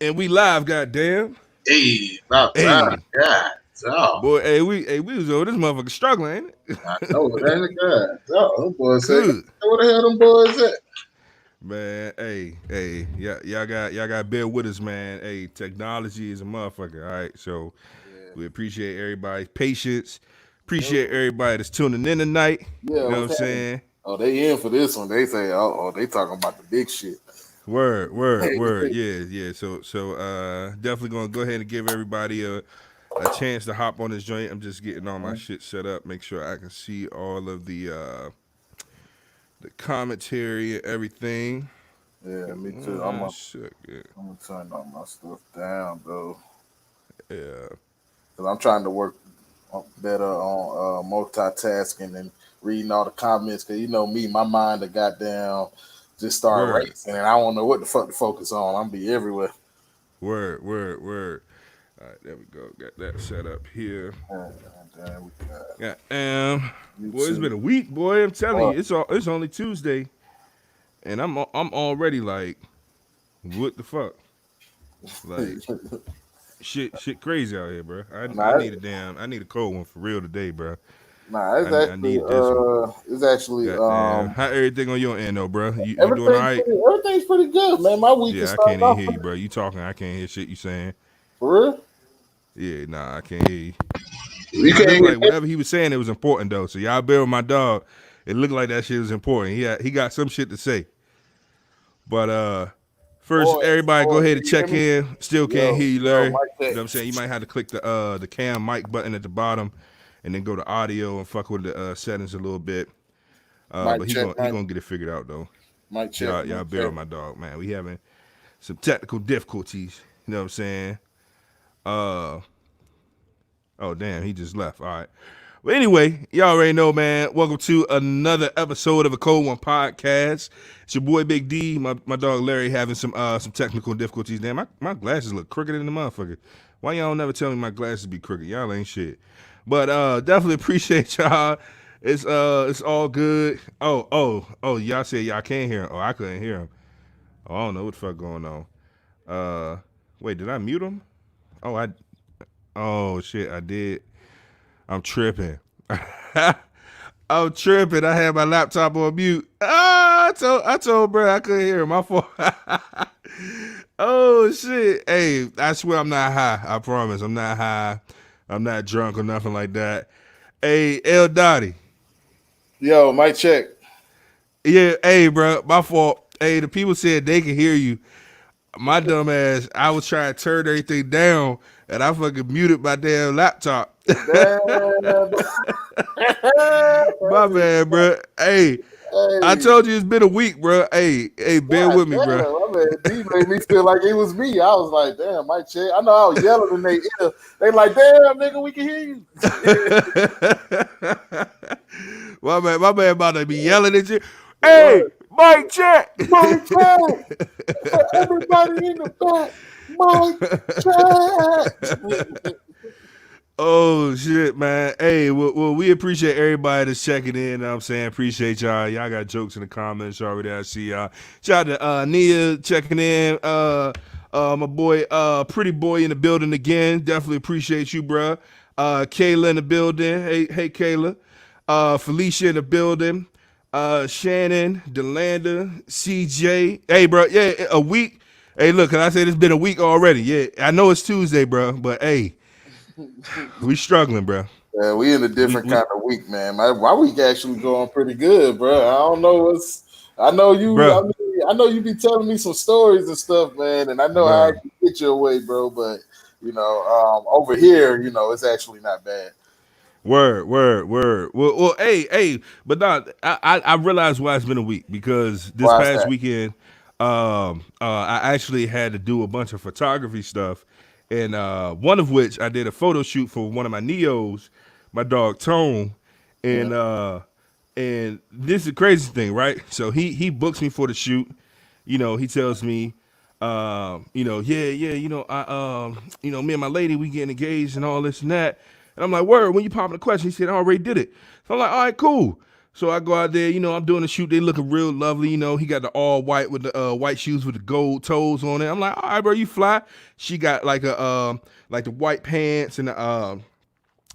And we live, goddamn. Hey, about time. Hey, God, oh, boy, we was over this motherfucker struggling, ain't it? I know it ain't a God. Oh, them boys say, Good. where the hell them boys at? Man, hey, y'all got bear with us, man. Hey, technology is a motherfucker, all right? So Yeah, we appreciate everybody's patience. no, Appreciate everybody that's tuning in tonight. yeah, You know what what's I'm happening? saying? Oh, they in for this one. They say, they talking about the big shit. Word. Yeah. So definitely gonna go ahead and give everybody a chance to hop on this joint. I'm just getting all my shit set up, make sure I can see all of the commentary and everything. Yeah, Give me me too. one second. I'm gonna turn all my stuff down though, Yeah. cause I'm trying to work better on multitasking and reading all the comments. Cause you know me, my mind, the goddamn, just start Word. racing, and I don't know what the fuck to focus on. I'm be everywhere. Word. All right, there we go. Got that set up here. And then we got Yeah. Boy, it's YouTube. been a week, boy. I'm telling Uh, you, it's only Tuesday, and I'm already like, what the fuck? Like, shit crazy out here, bro. I nah, need I need a cold one for real today, bro. nah, I need this one. it's actually Goddamn. How everything on your end though, bro? You doing all everything's right? pretty good, man. My week is Yeah, I starting can't even off hear you, pretty bro. You talking? I can't hear shit you saying. for real. Yeah, nah, I can't hear you. You It can't looked hear like that? whatever he was saying, it was important though. So y'all bear with my dog. It looked like that shit was important. He got some shit to say. But first, Boy, everybody go boy, ahead can and you hear check me? in. Still can't hear you, Yo, Larry. mic You check. know what I'm saying? You might have to click the cam mic button at the bottom, and then go to audio and fuck with the settings a little bit. Mic But check, he gonna get it figured out though. mic check, Y'all mic bear check. with my dog, man. We having some technical difficulties. You know what I'm saying? Uh oh damn, he just left. All right. But anyway, y'all already know, man. Welcome to another episode of a Cold One Podcast. It's your boy Big D. My dog Larry having some technical difficulties. Damn, my glasses look crooked in the motherfucker. Why y'all never tell me my glasses be crooked? Y'all ain't shit. But definitely appreciate y'all. It's all good. Y'all said y'all can't hear him. Oh, I couldn't hear him. Oh, I don't know what the fuck going on. Uh wait, did I mute him? Oh I oh shit, I did. I'm tripping. I'm tripping. I had my laptop on mute. I told bro I couldn't hear him. My fault. Oh shit. Hey, I swear I'm not high. I promise. I'm not high. I'm not drunk or nothing like that. Hey, El Dottie. Yo, mic check. Yeah, hey, bro. My fault. Hey, the people said they can hear you. My dumb ass, I was trying to turn everything down and I fucking muted my damn laptop. Damn. My bad, bro. Hey, I Hey, told you it's been a week, bro. Hey, bear God with me, damn, bro. I mean, D made me feel like it was me. I was like, damn, mic check. I know I was yelling in their ear. They like, damn, nigga, we can hear you. My man about to be yelling at you. Hey, Right. Mike check. Mic check for everybody in the back. Mic check. Oh shit, man. Hey, well, we appreciate everybody that's checking in. You know what I'm saying, appreciate y'all. Y'all got jokes in the comments already. I see y'all. Shout out to Nia checking in. My boy, pretty boy in the building again. Definitely appreciate you, bruh. Kayla in the building. Hey, Kayla. Felicia in the building. Shannon, Delanda, CJ. Hey, bro. Yeah, a week. Hey, look, can I say it's been a week already? Yeah, I know it's Tuesday, bro, but hey. We struggling, bro. Yeah, we in a different We kind of week, man. My week actually going pretty good, bro. I don't know what's. I know you. bro, I know you be telling me some stories and stuff, man, and I know how I bro. can get your way, bro. But over here, it's actually not bad. Word. Well, hey, but nah, I realized why it's been a week because this Why is past that? weekend, I actually had to do a bunch of photography stuff, and one of which I did a photo shoot for one of my neos, my dog Tone, Yeah. and and this is the crazy thing, right? So he books me for the shoot. He tells me, yeah, me and my lady, we getting engaged and all this and that. And I'm like, word, when you popping the question? He said, I already did it. So I'm like, all right, cool. So I go out there, I'm doing the shoot. They looking real lovely, He got the all white with the white shoes with the gold toes on it. I'm like, all right, bro, you fly. She got like like the white pants and the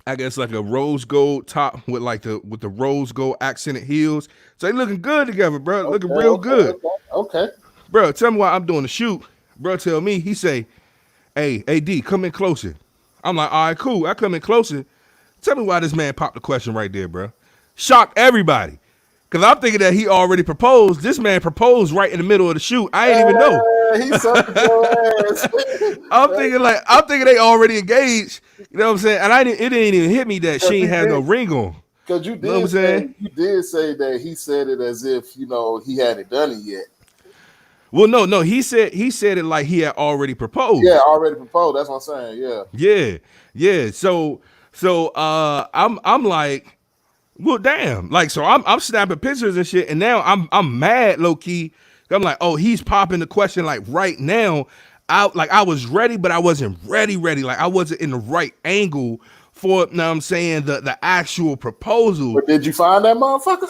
I guess like a rose gold top with like the rose gold accented heels. So they looking good together, bro. Okay, Looking real good, okay. bro. Tell me why I'm doing the shoot, bro. Tell me, he say, hey, AD, come in closer. I'm like, all right, cool. I come in closer. Tell me why this man popped the question right there, bro. Shocked everybody. Cause I'm thinking that he already proposed. This man proposed right in the middle of the shoot. I ain't even know. He sucked your ass. I'm thinking they already engaged. You know what I'm saying? And it didn't even hit me that she ain't had no ring on. Because You know what I'm saying? you did say that he said it as if he hadn't done it yet. Well, no. He said it like he had already proposed. Yeah, already proposed. That's what I'm saying. Yeah. Yeah. So I'm like, well, damn. Like, so I'm snapping pictures and shit, and now I'm mad low key. I'm like, oh, he's popping the question like right now. I was ready, but I wasn't ready. Like I wasn't in the right angle for, now I'm saying, the actual proposal. But did you find that motherfucker?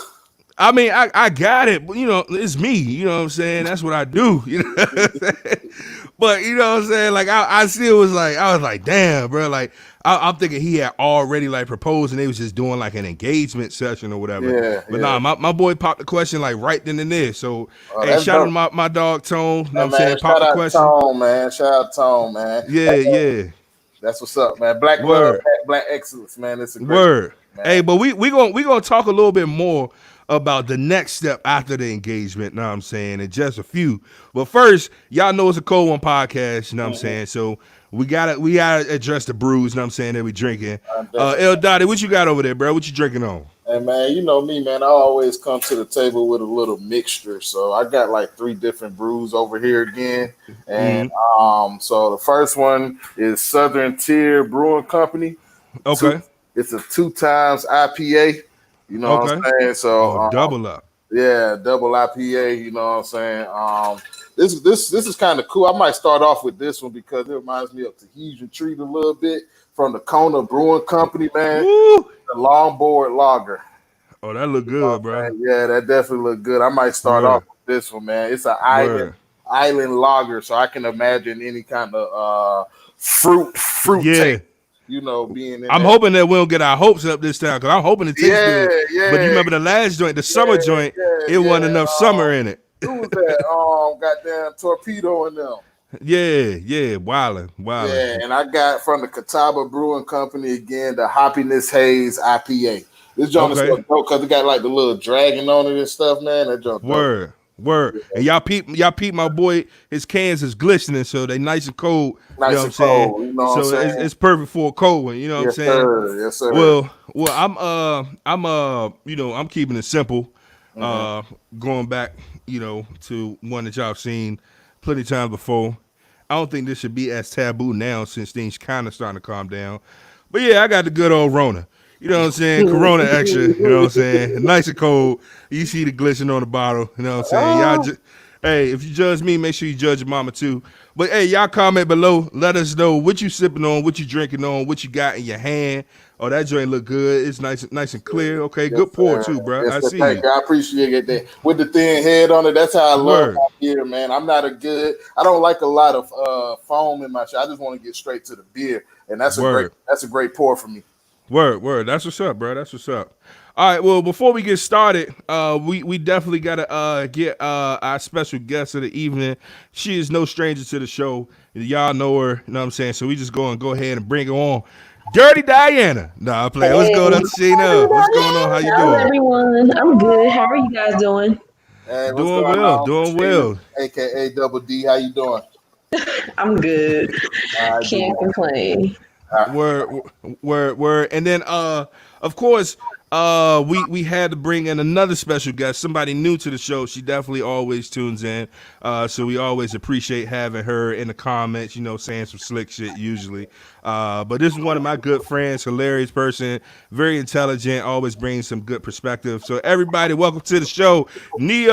I mean, I got it, but it's me. You know what I'm saying? That's what I do. You know what I'm saying? But you know what I'm saying? Like I still was like, damn, bro. Like I'm thinking he had already like proposed and they was just doing like an engagement session or whatever. Yeah. But nah, my boy popped the question like right then and there. So hey, shout dope. out to my dog Tone. You know what I'm man, saying? Pop the question. Tone, man. Shout out Tone, man. Yeah. That's what's up, man. Black Word. Black excellence, man. It's a great Word. Man. Hey, but we gonna talk a little bit more about the next step after the engagement, know what I'm saying, and just a few. But first, y'all know it's a Cold One podcast, you know what I'm saying? So we gotta address the brews, know what I'm saying, that we drinking. El Dottie, what you got over there, bro? What you drinking on? Hey man, you know me, man. I always come to the table with a little mixture. So I got like 3 different brews over here again. And so the first one is Southern Tier Brewing Company. Okay. It's a 2 times IPA. You know what I'm saying? So double up. Yeah, double IPA, you know what I'm saying? This is kind of cool. I might start off with this one because it reminds me of Tahitian Treat a little bit from the Kona Brewing Company, man. Woo! The Longboard Lager. Oh, that look good, bro. Yeah, that definitely look good. I might start off with this one, man. It's an island lager, so I can imagine any kind of fruit taste. Being in I'm hoping that we don't get our hopes up this time because I'm hoping it tastes good. Yeah. But you remember the last joint, the summer joint, it wasn't enough summer in it. Who was that? Goddamn Torpedo in them. Yeah, wildin'. Yeah, and I got from the Catawba Brewing Company again the Happiness Haze IPA. This joint is so dope because it got like the little dragon on it and stuff, man. That joint Word. Yeah. And y'all peep my boy, his cans is glistening, so they nice and cold. You know what I'm saying? You know so it's perfect for a cold one, you know what I'm saying? Yes, sir. Well, I'm keeping it simple. Going back, to one that y'all have seen plenty of times before. I don't think this should be as taboo now since things kind of starting to calm down. But yeah, I got the good old Rona. You know what I'm saying? Corona extra. You know what I'm saying? Nice and cold. You see the glisten on the bottle. You know what I'm saying? Hey, if you judge me, make sure you judge your mama too. But hey, y'all comment below. Let us know what you sipping on, what you drinking on, what you got in your hand. Oh, that joint look good. It's nice and clear. Okay, good pour too, bro. I see you. I appreciate that. With the thin head on it, that's how I love my beer, man. I don't like a lot of foam in my shot. I just want to get straight to the beer, and that's a great pour for me. Word. That's what's up, bro. That's what's up. All right, well, before we get started, we definitely got to get our special guest of the evening. She is no stranger to the show. Y'all know her, you know what I'm saying? So we just go ahead and bring her on. Dirty Diana. Nah, I play. Hey. What's going on, Sheena? What's going on? How you doing? Everyone, I'm good. How are you guys doing? Hey, doing well. AKA Double D. How you doing? I'm good. Can't complain. Word. And then, of course, we had to bring in another special guest, somebody new to the show. She definitely always tunes in. So we always appreciate having her in the comments, saying some slick shit usually. But this is one of my good friends, hilarious person, very intelligent, always brings some good perspective. So everybody, welcome to the show, Nia.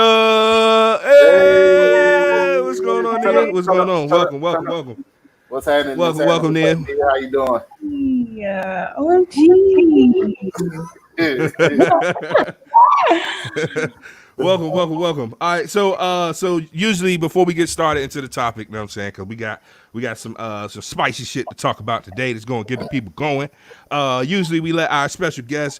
Hey, what's going on, Nia? What's going on? Welcome. What's happening? Welcome, Nia. How you doing? Yeah, OMG. Welcome. All right, so usually before we get started into the topic, you know what I'm saying, because we got some spicy shit to talk about today that's going to get the people going. Usually we let our special guests,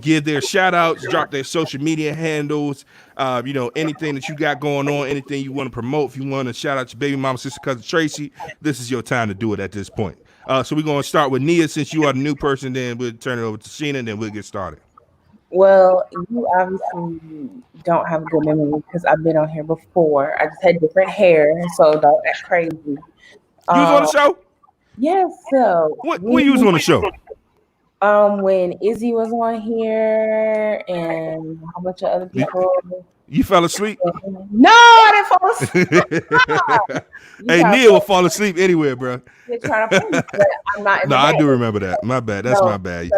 give their shout outs, drop their social media handles, anything that you got going on, anything you want to promote. If you want to shout out your baby mama, sister, cousin Tracy, this is your time to do it at this point. So we're going to start with Nia since you are the new person, then we'll turn it over to Sheena, and then we'll get started. Well, you obviously don't have a good memory because I've been on here before. I just had different hair, so don't act crazy. You was on the show? Yes. So when you was on the show? When Izzy was on here and a whole bunch of other people. You fell asleep? No, I didn't fall asleep. Hey, Nia will fall asleep anywhere, bro. You're trying to play, but I'm not. No, I do remember that. My bad. That's my bad.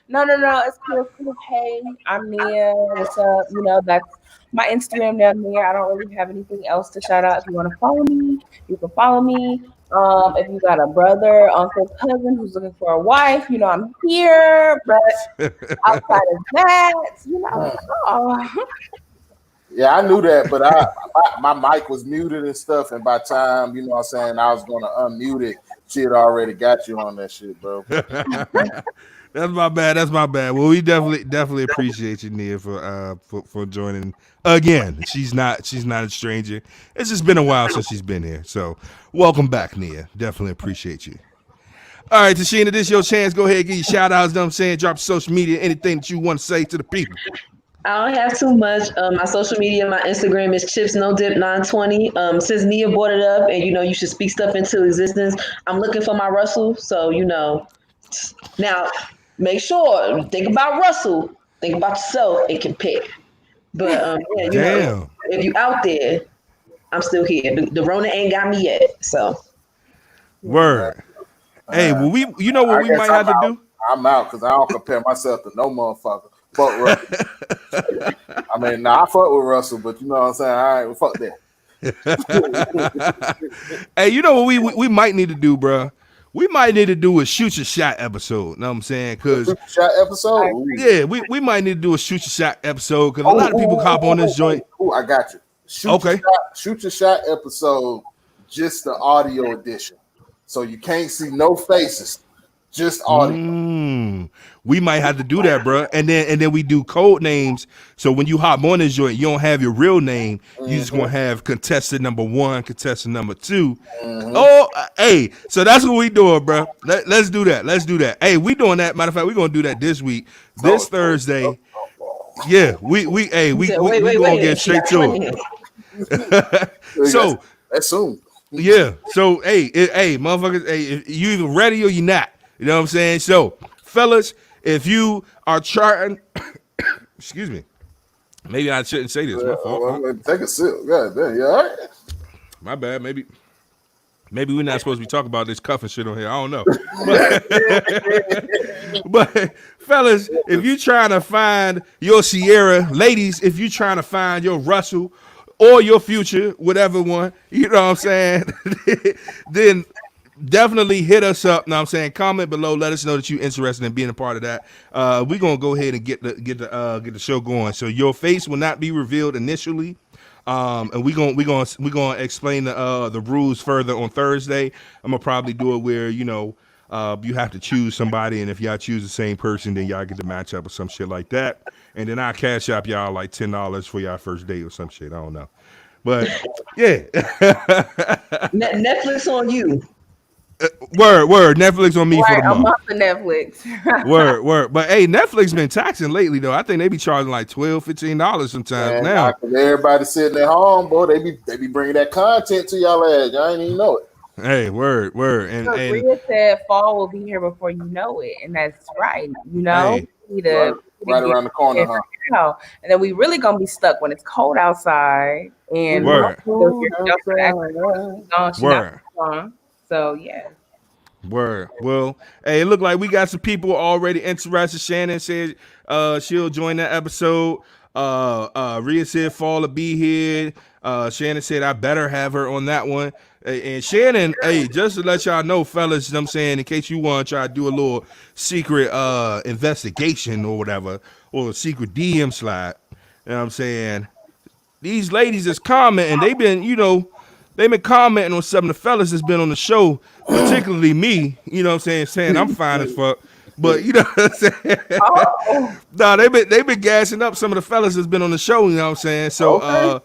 No. It's cool. Hey, I'm Nia. What's up? That's my Instagram down there. I don't really have anything else to shout out. If you want to follow me, you can follow me. If you got a brother, uncle, cousin who's looking for a wife, I'm here. But outside of that, Yeah, I knew that, but my mic was muted and stuff, and by the time, I was going to unmute it, she had already got you on that shit, bro. That's my bad. Well, we definitely appreciate you, Nia, for joining again. She's not a stranger. It's just been a while since she's been here. So welcome back, Nia. Definitely appreciate you. All right, Tashina, this is your chance. Go ahead, give your shout outs, know what I'm saying? Drop social media, anything that you want to say to the people. I don't have too much. My social media, my Instagram is chipsnodip920. Since Nia brought it up and you should speak stuff into existence, I'm looking for my Russell. So now make sure, think about Russell, think about yourself and compare. But if you out there, I'm still here. The Rona ain't got me yet. So word. Hey, well, you know what we might have to do? I'm out because I don't compare myself to no motherfucker. Fuck Russell. I mean, I fuck with Russell, but you know what I'm saying? All right, well, fuck that. Hey, you know what we might need to do, bro? We might need to do a shoot your shot episode. Know what I'm saying? Because shot episode? Yeah, we might need to do a shoot your shot episode because a lot of people hop on this joint. Oh, I got you. Shoot your shot episode, just the audio edition. So you can't see no faces. Just audio. We might have to do that, bro. And then we do code names. So when you hop on this joint, you don't have your real name. You just gonna have contestant number 1, contestant number 2. Oh, hey, so that's what we doing, bro. Let's do that. Hey, we doing that. Matter of fact, we're gonna do that this week, this Thursday. Yeah, we gonna get straight to it. So that's soon. Yeah. So hey, motherfuckers, hey, if you either ready or you not. You know what I'm saying? So, fellas, if you are charting, excuse me, maybe I shouldn't say this. My fault. Take a sip. God damn, you all right? My bad. Maybe we're not supposed to be talking about this cuffing shit on here. I don't know. But fellas, if you trying to find your Sierra, ladies, if you trying to find your Russell or your Future, whatever one, you know what I'm saying, then definitely hit us up. Now I'm saying, comment below. Let us know that you're interested in being a part of that. We're gonna go ahead and get the show going. So your face will not be revealed initially, and we're gonna explain the rules further on Thursday. I'm gonna probably do it where you have to choose somebody, and if y'all choose the same person, then y'all get the matchup or some shit like that. And then I cash up y'all like $10 for y'all first date or some shit. I don't know, but yeah. Netflix on you. Word. Netflix on me for the month. I'm off the Netflix. Word. But hey, Netflix been taxing lately though. I think they be charging like $12, $15 sometimes now. Everybody sitting at home, boy, they be bringing that content to y'all ass. Y'all ain't even know it. Hey, word. And Rhea said fall will be here before you know it, and that's right. Hey. Right around the corner, huh? And then we really gonna be stuck when it's cold outside. And word. So yeah. Word. Well, hey, it look like we got some people already interested. Shannon said she'll join that episode. Rhea said fall to be here. Shannon said I better have her on that one. And Shannon, hey, just to let y'all know, fellas, you know what I'm saying, in case you want to try to do a little secret investigation or whatever or a secret DM slide. You know what I'm saying? These ladies is commenting. They've been commenting on some of the fellas that's been on the show, particularly me. You know what I'm saying I'm fine as fuck. But you know what I'm saying? Oh, No, they been gassing up some of the fellas that's been on the show, you know what I'm saying? okay.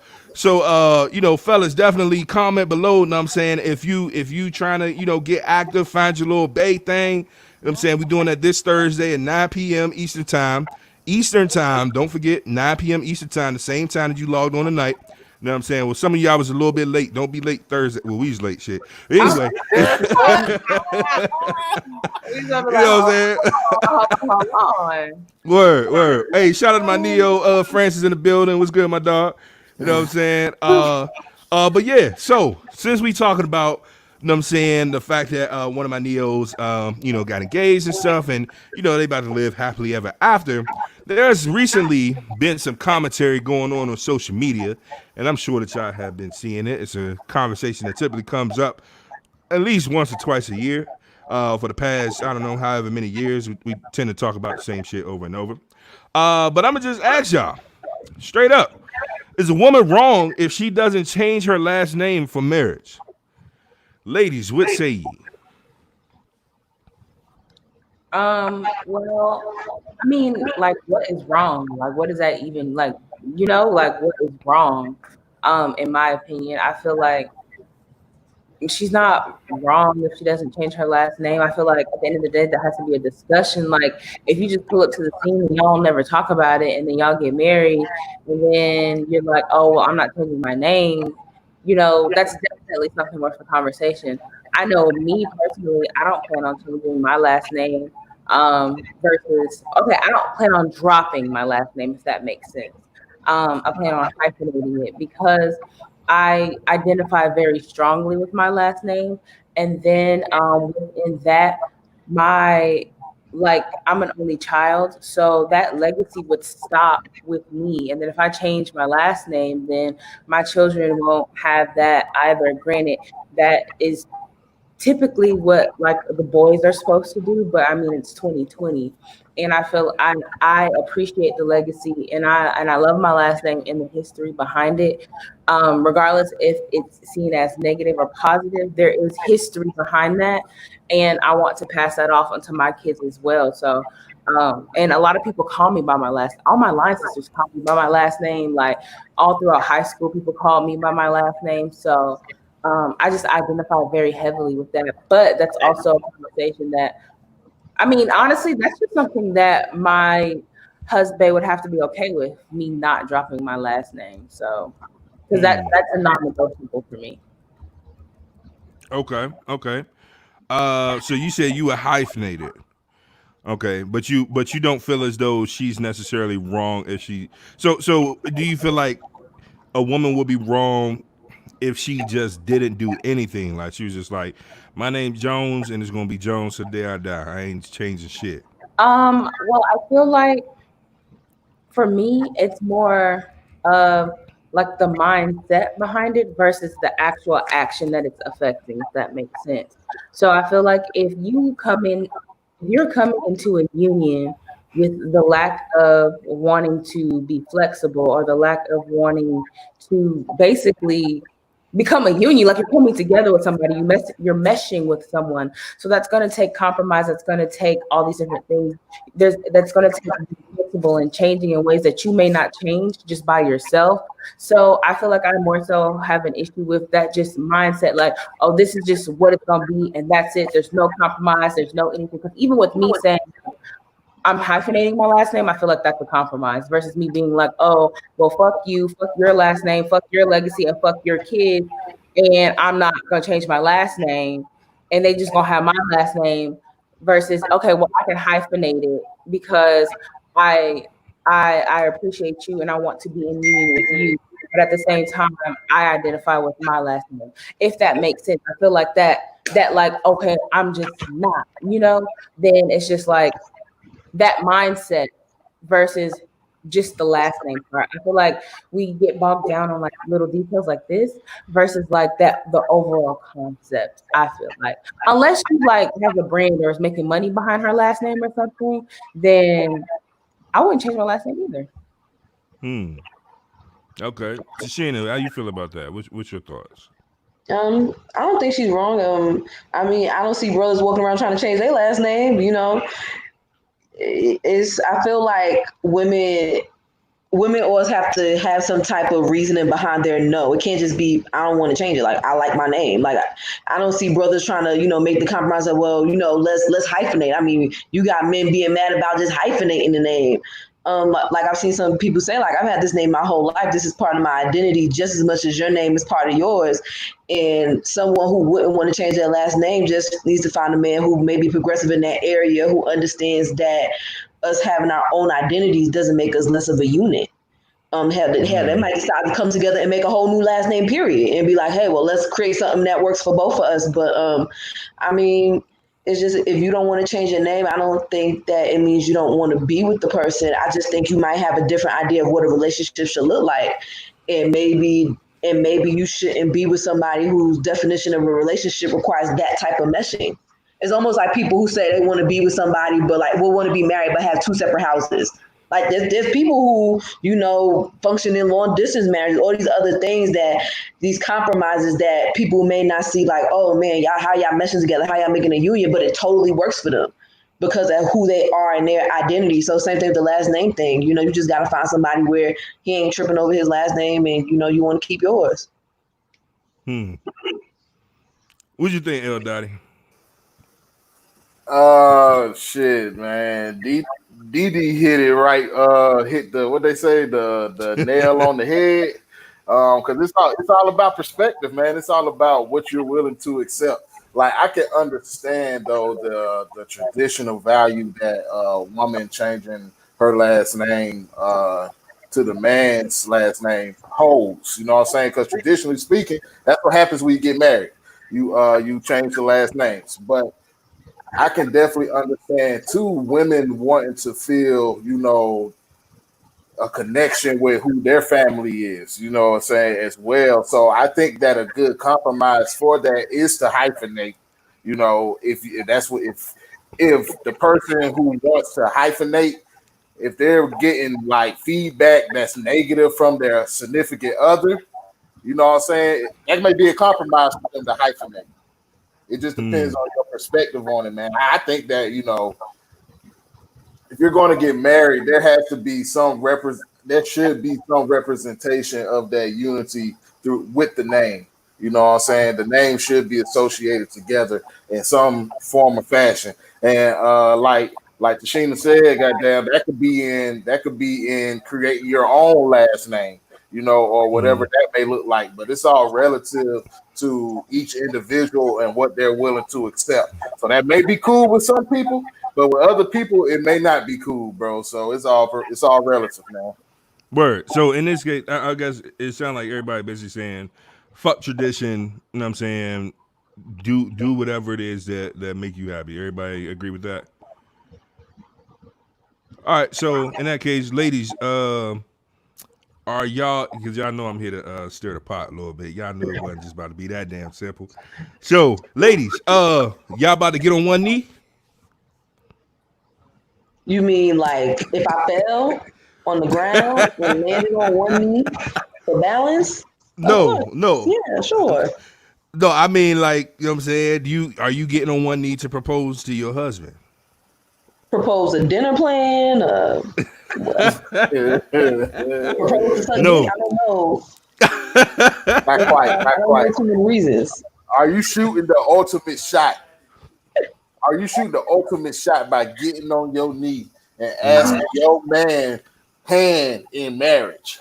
Fellas, definitely comment below, you know what I'm saying? If you trying to, get active, find your little bay thing, you know what I'm saying? We're doing that this Thursday at 9 p.m. Eastern time. Eastern time, don't forget, 9 p.m. Eastern time, the same time that you logged on tonight. You know what I'm saying? Well, some of y'all was a little bit late. Don't be late Thursday. Well, we was late, shit. But I'm anyway, He's gonna be you like, know what I'm hold saying? on. Word, word. Hey, shout out to my Neo Francis in the building. What's good, my dog? You know what I'm saying? But yeah, so since we talking about, you know what I'm saying, the fact that one of my Neos got engaged and stuff, and they about to live happily ever after, there's recently been some commentary going on social media, and I'm sure that y'all have been seeing it. It's a conversation that typically comes up at least once or twice a year. For the past, I don't know, however many years, we tend to talk about the same shit over and over. But I'm gonna just ask y'all straight up: is a woman wrong if she doesn't change her last name for marriage? Ladies, what say ye? Well, I mean, like, what is wrong? Like, what is that even like? Like, what is wrong? In my opinion, I feel like she's not wrong if she doesn't change her last name. I feel like at the end of the day, there has to be a discussion. Like, if you just pull up to the scene and y'all never talk about it, and then y'all get married, and then you're like, oh, well, I'm not changing my name. That's definitely something worth the conversation. I know me personally, I don't plan on changing my last name. Versus, okay, I don't plan on dropping my last name, if that makes sense. I plan on hyphenating it because I identify very strongly with my last name. And then within that, my I'm an only child, so that legacy would stop with me. And then if I change my last name, then my children won't have that either. Granted, that is typically what like the boys are supposed to do, but I mean it's 2020, and I feel I appreciate the legacy, and I love my last name and the history behind it. Regardless if it's seen as negative or positive, there is history behind that, and I want to pass that off onto my kids as well. So and a lot of people call me by my last, all my line sisters call me by my last name, like all throughout high school people called me by my last name. So I just identify very heavily with that. But that's also a conversation that, I mean, honestly, that's just something that my husband would have to be okay with me not dropping my last name. So, because that's a non-negotiable for me. Okay, okay. So you said you were hyphenated. Okay, but you don't feel as though she's necessarily wrong if she. So do you feel like a woman would be wrong if she just didn't do anything? Like she was just like, my name's Jones and it's gonna be Jones till the day I die. I ain't changing shit. Well, I feel like for me, it's more of like the mindset behind it versus the actual action that it's affecting, if that makes sense. So I feel like if you're coming into a union with the lack of wanting to be flexible or the lack of wanting to basically become a union, like you're coming together with somebody, you're meshing with someone. So that's going to take compromise. That's going to take all these different things. That's going to take being flexible and changing in ways that you may not change just by yourself. So I feel like I more so have an issue with that just mindset, like, oh, this is just what it's going to be, and that's it. There's no compromise. There's no anything. Because even with me saying I'm hyphenating my last name, I feel like that's a compromise versus me being like, oh, well, fuck you, fuck your last name, fuck your legacy, and fuck your kids, and I'm not gonna change my last name, and they just gonna have my last name. Versus, okay, well, I can hyphenate it because I I appreciate you and I want to be in union with you, but at the same time, I identify with my last name. If that makes sense, I feel like that like, okay, I'm just not, then it's just like that mindset versus just the last name part. I feel like we get bogged down on like little details like this versus like the overall concept. I feel like unless she like has a brand or is making money behind her last name or something, then I wouldn't change my last name either. Hmm. Okay. Tashina, how you feel about that? What's your thoughts? I don't think she's wrong. I mean, I don't see brothers walking around trying to change their last name. You know, it's. I feel like women always have to have some type of reasoning behind their no. It can't just be I don't want to change it. Like I like my name. Like I don't see brothers trying to make the compromise of well let's hyphenate. I mean you got men being mad about just hyphenating the name. Like I've seen some people say like I've had this name my whole life. This is part of my identity just as much as your name is part of yours. And someone who wouldn't want to change their last name just needs to find a man who may be progressive in that area, who understands that us having our own identities doesn't make us less of a unit. Hell, they Hmm. might decide to come together and make a whole new last name, period, and be like, hey, well, let's create something that works for both of us. But I mean, it's just if you don't want to change your name, I don't think that it means you don't want to be with the person. I just think you might have a different idea of what a relationship should look like, and maybe you shouldn't be with somebody whose definition of a relationship requires that type of meshing. It's almost like people who say they want to be with somebody, but like will want to be married, but have two separate houses. Like there's people who function in long distance marriages, all these other things that these compromises that people may not see. Like, oh man, y'all how y'all meshing together, how y'all making a union, but it totally works for them because of who they are and their identity. So same thing with the last name thing. You just got to find somebody where he ain't tripping over his last name, and you want to keep yours. Hmm. What you think, El Dottie? Shit, man. D hit it right. Hit the what they say the nail on the head. Because it's all about perspective, man. It's all about what you're willing to accept. Like I can understand though the traditional value that a woman changing her last name to the man's last name holds. You know what I'm saying? Because traditionally speaking, that's what happens when you get married. You change the last names, but I can definitely understand too women wanting to feel, a connection with who their family is, you know what I'm saying, as well. So I think that a good compromise for that is to hyphenate, if that's what if the person who wants to hyphenate, if they're getting like feedback that's negative from their significant other, you know what I'm saying, that may be a compromise for them to hyphenate. It just depends Hmm. on your perspective on it, man. I think that if you're going to get married, there has to be some There should be some representation of that unity through with the name. You know what I'm saying? The name should be associated together in some form or fashion. And like Tashina said, goddamn, that could be in creating your own last name, or whatever Hmm. that may look like. But it's all relative to each individual and what they're willing to accept. So that may be cool with some people, but with other people, it may not be cool, bro. So it's all relative, man. Word. So in this case, I guess it sounds like everybody basically saying, "Fuck tradition." You know what I'm saying? Do whatever it is that make you happy. Everybody agree with that? All right. So in that case, ladies, are y'all because y'all know I'm here to stir the pot a little bit. Y'all knew it wasn't just about to be that damn simple. So, ladies, y'all about to get on one knee? You mean like if I fell on the ground and landed on one knee for balance? Of No, course. no. Yeah, sure. No, I mean like, you know what I'm saying? Are you getting on one knee to propose to your husband? Propose a dinner plan, what? Propose to suck dick? No. I don't know. Not quite, not I don't quite. know too many reasons. Are you shooting the ultimate shot? Are you shooting the ultimate shot by getting on your knee and asking your man hand in marriage?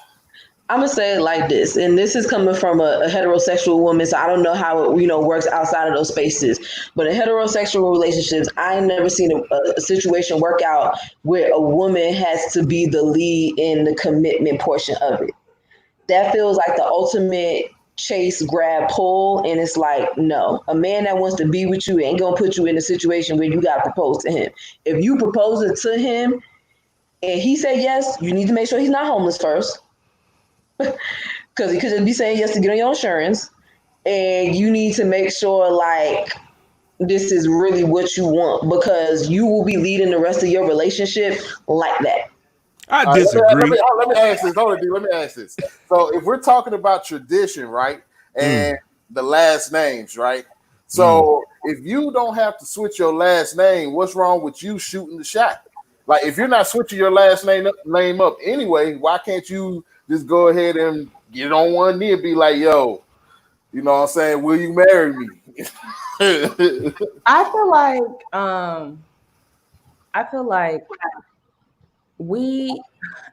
I'm gonna say it like this, and this is coming from a heterosexual woman, so I don't know how it works outside of those spaces. But in heterosexual relationships, I ain't never seen a situation work out where a woman has to be the lead in the commitment portion of it. That feels like the ultimate chase, grab, pull, and it's like no, a man that wants to be with you ain't gonna put you in a situation where you gotta propose to him. If you propose it to him and he said yes, you need to make sure he's not homeless first because he could just be saying yes to get on your insurance. And you need to make sure like this is really what you want because you will be leading the rest of your relationship like that. I All right, disagree. let me ask this. Hold on, D, let me ask this. So, if we're talking about tradition, right, and the last names, right? So, if you don't have to switch your last name, what's wrong with you shooting the shot? Like, if you're not switching your last name up anyway, why can't you just go ahead and get on one knee and be like, "Yo, you know what I'm saying? Will you marry me?" I feel like we,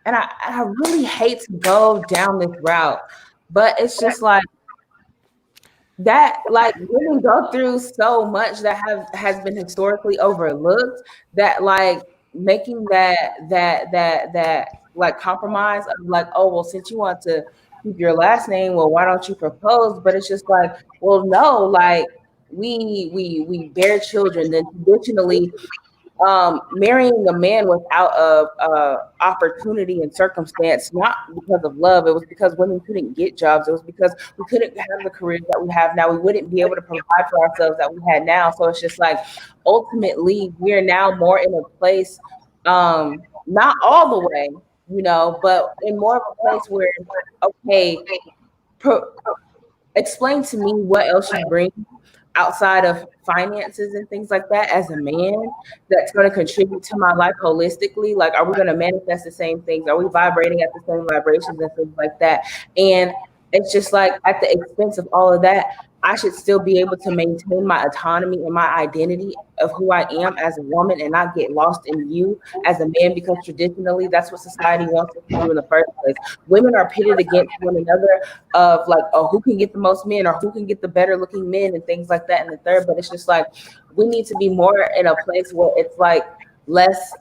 and I really hate to go down this route, but it's just like that, like women go through so much that has been historically overlooked, that like making that like compromise of like, oh well, since you want to keep your last name, well, why don't you propose? But it's just like, well, no, like we bear children, then traditionally marrying a man without a opportunity and circumstance, not because of love. It was because women couldn't get jobs. It was because we couldn't have the careers that we have now. We wouldn't be able to provide for ourselves that we had now. So it's just like, ultimately, we're now more in a place, not all the way, but in more of a place where, okay, pro- explain to me what else you bring outside of finances and things like that as a man that's going to contribute to my life holistically. Like, are we going to manifest the same things? Are we vibrating at the same vibrations and things like that? And it's just like, at the expense of all of that, I should still be able to maintain my autonomy and my identity of who I am as a woman and not get lost in you as a man, because traditionally that's what society wants us to do in the first place. Women are pitted against one another of like, oh, who can get the most men or who can get the better looking men and things like that in the third. But it's just like, we need to be more in a place where it's like less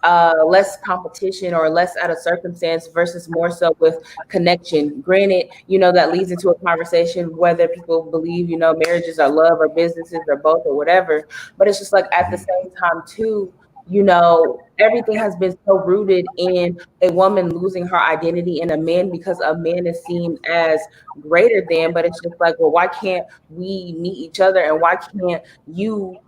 competition or less out of circumstance versus more so with connection. Granted, that leads into a conversation whether people believe, marriages are love or businesses or both or whatever. But it's just like, at the same time too, everything has been so rooted in a woman losing her identity in a man because a man is seen as greater than. But it's just like, well, why can't we meet each other, and why can't you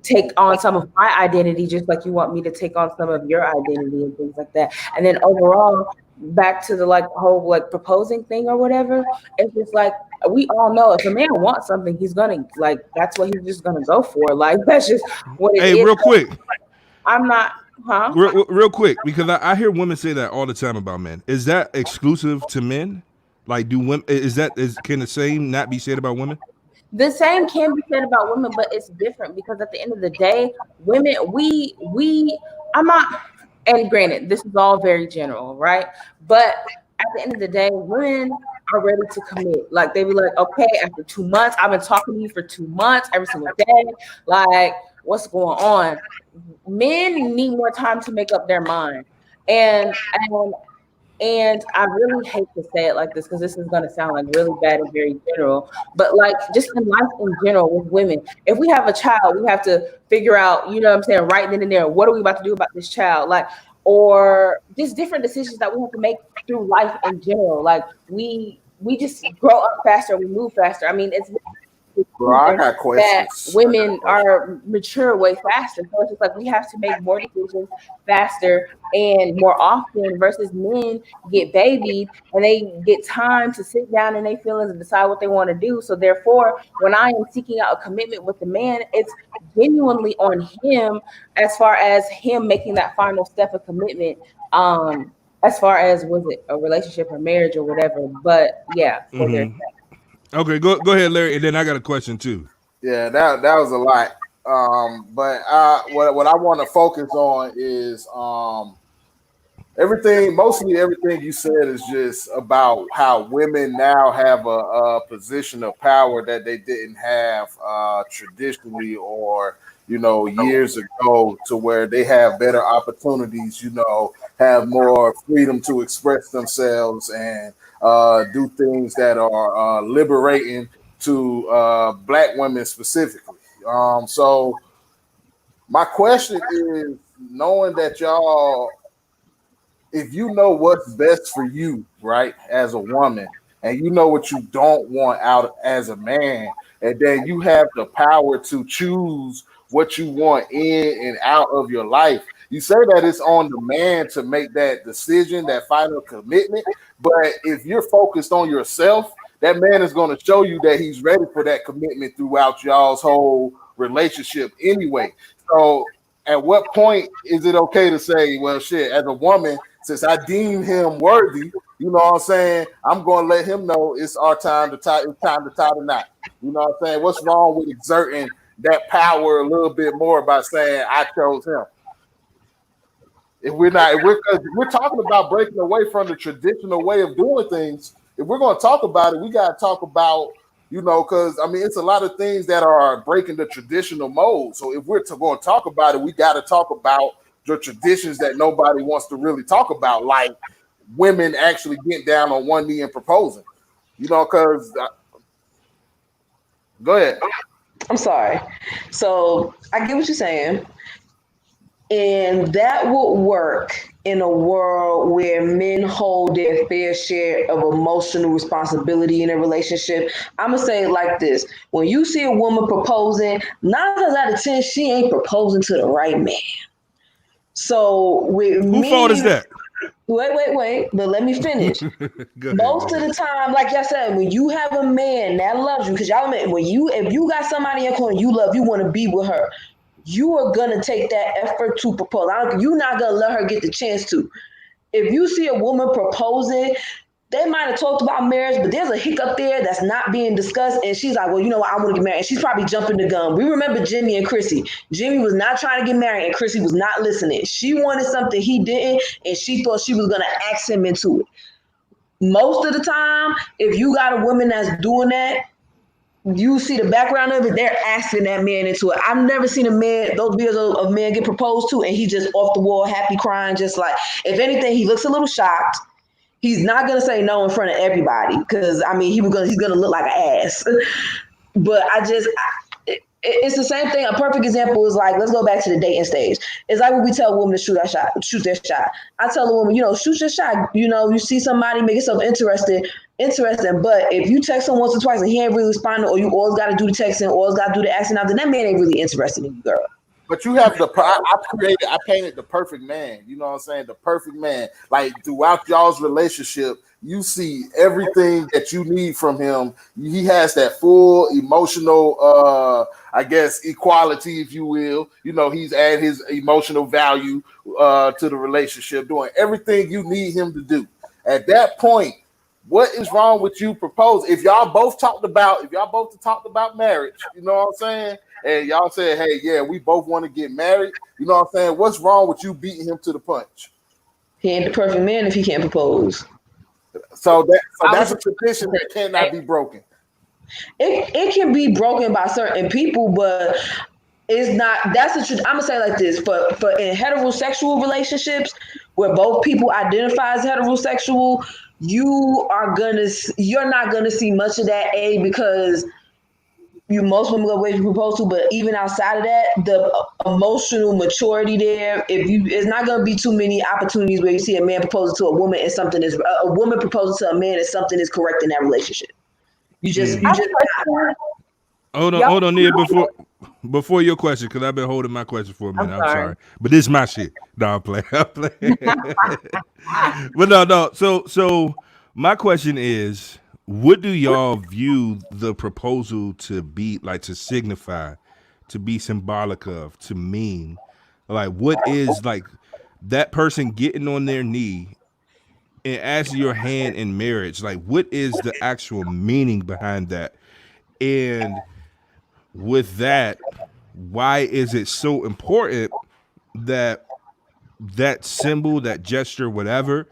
take on some of my identity just like you want me to take on some of your identity and things like that. And then overall, back to the like whole like proposing thing or whatever, it's just like, we all know if a man wants something, he's gonna, like, that's what he's just gonna go for. Like, that's just what it Hey, is. real quick, I'm not, huh? real quick, because I hear women say that all the time about men. Is that exclusive to men? Like, do women? Can the same not be said about women? The same can be said about women, but it's different because at the end of the day, women, I'm not, and granted, this is all very general, right? But at the end of the day, women are ready to commit. Like, they be like, okay, after 2 months, I've been talking to you for 2 months every single day. Like, what's going on? Men need more time to make up their mind. And I really hate to say it like this because this is going to sound like really bad and very general, but like, just in life in general with women, if we have a child, we have to figure out, what I'm saying, right then and there, what are we about to do about this child? Like, or just different decisions that we have to make through life in general. Like, we just grow up faster, we move faster. I mean, it's Bro, I got that questions. women are mature way faster. So it's just like, we have to make more decisions faster and more often versus men get babied and they get time to sit down in their feelings and decide what they want to do. So therefore, when I am seeking out a commitment with the man, it's genuinely on him as far as him making that final step of commitment. As far as, was it a relationship or marriage or whatever. But yeah, for their Okay, go ahead, Larry, and then I got a question too. Yeah, that was a lot. But what I want to focus on is mostly everything you said is just about how women now have a position of power that they didn't have traditionally, or years ago, to where they have better opportunities, have more freedom to express themselves and do things that are liberating to black women specifically. So my question is, knowing that y'all, if you know what's best for you, right, as a woman, and you know what you don't want out as a man, and then you have the power to choose what you want in and out of your life, You say that it's on the man to make that decision, that final commitment. But if you're focused on yourself, that man is going to show you that he's ready for that commitment throughout y'all's whole relationship anyway. So at what point is it okay to say, well, shit, as a woman, since I deem him worthy, you know what I'm saying, I'm going to let him know it's our time to tie, it's time to tie the knot. You know what I'm saying? What's wrong with exerting that power a little bit more by saying I chose him? If we're talking about breaking away from the traditional way of doing things, if we're going to talk about it, we got to talk about, you know, because I mean, it's a lot of things that are breaking the traditional mold. So if we're going to talk about it, we got to talk about the traditions that nobody wants to really talk about, like women actually getting down on one knee and proposing. You know, because go ahead. I'm sorry. So I get what you're saying. And that would work in a world where men hold their fair share of emotional responsibility in a relationship. I'm going to say it like this. When you see a woman proposing, 9 times out of 10, she ain't proposing to the right man. So with Who fault is that? Wait, but let me finish. Most of the time, like I said, when you have a man that loves you, because y'all admit, if you got somebody in your corner you love, you want to be with her, you are gonna take that effort to propose. You're not gonna let her get the chance to. If you see a woman proposing, they might have talked about marriage, but there's a hiccup there that's not being discussed. And she's like, well, you know what? I want to get married. And she's probably jumping the gun. We remember Jimmy and Chrissy. Jimmy was not trying to get married and Chrissy was not listening. She wanted something he didn't, and she thought she was going to ask him into it. Most of the time, if you got a woman that's doing that, you see the background of it, they're asking that man into it. I've never seen those videos of men get proposed to and he just off the wall, happy, crying, just like, if anything, he looks a little shocked. He's not gonna say no in front of everybody because I mean he's gonna look like an ass. But it's the same thing. A perfect example is like, let's go back to the dating stage. It's like when we tell a woman to shoot their shot. I tell a woman, you know, shoot your shot. You know, you see somebody, make yourself interesting. But if you text him once or twice and he ain't really responding, or you always got to do the texting, always got to do the asking out, then that man ain't really interested in you, girl. But you have I painted the perfect man. You know what I'm saying? The perfect man. Like throughout y'all's relationship, you see everything that you need from him. He has that full emotional, I guess, equality, if you will. You know, he's added his emotional value to the relationship, doing everything you need him to do. At that point, what is wrong with you propose? If y'all both talked about marriage, you know what I'm saying? And y'all said, hey, yeah, we both want to get married. You know what I'm saying? What's wrong with you beating him to the punch? He ain't the perfect man if he can't propose. So that's a tradition that cannot be broken. It can be broken by certain people, but it's not. I'm gonna say it like this: for in heterosexual relationships where both people identify as heterosexual, you're not gonna see much of that. Because most women go wait to propose to, but even outside of that, the emotional maturity there, it's not going to be too many opportunities where you see a man proposing to a woman and a woman proposing to a man and something is correct in that relationship. Hold on, Nia, before your question, because I've been holding my question for a minute. I'm sorry. But this is my shit. No, I'm playing. But no. So my question is, what do y'all view the proposal to be, like, to signify, to be symbolic of, to mean? Like, what is, like, that person getting on their knee and asking your hand in marriage? Like, what is the actual meaning behind that? And with that, why is it so important that symbol, that gesture, whatever,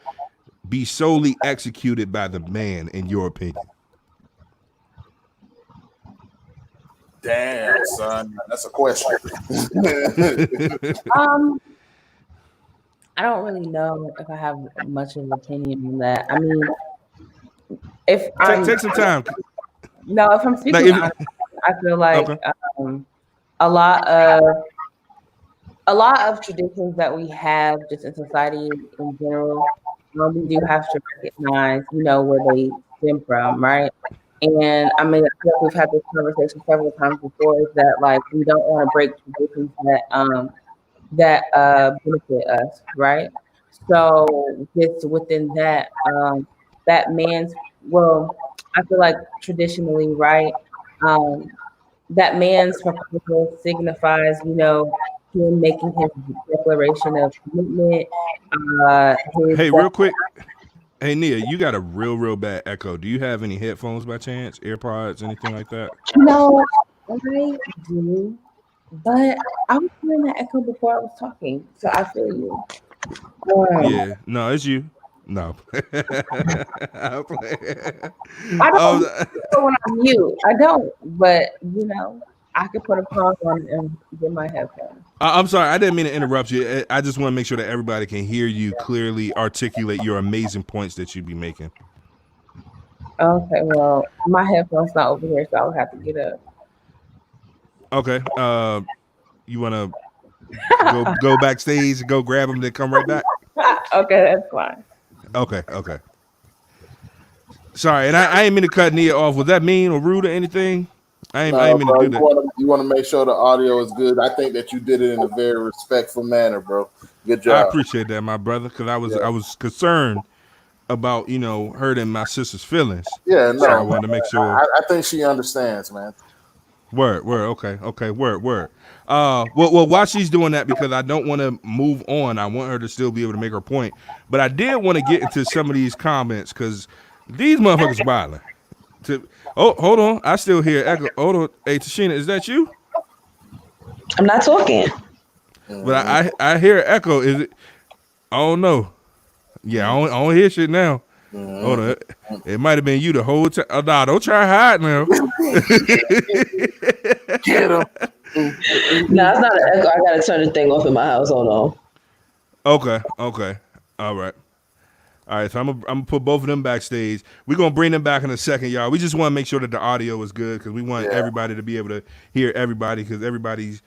be solely executed by the man, in your opinion? Damn, son, that's a question. I don't really know if I have much of an opinion on that. I mean, take some time. No, if I'm speaking honestly, I feel like a lot of traditions that we have just in society in general, we do have to recognize, where they stem from, right? And I mean, I feel like we've had this conversation several times before, is that like we don't want to break traditions that benefit us, right? So just within that, that man's well, I feel like traditionally, right? Um, that man's proposal signifies, him making his declaration of commitment. His Hey, real quick. Hey, Nia, you got a real bad echo. Do you have any headphones by chance? AirPods, anything like that? I do, but I was hearing that echo before I was talking, so I feel you. Yeah. No, it's you. No. I'm playing. I don't um, use it when I'm mute. I don't, but I could put a pause on it and get my headphones. I'm sorry. I didn't mean to interrupt you. I just want to make sure that everybody can hear you clearly articulate your amazing points that you be making. Okay, well, my headphones not over here, so I'll have to get up. Okay. You want to go backstage and go grab them, then come right back? Okay, that's fine. Okay. Sorry, and I ain't mean to cut Nia off. Was that mean or rude or anything? I ain't mean bro, to do that. You want to make sure the audio is good. I think that you did it in a very respectful manner, bro. Good job. I appreciate that, my brother, because I was concerned about hurting my sister's feelings. Yeah, no, so I wanted to make sure. I think she understands, man. Word. Okay. Word. Well, while she's doing that, because I don't want to move on, I want her to still be able to make her point. But I did want to get into some of these comments because these motherfuckers wilding. Hold on, I still hear echo. Hold on, hey Tashina, is that you? I'm not talking. But I hear echo. Is it? I don't know. Yeah, I don't hear shit now. Hold on, it might have been you the whole time. Oh, nah, don't try to hide now. Get him. No, it's not an echo. I gotta turn the thing off in my house. Hold on. Okay. All right. So I'm gonna put both of them backstage. We're gonna bring them back in a second, y'all. We just want to make sure that the audio is good because we want everybody to be able to hear everybody because everybody's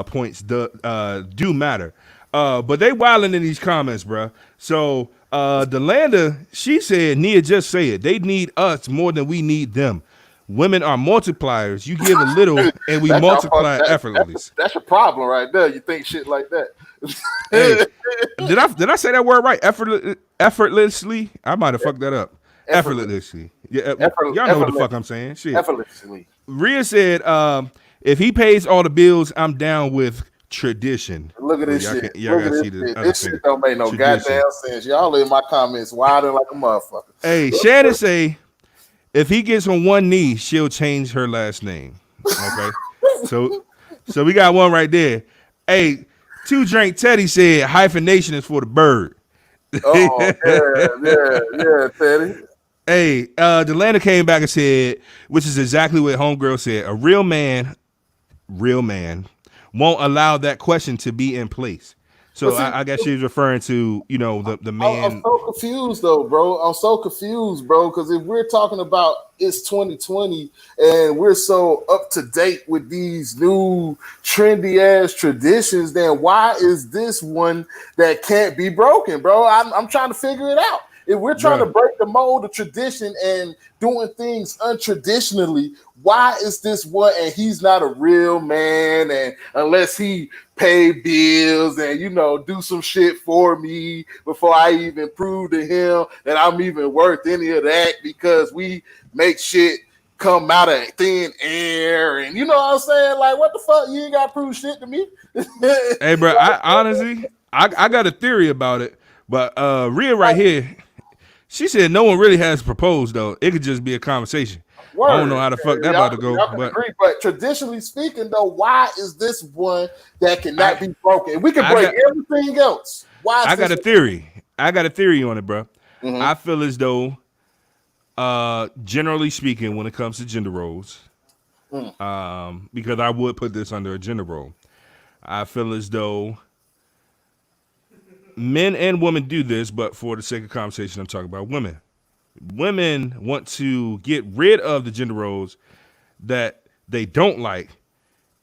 points do matter. But they wilding in these comments, bro. So Delanda, she said, Nia, just say it. They need us more than we need them. Women are multipliers. You give a little and we multiply effortlessly. That's a problem right there. You think shit like that. Hey, did I say that word right? Effortlessly? I might have fucked that up. Effortlessly. Yeah, y'all know what the fuck I'm saying. Shit. Effortlessly. Rhea said, if he pays all the bills, I'm down with tradition. Look at this shit. Y'all gotta see this. This shit don't make no goddamn sense. Y'all in my comments wilding like a motherfucker. Hey, Shannon say, if he gets on one knee, she'll change her last name. Okay. So we got one right there. Hey, Two Drink Teddy said hyphenation is for the bird. Oh, yeah, Teddy. Hey, Delana came back and said, which is exactly what Homegirl said, a real man won't allow that question to be in place. So I guess she was referring to, the man. I'm so confused though, bro. Because if we're talking about it's 2020 and we're so up to date with these new trendy ass traditions, then why is this one that can't be broken, bro? I'm trying to figure it out. If we're trying to break the mold of tradition and doing things untraditionally, why is this one and he's not a real man? And unless he pay bills and do some shit for me before I even prove to him that I'm even worth any of that, because we make shit come out of thin air and you know what I'm saying? Like, what the fuck? You ain't got to prove shit to me. Hey, bro, I honestly got a theory about it, but Rhea right here, she said no one really has proposed though. It could just be a conversation. Word. I don't know how the fuck that about to go. But traditionally speaking, though, why is this one that cannot be broken? We can break everything else. Why? I got a theory. I got a theory on it, bro. Mm-hmm. I feel as though, generally speaking, when it comes to gender roles, because I would put this under a gender role, I feel as though men and women do this, but for the sake of conversation, I'm talking about women. Women want to get rid of the gender roles that they don't like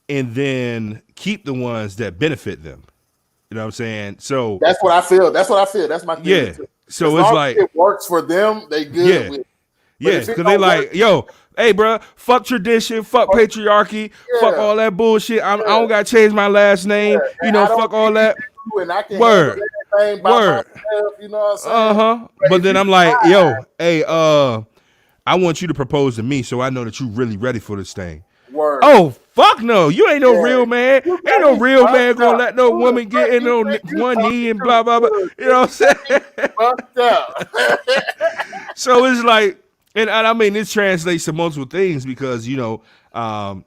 and then keep the ones that benefit them. You know what I'm saying? So that's what I feel. That's my theory. Yeah. So it's like it works for them, they good with it. Yeah, because they like, yo, Hey, bro, fuck tradition, fuck patriarchy, fuck all that bullshit. I don't gotta change my last name. You know, fuck all that. And I can handle Word, everything by word. myself. You know what I'm saying? But then I'm like, yo, hey, I want you to propose to me so I know that you really ready for this thing. Word. Oh, fuck no. You ain't no real man. You Ain't no got me real man fucked gonna up. let no Who the woman get fuck in you no think you one knee talking and to? blah, blah, blah. You know what I'm saying? Fucked up. So it's like, and I mean, this translates to multiple things because, you know, I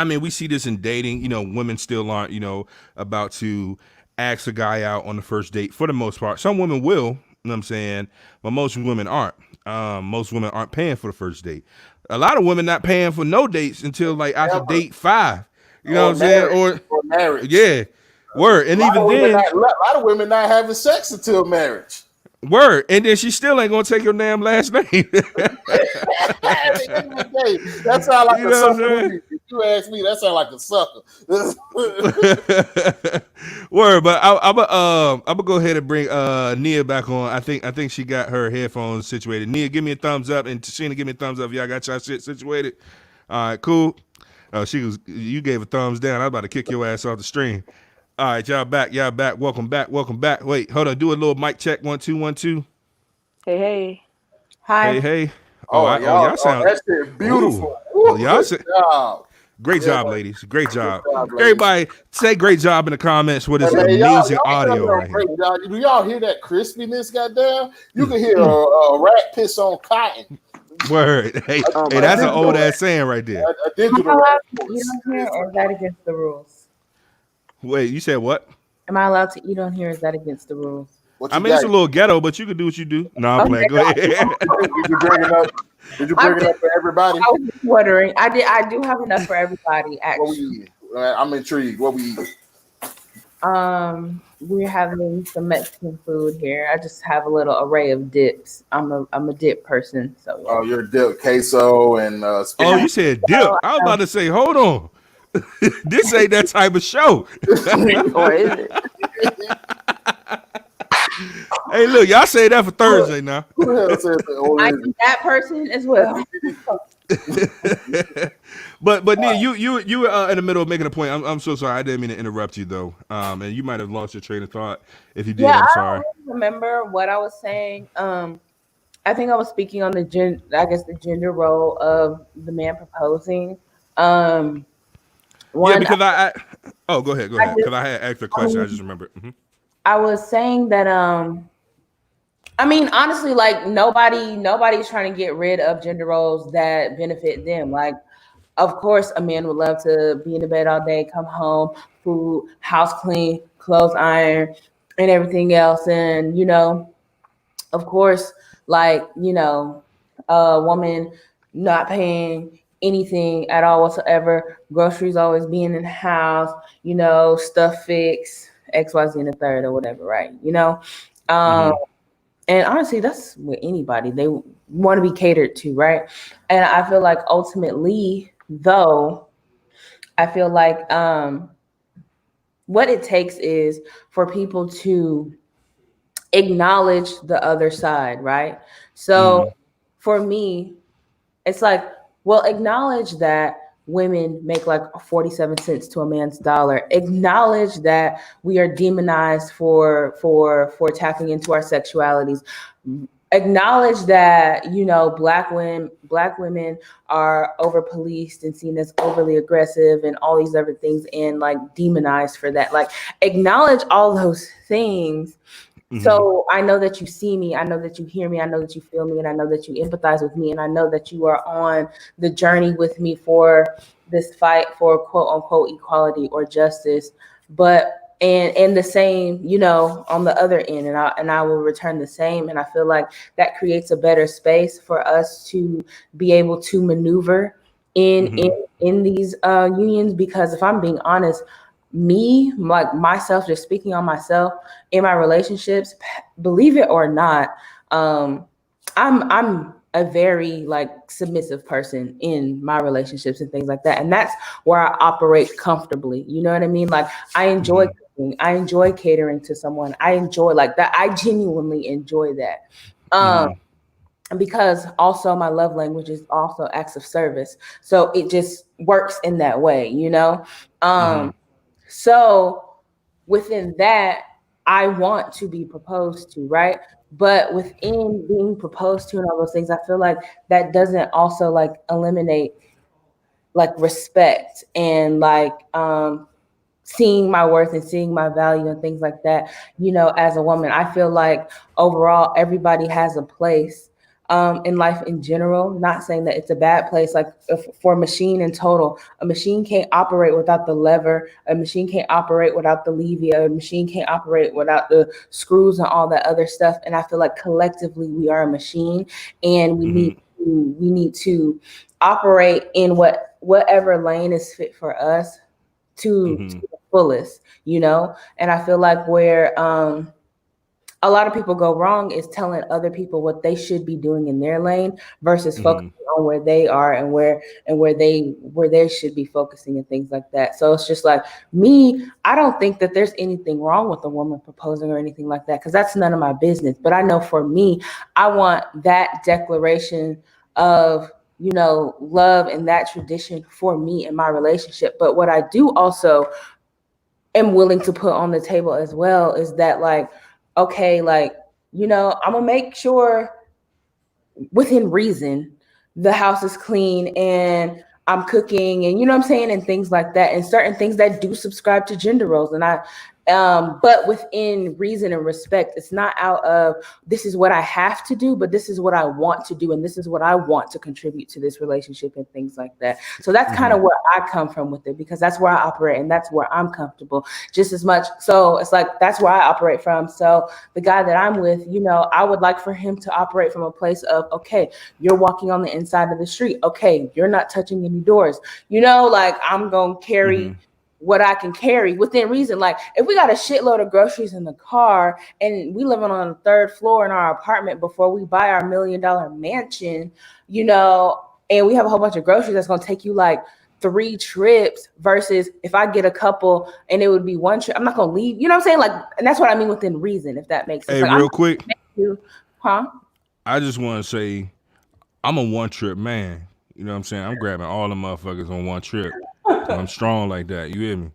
mean, we see this in dating. You know, women still aren't, you know, about to ask a guy out on the first date for the most part. Some women will, you know what I'm saying, but most women aren't. Most women aren't paying for the first date. A lot of women not paying for no dates until like after date 5. You know what I'm saying? Or marriage. Yeah, word. And A lot even of women then, a lot of women not having sex until marriage. word. And then she still ain't gonna take your damn last name. At the end of the day, that sounds like You a know what I'm sucker. saying? If you ask me, that sounds like a sucker. Word, but I'm gonna go ahead and bring Nia back on. I think she got her headphones situated. Nia, give me a thumbs up, and Sheena, give me a thumbs up if y'all got y'all shit situated. All right, cool. You gave a thumbs down. I was about to kick your ass off the stream. All right, y'all back. Welcome back. Wait, hold on. Do a little mic check. 1 2 1 2. Hey. Hi. Hey. Y'all sound. that shit beautiful. Ooh, y'all Good say, job. great Yeah, job, man. ladies. Great job. job, ladies. Everybody, say great job in the comments for this Man, amazing y'all audio right here. great. Do y'all hear that crispiness? Goddamn, you can hear a rat piss on cotton. Word. Hey, Oh hey, my that's an God. old ass saying right there. A Am digital I allowed rat to eat piss. on here, or is that against the rules? Wait, you said what? Am I allowed to eat on here? Or is that against the rules? What I you mean, it's got? a little ghetto, but you can do what you do. No, I'm Okay, playing. Go ahead. Did you bring it up? Did you bring it up for everybody? I was just wondering. I do have enough for everybody. What we Actually, eating? I'm intrigued. What we eating? we're having some Mexican food here. I just have a little array of dips. I'm a dip person, so yeah. Oh, you're dip queso and Oh, spinach. you said dip. I was about to say, hold on. This ain't that type of show. Or is it? Hey, look, y'all say that for Thursday now. Who the hell said that? Oh, I is am that person as well. But Nia, you were in the middle of making a point. I'm so sorry. I didn't mean to interrupt you though. And you might have lost your train of thought. If you did, Yeah, I'm I sorry. don't really remember what I was saying. I think I was speaking on the gender role of the man proposing. Um, Yeah, one, because oh, go ahead. I Because I had asked a question. I just, just remembered. I was saying that I mean, honestly, like nobody's trying to get rid of gender roles that benefit them. Like, of course, a man would love to be in the bed all day, come home, food, house clean, clothes iron, and everything else. And of course, like a woman not paying anything at all whatsoever, groceries always being in the house, stuff fixed, XYZ and the third or whatever, right? Um, and honestly, that's with anybody. They want to be catered to, right? And I feel like ultimately, though, I feel like what it takes is for people to acknowledge the other side, right? So for me, it's like, well, acknowledge that women make like 47 cents to a man's dollar. Acknowledge that we are demonized for tapping into our sexualities. Acknowledge that black women are over policed and seen as overly aggressive and all these other things and like demonized for that. Like, acknowledge all those things. So I know that you see me, I know that you hear me, I know that you feel me, and I know that you empathize with me, and I know that you are on the journey with me for this fight for quote unquote equality or justice. But and the same, on the other end, and I will return the same. And I feel like that creates a better space for us to be able to maneuver in these unions. Because if I'm being honest, me, like myself, just speaking on myself in my relationships, believe it or not, I'm a very like submissive person in my relationships and things like that, and that's where I operate comfortably. You know what I mean? Like, I enjoy cooking, I enjoy catering to someone, I enjoy like that. I genuinely enjoy that. because also my love language is also acts of service. So it just works in that way, you know? So within that, I want to be proposed to, right? But within being proposed to and all those things, I feel like that doesn't also like eliminate like respect and like seeing my worth and seeing my value and things like that. You know, as a woman, I feel like overall everybody has a place in life in general. Not saying that it's a bad place. Like for a machine in total, a machine can't operate without the lever. A machine can't operate without the levy. A machine can't operate without the screws and all that other stuff. And I feel like collectively we are a machine, and we need to operate in whatever lane is fit for us to the fullest, you know? And I feel like where a lot of people go wrong is telling other people what they should be doing in their lane versus focusing on where they are and where they should be focusing and things like that. So it's just like me, I don't think that there's anything wrong with a woman proposing or anything like that, because that's none of my business. But I know for me, I want that declaration of, you know, love and that tradition for me in my relationship. But what I do also am willing to put on the table as well is that, like, okay, like, you know, I'm gonna make sure within reason the house is clean and I'm cooking and, you know what I'm saying, and things like that, and certain things that do subscribe to gender roles. And I but within reason and respect. It's not out of this is what I have to do, but this is what I want to do, and this is what I want to contribute to this relationship and things like that. So that's kind of where I come from with it, because that's where I operate and that's where I'm comfortable just as much. So it's like that's where I operate from. So the guy that I'm with, you know, I would like for him to operate from a place of, okay, you're walking on the inside of the street. Okay, you're not touching any doors. You know, like I'm going to carry what I can carry within reason. Like if we got a shitload of groceries in the car and we living on the third floor in our apartment before we buy our $1 million mansion, you know, and we have a whole bunch of groceries that's going to take you like 3 trips versus if I get a couple and it would be 1 trip, I'm not going to leave. You know what I'm saying? Like, and that's what I mean within reason, if that makes sense. Hey, Like, real quick, I just want to say I'm a one trip man. You know what I'm saying? I'm grabbing all the motherfuckers on one trip. I'm strong like that. You hear me?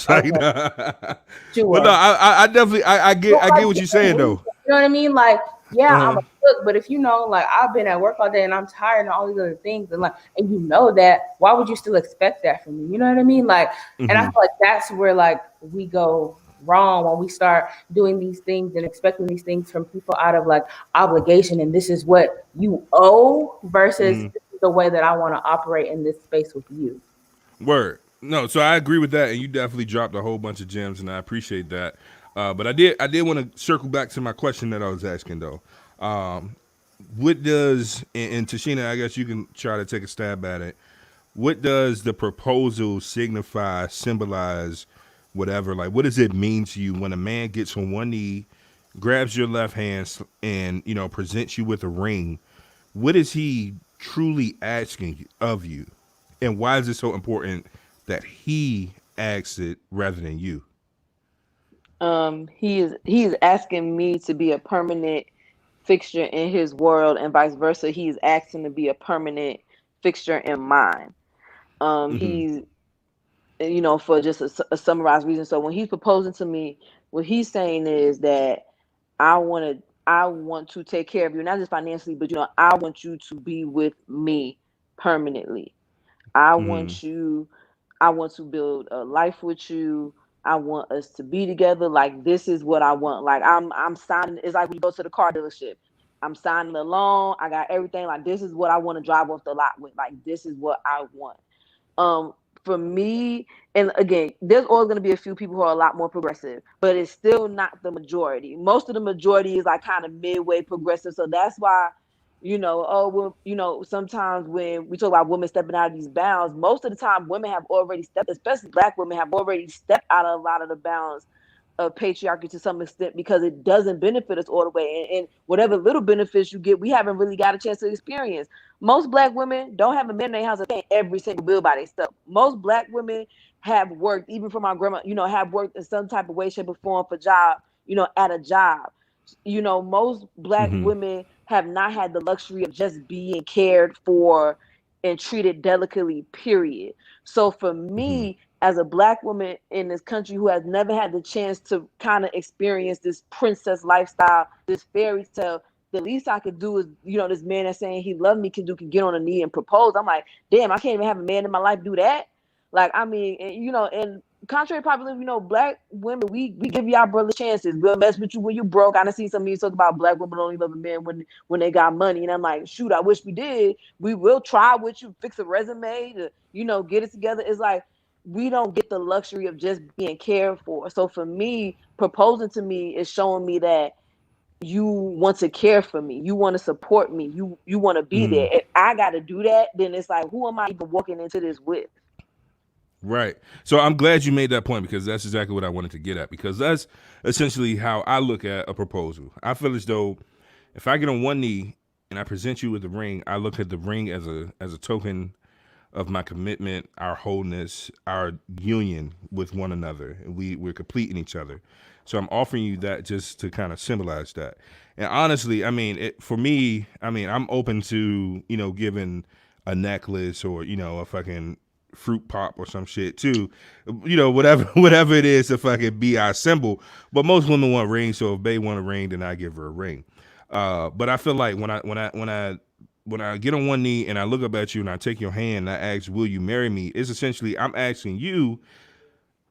Okay. But no, I definitely I get what you're saying though. You know what I mean? Like, yeah, I'm a cook, but if you know, like I've been at work all day and I'm tired and all these other things, and like, and you know that, why would you still expect that from me? You know what I mean? Like, and I feel like that's where like we go wrong when we start doing these things and expecting these things from people out of like obligation, and this is what you owe versus this is the way that I want to operate in this space with you. Word. No, so I agree with that, and you definitely dropped a whole bunch of gems, and I appreciate that. But I did want to circle back to my question that I was asking though. What does and Tashina, I guess you can try to take a stab at it. What does the proposal signify, symbolize, whatever? Like, what does it mean to you when a man gets on one knee, grabs your left hand, and presents you with a ring? What is he truly asking of you, and why is it so important that he asks it rather than you? He is asking me to be a permanent fixture in his world, and vice versa. He's asking to be a permanent fixture in mine. He's, for just a summarized reason. So when he's proposing to me, what he's saying is that I want to take care of you, not just financially, but I want you to be with me permanently. I want to build a life with you. I want us to be together. Like, this is what I want. Like, I'm signing. It's like we go to the car dealership. I'm signing the loan. I got everything. Like, this is what I want to drive off the lot with. Like, this is what I want. For me, and again, there's always going to be a few people who are a lot more progressive, but it's still not the majority. Most of the majority is like kind of midway progressive. So that's why, sometimes when we talk about women stepping out of these bounds, most of the time women have already stepped, especially Black women have already stepped out of a lot of the bounds of patriarchy to some extent, because it doesn't benefit us all the way. And whatever little benefits you get, we haven't really got a chance to experience. Most Black women don't have a man in their house that paying every single bill by themselves. Most Black women have worked, even for my grandma, have worked in some type of way, shape, or form for job, at a job. Most Black women have not had the luxury of just being cared for and treated delicately, period. So for me, as a Black woman in this country who has never had the chance to kind of experience this princess lifestyle, this fairy tale, the least I could do is, this man that's saying he loved me can get on a knee and propose. I'm like, damn, I can't even have a man in my life do that. Like, I mean, and contrary to popular, Black women, we give y'all brothers chances. We'll mess with you when you broke. I done seen some of you talk about Black women only love a man when they got money. And I'm like, shoot, I wish we did. We will try with you, fix a resume to, get it together. It's like, we don't get the luxury of just being cared for. So for me, proposing to me is showing me that you want to care for me, you want to support me, you want to be there. If I got to do that, then it's like, who am I even walking into this with? Right. So I'm glad you made that point, because that's exactly what I wanted to get at, because that's essentially how I look at a proposal. I feel as though if I get on one knee and I present you with the ring, I look at the ring as a token of my commitment, our wholeness, our union with one another. We're complete in each other. So I'm offering you that just to kind of symbolize that. And honestly, I mean, for me, I mean, I'm open to, giving a necklace or, a fucking fruit pop or some shit too, whatever it is to fucking be our symbol. But most women want rings, so if they want a ring, then I give her a ring. But I feel like when I get on one knee and I look up at you and I take your hand and I ask, will you marry me? It's essentially, I'm asking you,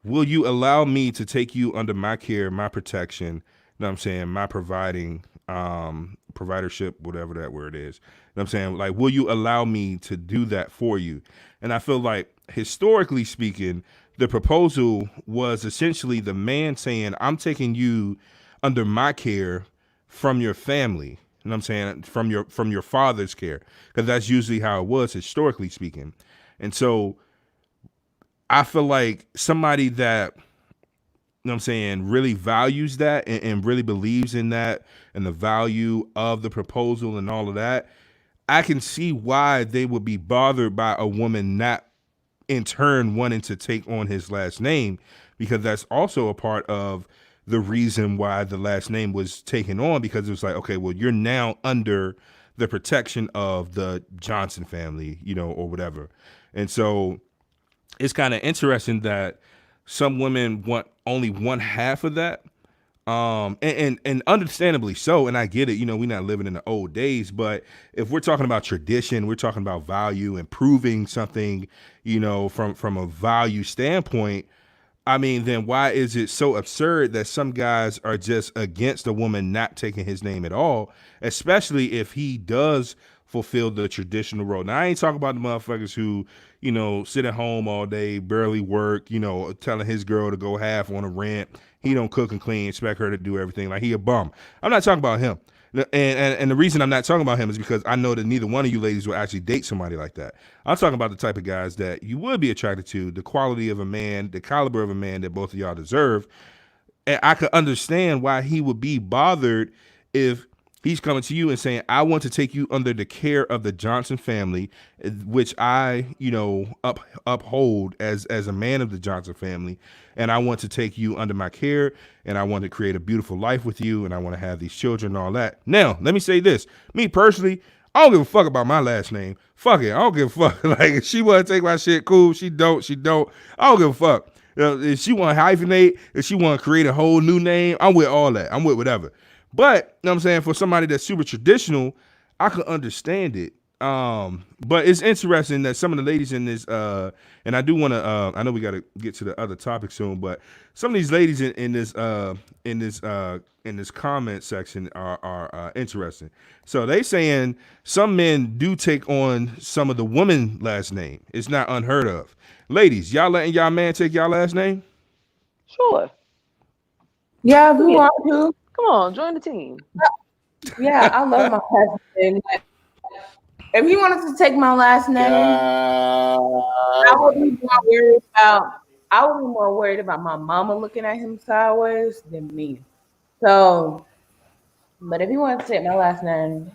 will you allow me to take you under my care, my protection, you know what I'm saying, my providing, providership, whatever that word is. You know what I'm saying? Like, will you allow me to do that for you? And I feel like, historically speaking, the proposal was essentially the man saying, I'm taking you under my care from your family. You know what I'm saying? From your father's care, because that's usually how it was historically speaking. And so I feel like somebody that, you know what I'm saying, really values that and really believes in that and the value of the proposal and all of that, I can see why they would be bothered by a woman not in turn wanting to take on his last name, because that's also a part of the reason why the last name was taken on, because it was like, okay, well, you're now under the protection of the Johnson family, or whatever. And so it's kind of interesting that some women want only one half of that. And understandably so, and I get it, we're not living in the old days, but if we're talking about tradition, we're talking about value and proving something, from a value standpoint, I mean, then why is it so absurd that some guys are just against a woman not taking his name at all, especially if he does fulfill the traditional role? Now, I ain't talking about the motherfuckers who, sit at home all day, barely work, telling his girl to go half on a rent. He don't cook and clean, expect her to do everything. Like, he a bum. I'm not talking about him. And the reason I'm not talking about him is because I know that neither one of you ladies will actually date somebody like that. I'm talking about the type of guys that you would be attracted to, the quality of a man, the caliber of a man that both of y'all deserve. And I could understand why he would be bothered if he's coming to you and saying, I want to take you under the care of the Johnson family, which I, uphold as a man of the Johnson family. And I want to take you under my care, and I want to create a beautiful life with you, and I want to have these children and all that. Now, let me say this. Me personally, I don't give a fuck about my last name. Fuck it. I don't give a fuck. Like, if she want to take my shit, cool. She don't. I don't give a fuck. If she want to hyphenate, if she want to create a whole new name, I'm with all that. I'm with whatever. But, you know what I'm saying, for somebody that's super traditional, I could understand it. But it's interesting that some of the ladies in this, and I do want to, I know we got to get to the other topic soon, but some of these ladies in this comment section are interesting. So they saying some men do take on some of the woman last name. It's not unheard of. Ladies, y'all letting y'all man take y'all last name? Sure. Yeah, if you want to. Come on, join the team. Yeah, I love my husband. If he wanted to take my last name, I would be more worried about my mama looking at him sideways than me. So, but if he wanted to take my last name,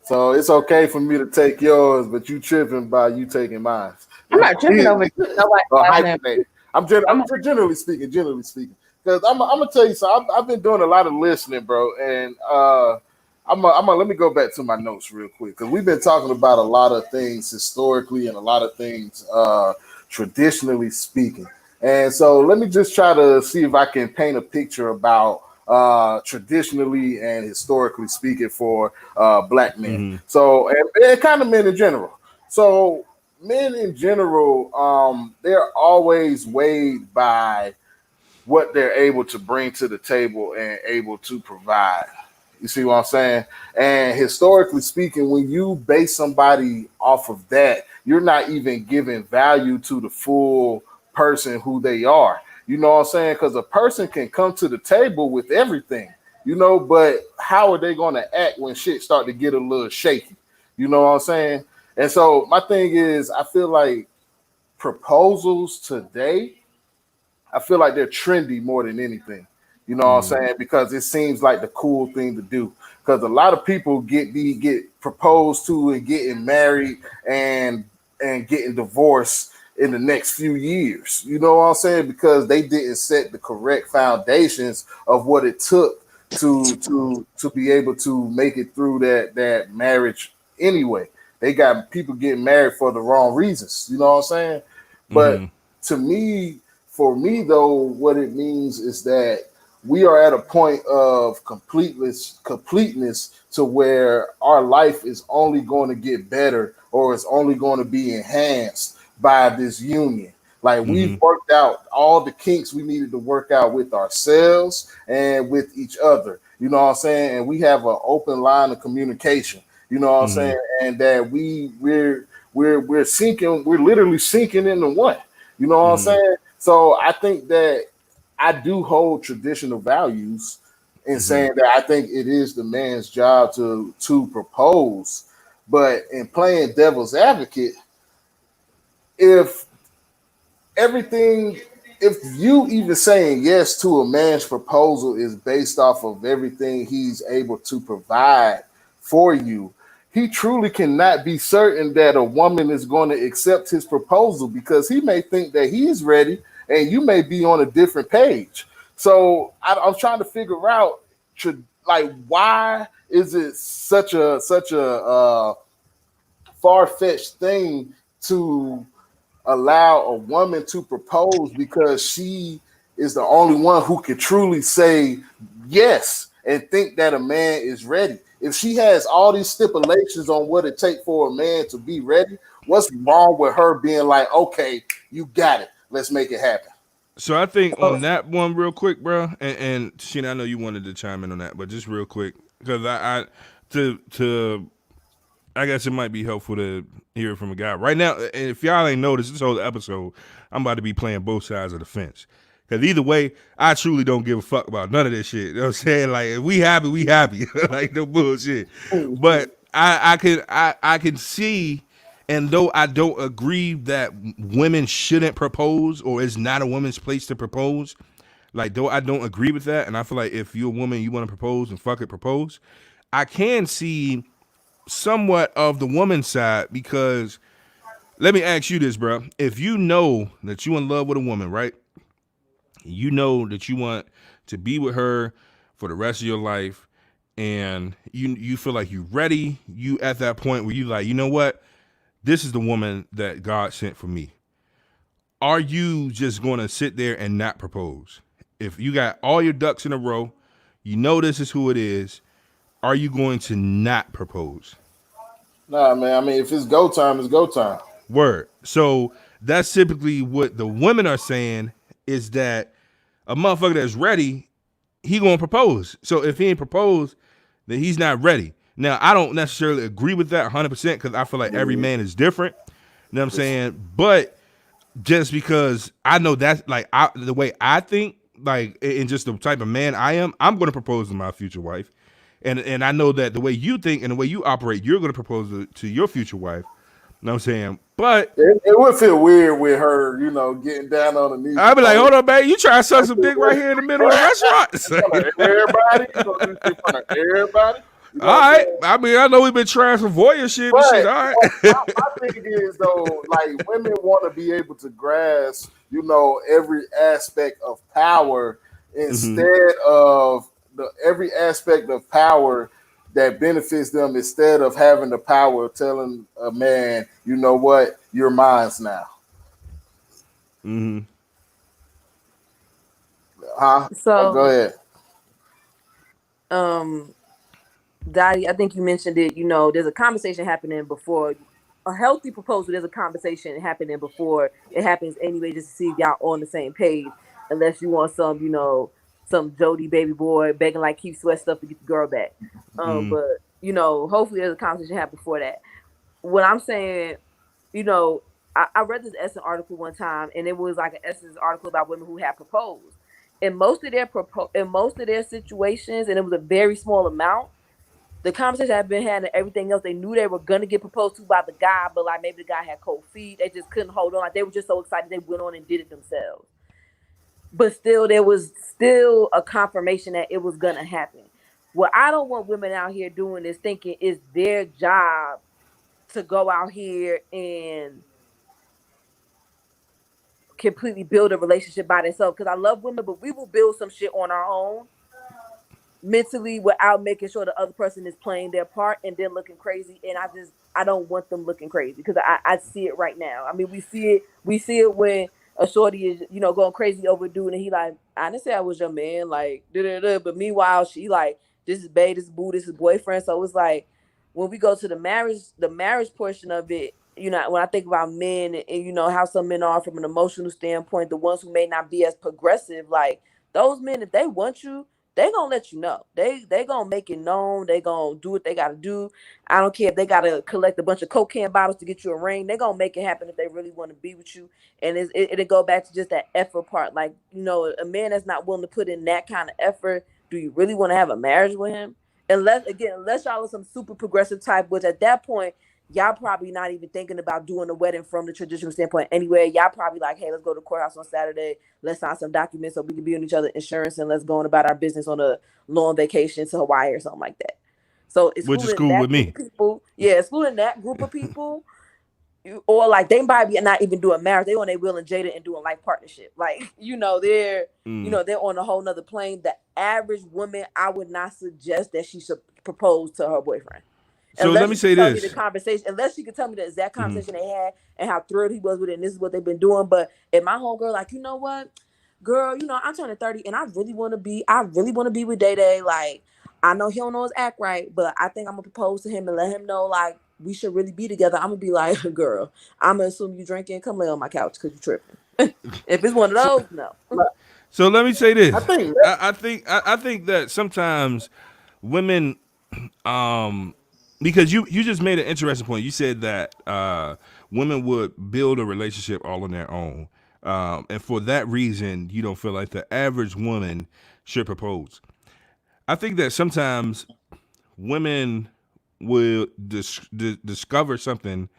so it's okay for me to take yours, but you tripping by you taking mine. I'm not tripping over nobody's name. I'm generally speaking. Because I'm gonna tell you something. I've been doing a lot of listening, bro, and let me go back to my notes real quick because we've been talking about a lot of things historically and a lot of things traditionally speaking. And so let me just try to see if I can paint a picture about traditionally and historically speaking for black men. So and kind of men in general. So men in general, they're always weighed by what they're able to bring to the table and able to provide. You see what I'm saying? And historically speaking, when you base somebody off of that, you're not even giving value to the full person who they are. You know what I'm saying? Because a person can come to the table with everything, but how are they going to act when shit start to get a little shaky? You know what I'm saying? And so my thing is, I feel like proposals today, I feel like they're trendy more than anything. You know what I'm saying? Because it seems like the cool thing to do. Because a lot of people get proposed to and getting married and getting divorced in the next few years. You know what I'm saying? Because they didn't set the correct foundations of what it took to be able to make it through that marriage anyway. They got people getting married for the wrong reasons. You know what I'm saying? But to me, for me, though, what it means is that we are at a point of completeness to where our life is only going to get better or it's only going to be enhanced by this union. Like we've worked out all the kinks we needed to work out with ourselves and with each other. You know what I'm saying? And we have an open line of communication. You know what I'm saying? And that we're sinking, we're literally sinking into one. You know what I'm saying? So I think that I do hold traditional values in saying that I think it is the man's job to propose. But in playing devil's advocate, if you even saying yes to a man's proposal is based off of everything he's able to provide for you, he truly cannot be certain that a woman is going to accept his proposal because he may think that he's ready and you may be on a different page. So I'm trying to figure out, like, why is it such a far-fetched thing to allow a woman to propose because she is the only one who can truly say yes and think that a man is ready. If she has all these stipulations on what it takes for a man to be ready, what's wrong with her being like, okay, you got it, let's make it happen? So I think on that one, real quick, bro, and Sheena, I know you wanted to chime in on that, but just real quick, because I guess it might be helpful to hear it from a guy right now. And if y'all ain't noticed, this whole episode, I'm about to be playing both sides of the fence. Because either way, I truly don't give a fuck about none of this shit. You know what I'm saying? Like, if we happy, we happy. Like, no bullshit. But I can see, and though I don't agree that women shouldn't propose or it's not a woman's place to propose, like, though I don't agree with that, and I feel like if you're a woman, you want to propose, and fuck it, propose. I can see somewhat of the woman's side because let me ask you this, bro. If you know that you in love with a woman, right? You know that you want to be with her for the rest of your life, and you feel like you're ready. You at that point where you like, you know what? This is the woman that God sent for me. Are you just going to sit there and not propose? If you got all your ducks in a row, you know this is who it is. Are you going to not propose? Nah, man. I mean, if it's go time, it's go time. Word. So that's typically what the women are saying is that a motherfucker that's ready, he gonna propose. So if he ain't proposed, then he's not ready. Now, I don't necessarily agree with that 100% because I feel like every man is different. You know what I'm saying? But just because I know that's like the way I think, like, and just the type of man I am, I'm gonna propose to my future wife. And I know that the way you think and the way you operate, you're gonna propose to your future wife. You know what I'm saying? But it would feel weird with her, getting down on the knees. I'd be like, hold on, man, you trying to suck some dick right here in the middle of the restaurant? Everybody, you gonna do shit in front of everybody. You know all right. I mean, I know we've been trying some voyeur shit, but shit, all right. My thing is, though, like, women want to be able to grasp, every aspect of power instead of every aspect of power that benefits them instead of having the power of telling a man, you know what, you're mine now. Mm-hmm. Huh? Oh, go So, ahead. Dottie, I think you mentioned it. You know, there's a conversation happening before a healthy proposal. There's a conversation happening before it happens anyway, just to see if y'all on the same page. Unless you want some, you know, some Jody baby boy begging like Keith Sweat stuff to get the girl back. Mm-hmm. But you know, hopefully there's a conversation happen before that. What I'm saying, you know, I read this Essence article one time, and it was like an Essence article about women who had proposed. In most of their situations, and it was a very small amount, the conversation had been had and everything else, they knew they were gonna get proposed to by the guy, but like maybe the guy had cold feet. They just couldn't hold on. Like they were just so excited they went on and did it themselves. But still, there was still a confirmation that it was gonna happen. What I don't want women out here doing is thinking it's their job to go out here and completely build a relationship by themselves. Because I love women, but we will build some shit on our own mentally without making sure the other person is playing their part and then looking crazy. And I don't want them looking crazy because I see it right now. I mean, we see it when a shorty is, you know, going crazy over a dude and he like, I didn't say I was your man, like da-da-da. But meanwhile she like, this is bae, this is boo, this is boyfriend. So it's like when we go to the marriage portion of it, you know, when I think about men and you know how some men are from an emotional standpoint, the ones who may not be as progressive, like those men, if they want you, they gonna let you know. They gonna make it known. They gonna do what they gotta do. I don't care if they gotta collect a bunch of cocaine bottles to get you a ring. They gonna make it happen if they really want to be with you. And it'll go back to just that effort part. Like, you know, a man that's not willing to put in that kind of effort, do you really want to have a marriage with him? Unless y'all are some super progressive type, which at that point, y'all probably not even thinking about doing a wedding from the traditional standpoint anyway. Y'all probably like, hey, let's go to the courthouse on Saturday. Let's sign some documents so we can be on each other's insurance and let's go on about our business on a long vacation to Hawaii or something like that. So Which is excluding cool with that group me. of people, excluding that group of people, or like they might be not even doing marriage. They on their Will and Jada and doing like partnership. Like, they're on a whole nother plane. The average woman, I would not suggest that she should propose to her boyfriend. So let me say Tell me the this. conversation, unless she could tell me the exact Mm-hmm. conversation they had and how thrilled he was with it, and this is what they've been doing. But if my homegirl, like, you know what, girl, you know, I'm turning 30 and I really want to be with Day Day. Like, I know he don't know his act right, but I think I'm gonna propose to him and let him know like we should really be together. I'm gonna be like, girl, I'm gonna assume you drinking, come lay on my couch because you tripping. If it's one of So, those, no. so let me say I this. think I think that sometimes women, because you just made an interesting point. You said that women would build a relationship all on their own, and for that reason, you don't feel like the average woman should propose. I think that sometimes women will discover something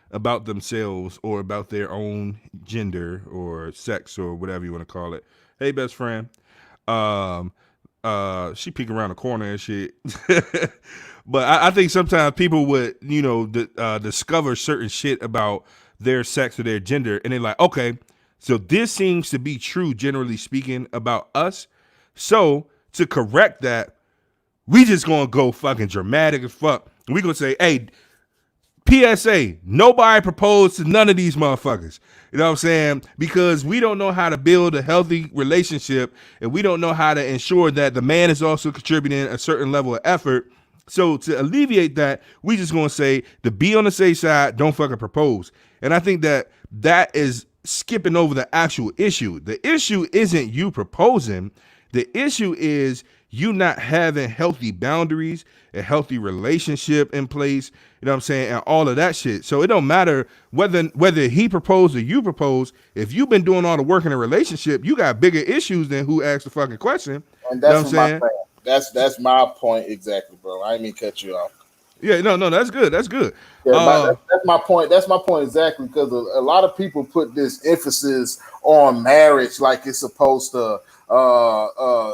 about themselves or about their own gender or sex or whatever you want to call it. Hey, best friend. Um, she peek around the corner and shit. But I think sometimes people would, discover certain shit about their sex or their gender, and they're like, okay, so this seems to be true, generally speaking, about us. So to correct that, we just gonna go fucking dramatic as fuck. We gonna say, hey, PSA, nobody proposed to none of these motherfuckers. You know what I'm saying? Because we don't know how to build a healthy relationship and we don't know how to ensure that the man is also contributing a certain level of effort. So to alleviate that, we just gonna say to be on the safe side, don't fucking propose. And I think that is skipping over the actual issue. The issue isn't you proposing. The issue is you not having healthy boundaries, a healthy relationship in place, you know what I'm saying, and all of that shit. So it don't matter whether he proposed or you proposed. If you've been doing all the work in a relationship, you got bigger issues than who asked the fucking question. and You know that's what I'm what my saying? thing. That's my point exactly, bro. I didn't mean to cut you off. Yeah, no, that's good. That's good. Yeah, but that's my point. That's my point exactly because a lot of people put this emphasis on marriage like it's supposed to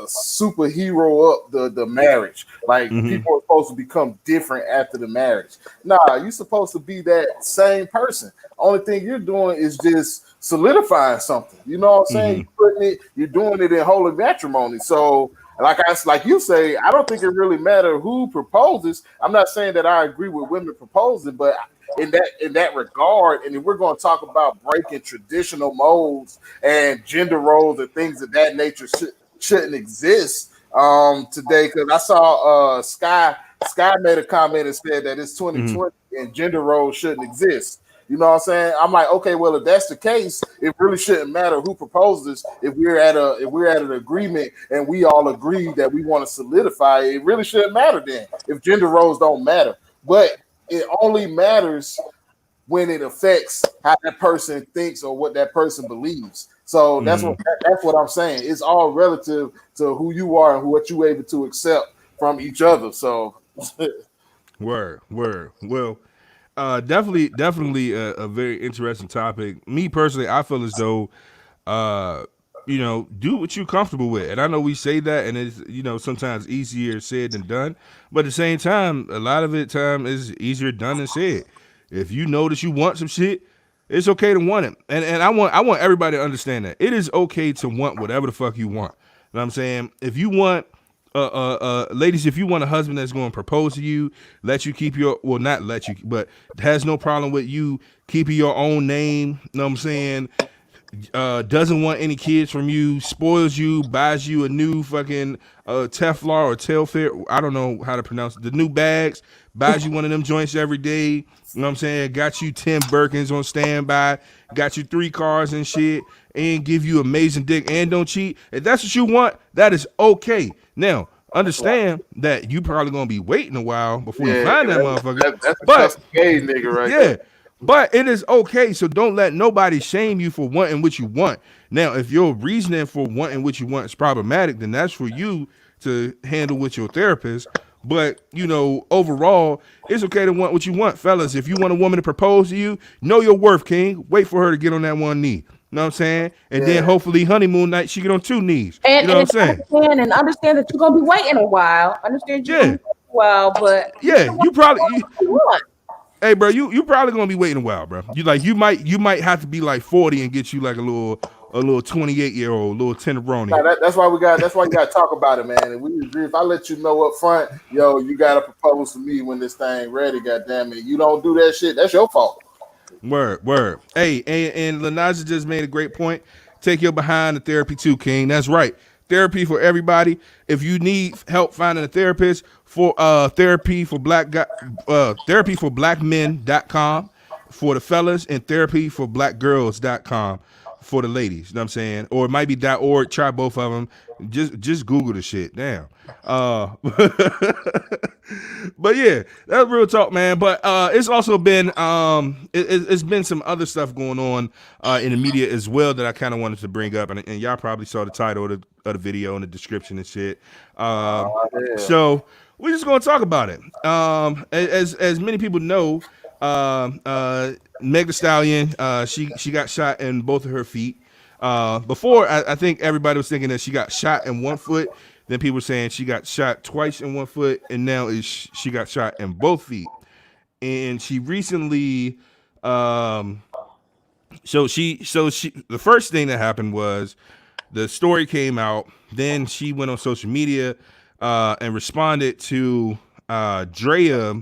superhero up the marriage. Like people are supposed to become different after the marriage. Nah, you're supposed to be that same person. Only thing you're doing is just solidifying something. You know what I'm saying? You're doing it in holy matrimony. So like you say, I don't think it really matters who proposes. I'm not saying that I agree with women proposing, but in that regard, and if we're going to talk about breaking traditional molds and gender roles and things of that nature shouldn't exist today, because I saw Sky made a comment and said that it's 2020 and gender roles shouldn't exist. You know what I'm saying? I'm like, okay, well, if that's the case, it really shouldn't matter who proposes. If we're at an agreement and we all agree that we want to solidify it, it really shouldn't matter then if gender roles don't matter. But it only matters when it affects how that person thinks or what that person believes. So that's what I'm saying. It's all relative to who you are and what you're able to accept from each other. So word. Well, definitely a very interesting topic. Me personally, I feel as though, do what you're comfortable with. And I know we say that, and it's sometimes easier said than done. But at the same time, a lot of it time is easier done than said. If you know that you want some shit, it's okay to want it. And I want everybody to understand that it is okay to want whatever the fuck you want. You know what I'm saying? If you want ladies, if you want a husband that's going to propose to you, let you keep not let you, but has no problem with you keeping your own name, you know what I'm saying? Doesn't want any kids from you, spoils you, buys you a new fucking Teflon or Telfit, I don't know how to pronounce it, the new bags, buys you one of them joints every day, you know what I'm saying? Got you 10 Birkins on standby, got you 3 cars and shit, and give you amazing dick and don't cheat. If that's what you want, that is okay. Now, understand that you probably gonna be waiting a while before you find that motherfucker. That's a gay nigga right there. But it is okay, so don't let nobody shame you for wanting what you want. Now, if your reasoning for wanting what you want is problematic, then that's for you to handle with your therapist. But, overall, it's okay to want what you want. Fellas, if you want a woman to propose to you, know your worth, king. Wait for her to get on that one knee. You know what I'm saying? And then hopefully honeymoon night, she get on 2 knees. And, you know what I'm saying? And understand that you're going to be waiting a while. Understand you're going to be waiting a while, but... Yeah, you probably... Hey, bro, you probably gonna be waiting a while, bro. You might have to be like 40 and get you like a little 28-year-old, little tenderoni. Nah, that's why you got to talk about it, man. And we agree. If I let you know up front, you got to propose to me when this thing ready. Goddamn it, you don't do that shit. That's your fault. Word. Hey, and Lanaja just made a great point. Take your behind to therapy too, King. That's right. Therapy for everybody. If you need help finding a therapist, for therapy for blackmen.com for the fellas, and therapyforblackgirls.com for the ladies. You know what I'm saying? Or it might be .org. Try both of them. Just Google the shit. Damn. But yeah, that's real talk, man. But it's also been it's been some other stuff going on in the media as well that I kind of wanted to bring up, and y'all probably saw the title of the video in the description and shit. So we're just gonna talk about it. As many people know, Meg Thee Stallion, she got shot in both of her feet. Before, I think everybody was thinking that she got shot in one foot. Then people were saying she got shot twice in one foot, and now she got shot in both feet. And she recently, the first thing that happened was the story came out. Then she went on social media and responded to Drea,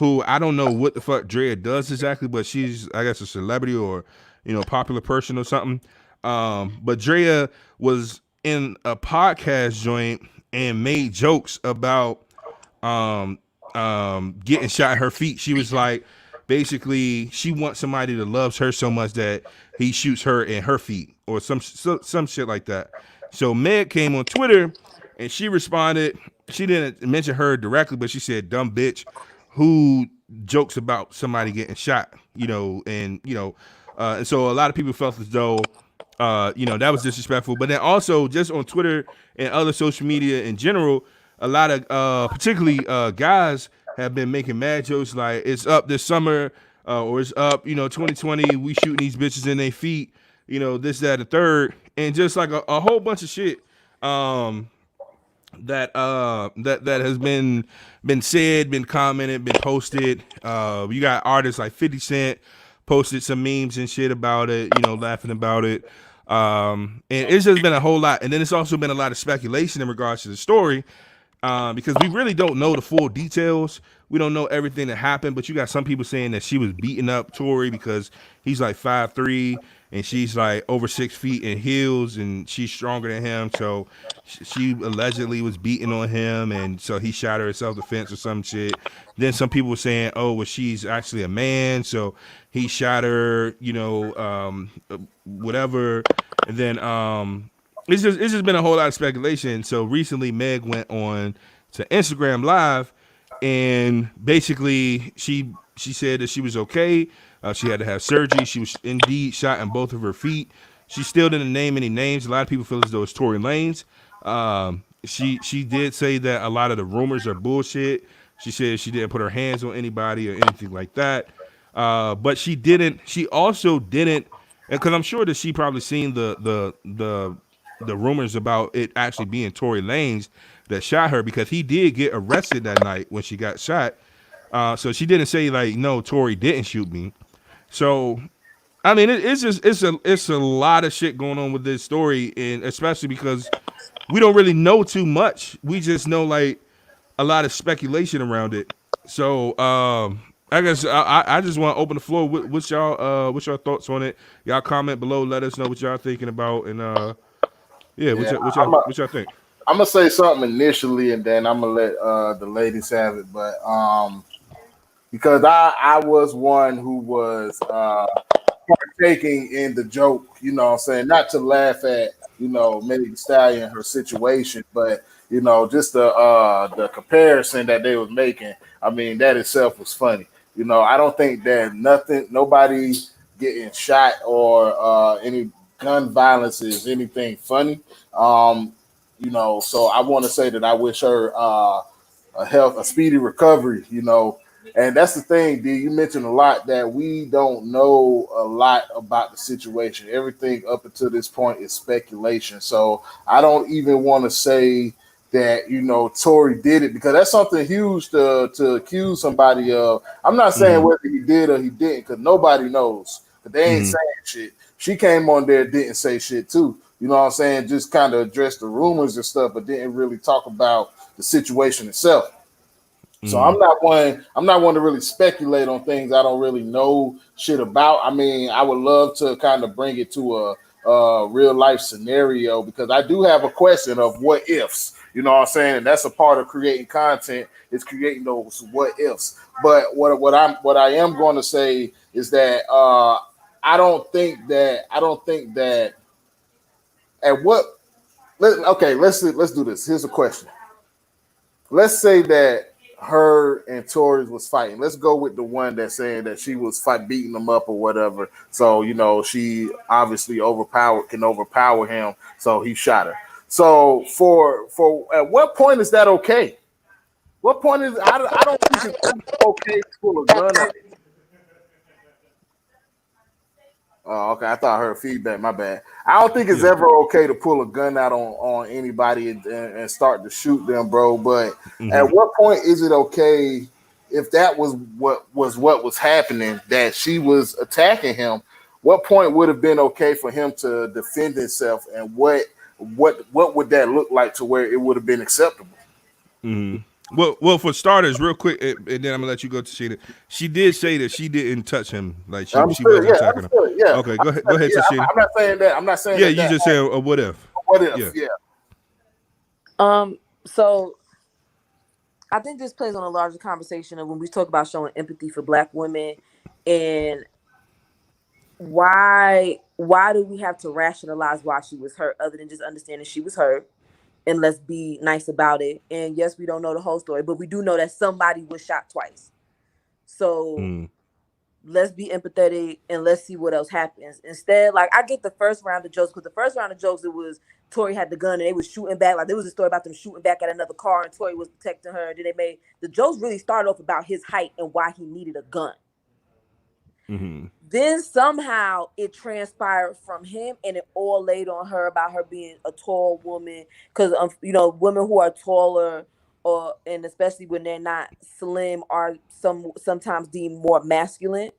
who I don't know what the fuck Drea does exactly, but she's, I guess, a celebrity or popular person or something. But Drea was in a podcast joint and made jokes about getting shot in her feet. She was like, basically, she wants somebody that loves her so much that he shoots her in her feet or some shit like that. So Meg came on Twitter and she responded. She didn't mention her directly, but she said, "Dumb bitch who jokes about somebody getting shot," and so a lot of people felt as though that was disrespectful. But then also just on Twitter and other social media in general, a lot of particularly guys have been making mad jokes like, it's up this summer or it's up 2020, we shooting these bitches in their feet, this, that, and the third, and just like a whole bunch of shit Um, that has been said, been commented, been posted. You got artists like 50 Cent posted some memes and shit about it, laughing about it. And it's just been a whole lot. And then it's also been a lot of speculation in regards to the story, because we really don't know the full details. We don't know everything that happened, but you got some people saying that she was beating up Tory because he's like 5'3" and she's like over 6 feet in heels and she's stronger than him. So she allegedly was beating on him, and so he shot her in self-defense or some shit. Then some people were saying, oh, well, she's actually a man, so he shot her, whatever. And then it's just been a whole lot of speculation. So recently, Meg went on to Instagram Live, and basically she said that she was okay. She had to have surgery. She was indeed shot in both of her feet. She still didn't name any names. A lot of people feel as though it's Tory Lanez. She did say that a lot of the rumors are bullshit. She said she didn't put her hands on anybody or anything like that. But she didn't. She also didn't, because I'm sure that she probably seen the rumors about it actually being Tory Lanez that shot her, because he did get arrested that night when she got shot. So she didn't say like, no, Tory didn't shoot me. So I mean, it's a lot of shit going on with this story, and especially because we don't really know too much. We just know like a lot of speculation around it. So I guess I just want to open the floor. What's y'all thoughts on it? Y'all comment below. Let us know what y'all thinking about, and yeah, Yeah, what y'all think? I'm gonna say something initially, and then I'm gonna let the ladies have it. But because I was one who was partaking in the joke, what I'm saying, not to laugh at, Meg Thee Stallion, her situation, but just the comparison that they was making. I mean, that itself was funny. I don't think that nobody getting shot or any gun violence is anything funny. So I want to say that I wish her a speedy recovery. And that's the thing, D. You mentioned a lot that we don't know a lot about the situation. Everything up until this point is speculation. So I don't even want to say that Tory did it, because that's something huge to accuse somebody of. I'm not saying Mm-hmm. whether he did or he didn't, because nobody knows. But they ain't Mm-hmm. saying shit. She came on there, didn't say shit too. You know what I'm saying? Just kind of addressed the rumors and stuff, but didn't really talk about the situation itself. So Mm-hmm. I'm not one to really speculate on things I don't really know shit about. I mean, I would love to kind of bring it to a real life scenario, because I do have a question of what ifs. You know what I'm saying? And that's a part of creating content, is creating those what ifs. But what I am going to say is that I don't think that at what okay, let's do this. Here's a question. Let's say that her and Tori was fighting. Let's go with the one that's saying that she was beating them up or whatever. So she obviously can overpower him. So he shot her. So for at what point is that okay? What point is I don't think it's okay to pull a gun out. Oh, okay. I thought I heard feedback. My bad. I don't think it's Yeah. ever okay to pull a gun out on anybody and start to shoot them, bro. But at Mm-hmm. what point is it okay, if that was what was happening, that she was attacking him? What point would have been okay for him to defend himself, and what would that look like to where it would have been acceptable? Mm-hmm. Well, for starters, real quick, and then I'm gonna let you go to Sheena. She did say that she didn't touch him, like she Understood. wasn't Yeah, attacking him. understood. Yeah, Okay, go ahead, yeah. Sheena. I'm not saying that. I'm not saying Yeah, that. you just saying what if? What if? Yeah. Yeah. So I think this plays on a larger conversation of when we talk about showing empathy for Black women, and why do we have to rationalize why she was hurt, other than just understanding she was hurt, and let's be nice about it. And yes, we don't know the whole story, but we do know that somebody was shot twice. So Mm-hmm. let's be empathetic and let's see what else happens. Instead, like, I get the first round of jokes, because the first round of jokes, it was Tory had the gun and they was shooting back. Like, there was a story about them shooting back at another car and Tory was protecting her. And then they made the jokes really started off about his height and why he needed a gun. Then somehow it transpired from him, and it all laid on her about her being a tall woman, because women who are taller, and especially when they're not slim, are sometimes deemed more masculine.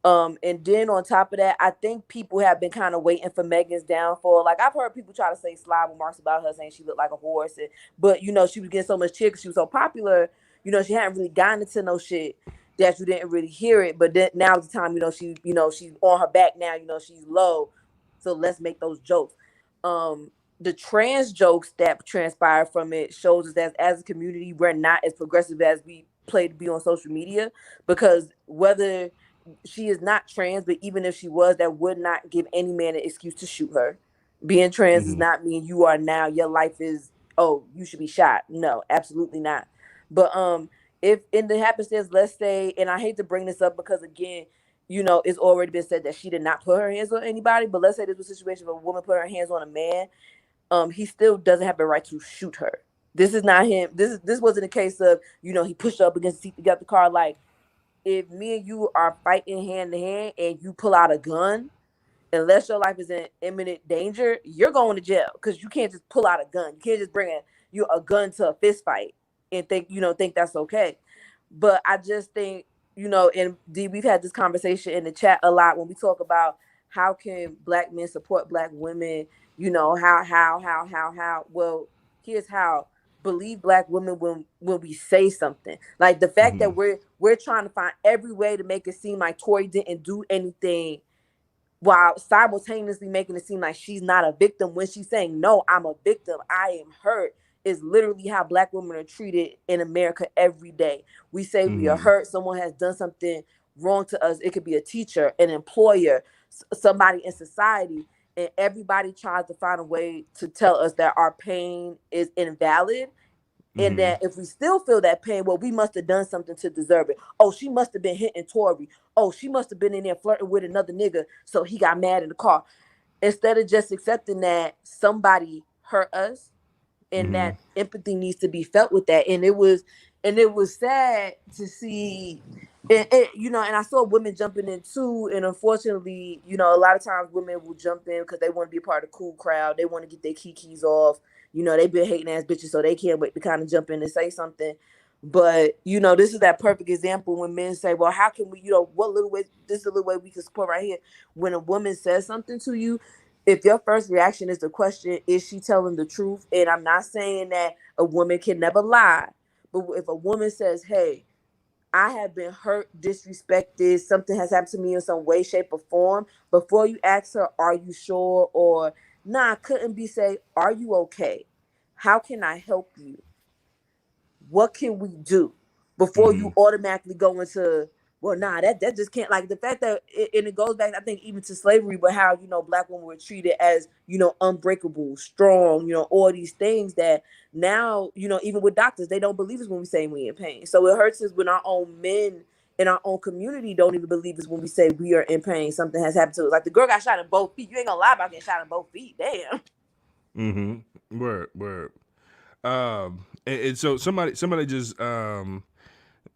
And then on top of that, I think people have been kind of waiting for Megan's downfall. Like, I've heard people try to say sly remarks about her, saying she looked like a horse, but she was getting so much cheer because she was so popular. She hadn't really gotten into no shit that you didn't really hear it. But then now's the time. She's on her back now. She's low, so let's make those jokes. The trans jokes that transpired from it shows us that as a community, we're not as progressive as we play to be on social media, because whether she is not trans, but even if she was, that would not give any man an excuse to shoot her. Being trans does not mean you are now, your life is, oh, you should be shot. No, absolutely not. But if in the happenstance, let's say, and I hate to bring this up because again, it's already been said that she did not put her hands on anybody, but let's say this was a situation where a woman put her hands on a man, he still doesn't have the right to shoot her. This is not him. This wasn't a case of, he pushed her up against the seat to get the car. Like, if me and you are fighting hand to hand and you pull out a gun, unless your life is in imminent danger, you're going to jail, because you can't just pull out a gun. You can't just bring a gun to a fist fight and think that's okay. But I just think, and D, we've had this conversation in the chat a lot when we talk about how can Black men support Black women. How. Well, here's how. Believe Black women when we say something. Like, the fact that we're trying to find every way to make it seem like Tori didn't do anything, while simultaneously making it seem like she's not a victim, when she's saying, no, I'm a victim, I am hurt, is literally how Black women are treated in America every day. We say we are hurt, someone has done something wrong to us. It could be a teacher, an employer, somebody in society, and everybody tries to find a way to tell us that our pain is invalid, and that if we still feel that pain, well, we must have done something to deserve it. Oh, she must have been hitting Tori. Oh, she must have been in there flirting with another nigga, so he got mad in the car. Instead of just accepting that somebody hurt us, and that empathy needs to be felt with that. And it was sad to see, and I saw women jumping in too. And unfortunately, a lot of times women will jump in because they want to be a part of the cool crowd. They want to get their kikis off. They've been hating ass bitches, so they can't wait to kind of jump in and say something. But this is that perfect example when men say, well, how can we, what little way, this is a little way we can support right here. When a woman says something to you, if your first reaction is the question, is she telling the truth? And I'm not saying that a woman can never lie, but if a woman says, hey, I have been hurt, disrespected, something has happened to me in some way, shape, or form, before you ask her, are you sure? Or, nah, couldn't be, say, are you okay? How can I help you? What can we do? Before you automatically go into, well, nah, that just can't, like the fact that, and it goes back, I think, even to slavery, but how, Black women were treated as, unbreakable, strong, all these things that now, even with doctors, they don't believe us when we say we in pain. So it hurts us when our own men in our own community don't even believe us when we say we are in pain. Something has happened to us. Like, the girl got shot in both feet. You ain't gonna lie about getting shot in both feet. Damn. Word. And so somebody just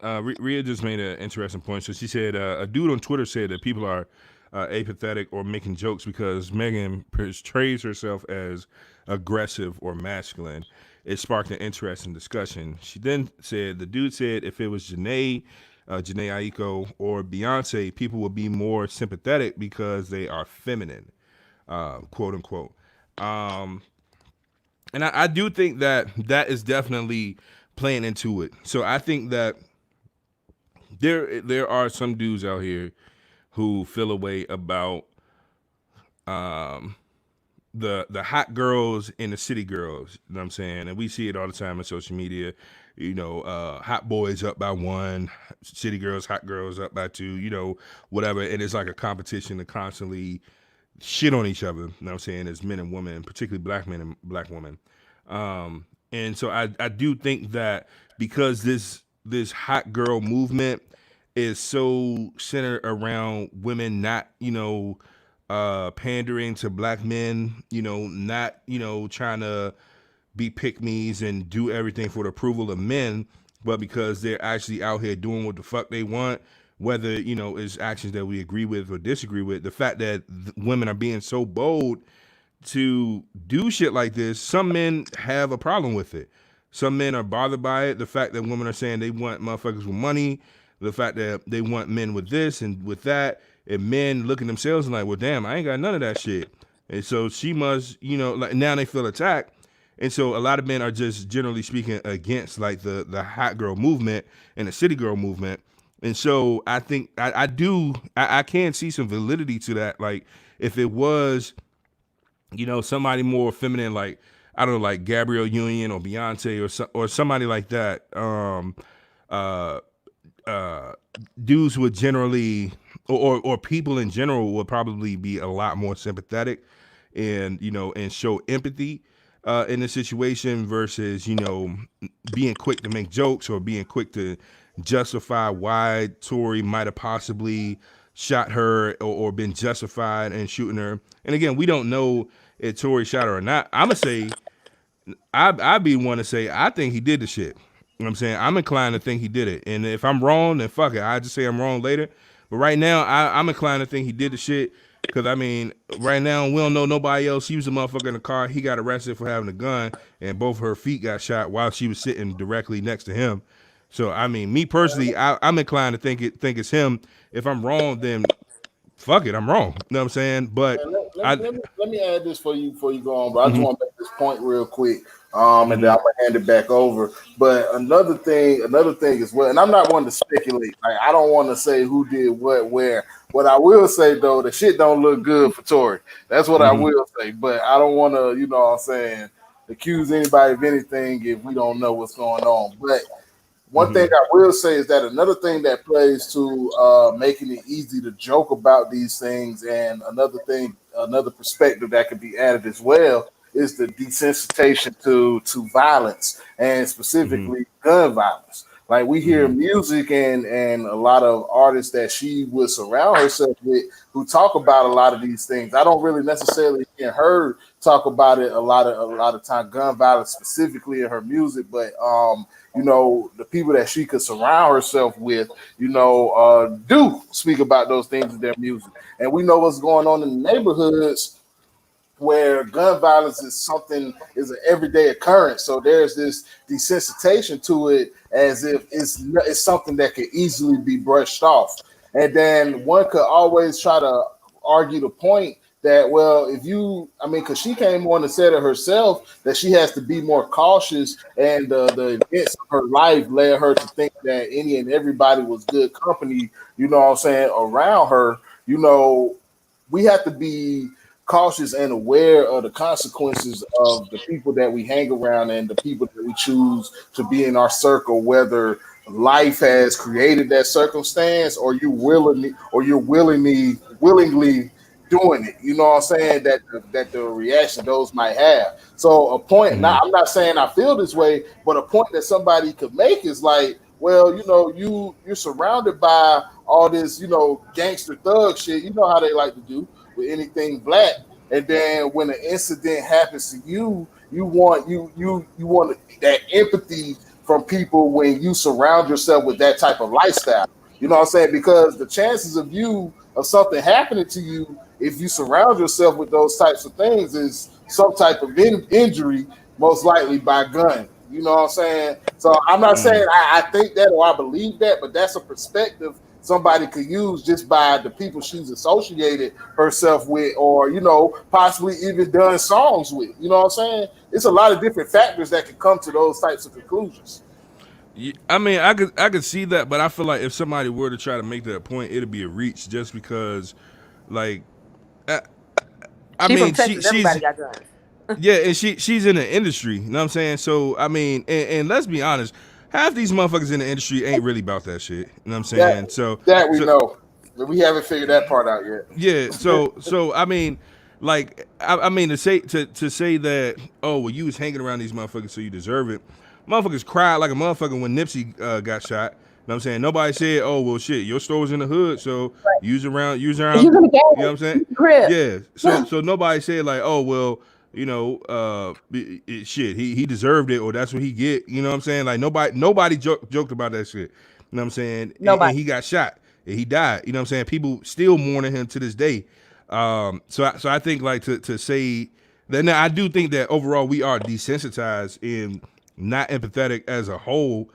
Rhea just made an interesting point. So she said a dude on Twitter said that people are apathetic or making jokes because Megan portrays herself as aggressive or masculine. It sparked an interesting discussion. She then said the dude said if it was Janae Aiko, or Beyonce, people would be more sympathetic because they are feminine, quote unquote. And I do think that is definitely playing into it. So I think that there are some dudes out here who feel a way about the hot girls and the city girls. You know what I'm saying? And we see it all the time on social media. Hot boys up by one, city girls, hot girls up by two, whatever. And it's like a competition to constantly shit on each other. You know what I'm saying? As men and women, particularly Black men and Black women. And so I do think that because this hot girl movement is so centered around women not, pandering to Black men, not, trying to be pick-me's and do everything for the approval of men, but because they're actually out here doing what the fuck they want, whether it's actions that we agree with or disagree with. The fact that women are being so bold to do shit like this, some men have a problem with it. Some men are bothered by it. The fact that women are saying they want motherfuckers with money, the fact that they want men with this and with that, and men look at themselves and like, well, damn, I ain't got none of that shit. And so she must, like now they feel attacked. And so a lot of men are just generally speaking against like the hot girl movement and the city girl movement. And so I think I can see some validity to that. Like if it was somebody more feminine, like I don't know, like Gabrielle Union or Beyonce or somebody like that. Uh, Dudes would generally, or people in general, would probably be a lot more sympathetic, and and show empathy in the situation versus being quick to make jokes or being quick to justify why Tory might have possibly shot her or been justified in shooting her. And again, we don't know if Tory shot her or not. I'm gonna say I be one to say I think he did the shit. You know what I'm saying? I'm inclined to think he did it. And if I'm wrong, then fuck it. I just say I'm wrong later. But right now, I'm inclined to think he did the shit. Cause I mean, right now we don't know nobody else. She was a motherfucker in the car. He got arrested for having a gun, and both her feet got shot while she was sitting directly next to him. So I mean, me personally, I'm inclined to think it's him. If I'm wrong, then fuck it, I'm wrong. You know what I'm saying? But And I. let me add this for you before you go on, but I just Mhm, want to make this point real quick, and then mhm, I'm gonna hand it back over. But another thing as well, and I'm not one to speculate. Like I don't want to say who did what where. What I will say though, the shit don't look good for Tory. That's what I mhm, will say. But I don't want to, what I'm saying, accuse anybody of anything if we don't know what's going on. But one thing mhm, I will say is that another thing that plays to making it easy to joke about these things, and another perspective that could be added as well, is the desensitization to violence and mhm, specifically gun violence. Like we hear mhm, music and a lot of artists that she would surround herself with who talk about a lot of these things. I don't really necessarily hear her talk about it a lot of time, gun violence specifically in her music, but the people that she could surround herself with, do speak about those things in their music. And we know what's going on in the neighborhoods where gun violence is an everyday occurrence. So there's this desensitization to it as if it's something that could easily be brushed off. And then one could always try to argue the point that, well, because she came on and said it herself that she has to be more cautious, and the events of her life led her to think that any and everybody was good company, what I'm saying, around her. We have to be cautious and aware of the consequences of the people that we hang around and the people that we choose to be in our circle, whether life has created that circumstance or you're willingly doing it. You know what I'm saying? That the reaction those might have. So a point, now mhm, I'm not saying I feel this way, but a point that somebody could make is like, well, you're surrounded by all this, gangster thug shit. You know how they like to do with anything black. And then when an incident happens to you, you want that empathy from people when you surround yourself with that type of lifestyle. You know what I'm saying? Because the chances of something happening to you if you surround yourself with those types of things is some type of injury, most likely by gun. You know what I'm saying? So I'm not saying mhm. I think that or I believe that, but that's a perspective somebody could use just by the people she's associated herself with, or possibly even done songs with. You know what I'm saying? It's a lot of different factors that can come to those types of conclusions. I mean, I could see that, but I feel like if somebody were to try to make that point, it'd be a reach just because, like, I, I She from mean, Texas. she's Everybody got guns. yeah, and she's in the industry. You know what I'm saying? So I mean, and let's be honest, half these motherfuckers in the industry ain't really about that shit. You know what I'm That saying? So that we so know. We haven't figured that part out yeah, yet. so I mean, like I mean to say that, oh well, you was hanging around these motherfuckers so you deserve it. Motherfuckers cried like a motherfucker when Nipsey got shot. You know what I'm saying? Nobody said, oh well, shit, your store was in the hood, so use If you're around. gonna get You know what I'm saying? crib. Yeah. So nobody said like, oh well, shit, he deserved it or that's what he get. You know what I'm saying? Like nobody joked about that shit. You know what I'm saying? And Nobody. he got shot. and he died. You know what I'm saying? People still mourning him to this day. So I think like to say that now I do think that overall we are desensitized and not empathetic as a whole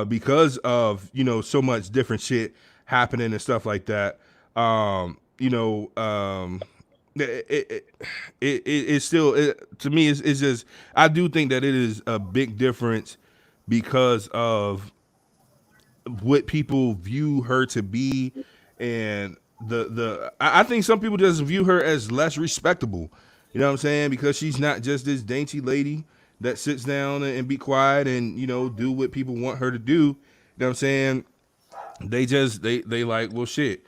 because of so much different shit happening and stuff like that. It's still to me it's just I do think that it is a big difference because of what people view her to be, and I think some people just view her as less respectable. You know what I'm saying? Because she's not just this dainty lady that sits down and be quiet and do what people want her to do. You know what I'm saying? They like, well, shit.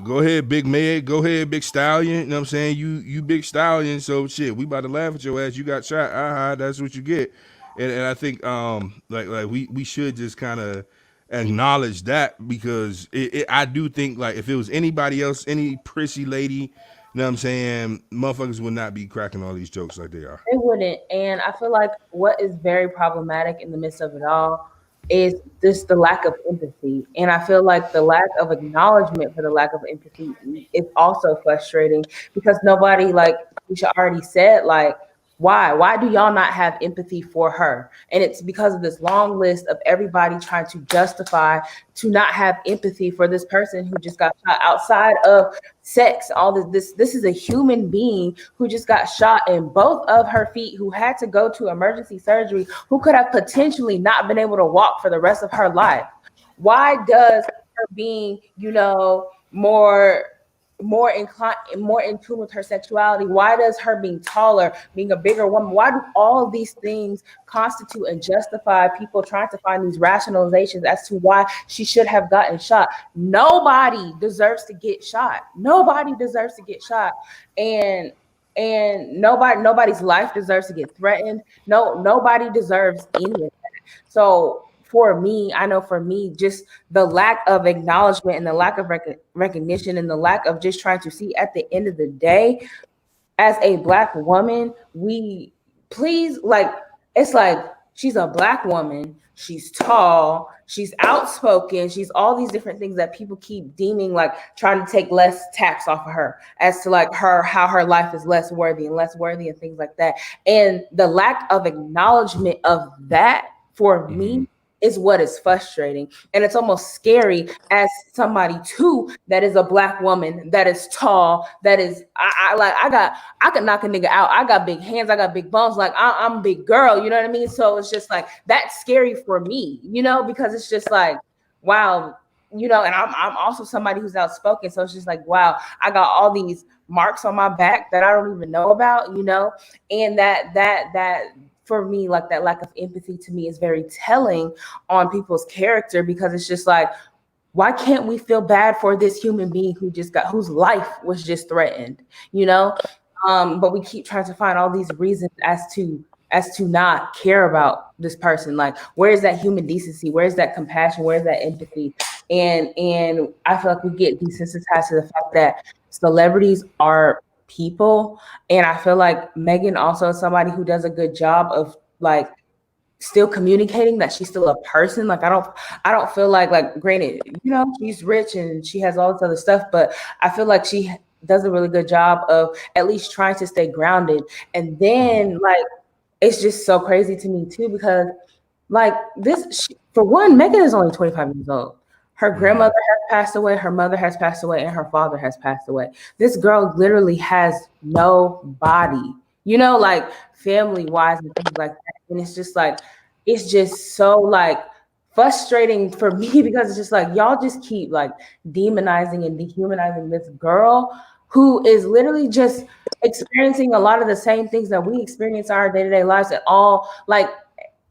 Go ahead, Big Meg. Go ahead, Big Stallion. You know what I'm saying? You Big Stallion. So shit, we about to laugh at your ass. You got shot. That's what you get. And I think like we should just kind of acknowledge that, because I do think like if it was anybody else, any prissy lady, you know what I'm saying, motherfuckers would not be cracking all these jokes like they are. They wouldn't. And I feel like what is very problematic in the midst of it all is just the lack of empathy. And I feel like the lack of acknowledgement for the lack of empathy is also frustrating, because nobody, like Keisha already said, like, why do y'all not have empathy for her? And it's because of this long list of everybody trying to justify to not have empathy for this person who just got shot outside of sex. All this is a human being who just got shot in both of her feet, who had to go to emergency surgery, who could have potentially not been able to walk for the rest of her life. Why does her being, more inclined, more in tune with her sexuality, why does her being taller, being a bigger woman, why do all of these things constitute and justify people trying to find these rationalizations as to why she should have gotten shot? Nobody deserves to get shot. Nobody deserves to get shot. And nobody's life deserves to get threatened. Nobody deserves any of that. So for me, I know for me, just the lack of acknowledgement and the lack of recognition and the lack of just trying to see at the end of the day, as a Black woman, we please, like, it's like she's a Black woman, she's tall, she's outspoken, she's all these different things that people keep deeming like trying to take less tax off of her, as to like how her life is less worthy and things like that. And the lack of acknowledgement of that for me is what is frustrating. And it's almost scary as somebody too that is a Black woman, that is tall, that is I could knock a nigga out. I got big hands, I got big bones, like I'm a big girl, you know what I mean? So it's just like that's scary for me, because it's just like, wow, and I'm also somebody who's outspoken. So it's just like, wow, I got all these marks on my back that I don't even know about, and that for me, like that lack of empathy to me is very telling on people's character, because it's just like, why can't we feel bad for this human being whose life was just threatened, but we keep trying to find all these reasons as to not care about this person. Like, where's that human decency? Where's that compassion? Where's that empathy? And I feel like we get desensitized to the fact that celebrities are people. And I feel like Megan also is somebody who does a good job of like still communicating that she's still a person. Like I don't feel like granted, she's rich and she has all this other stuff, but I feel like she does a really good job of at least trying to stay grounded. And then like it's just so crazy to me too, because like for one, Megan is only 25 years old. Her grandmother has passed away, her mother has passed away, and her father has passed away. This girl literally has no body, like family-wise and things like that. And it's just like, it's just so like frustrating for me, because it's just like, y'all just keep like demonizing and dehumanizing this girl who is literally just experiencing a lot of the same things that we experience in our day-to-day lives, at all, like,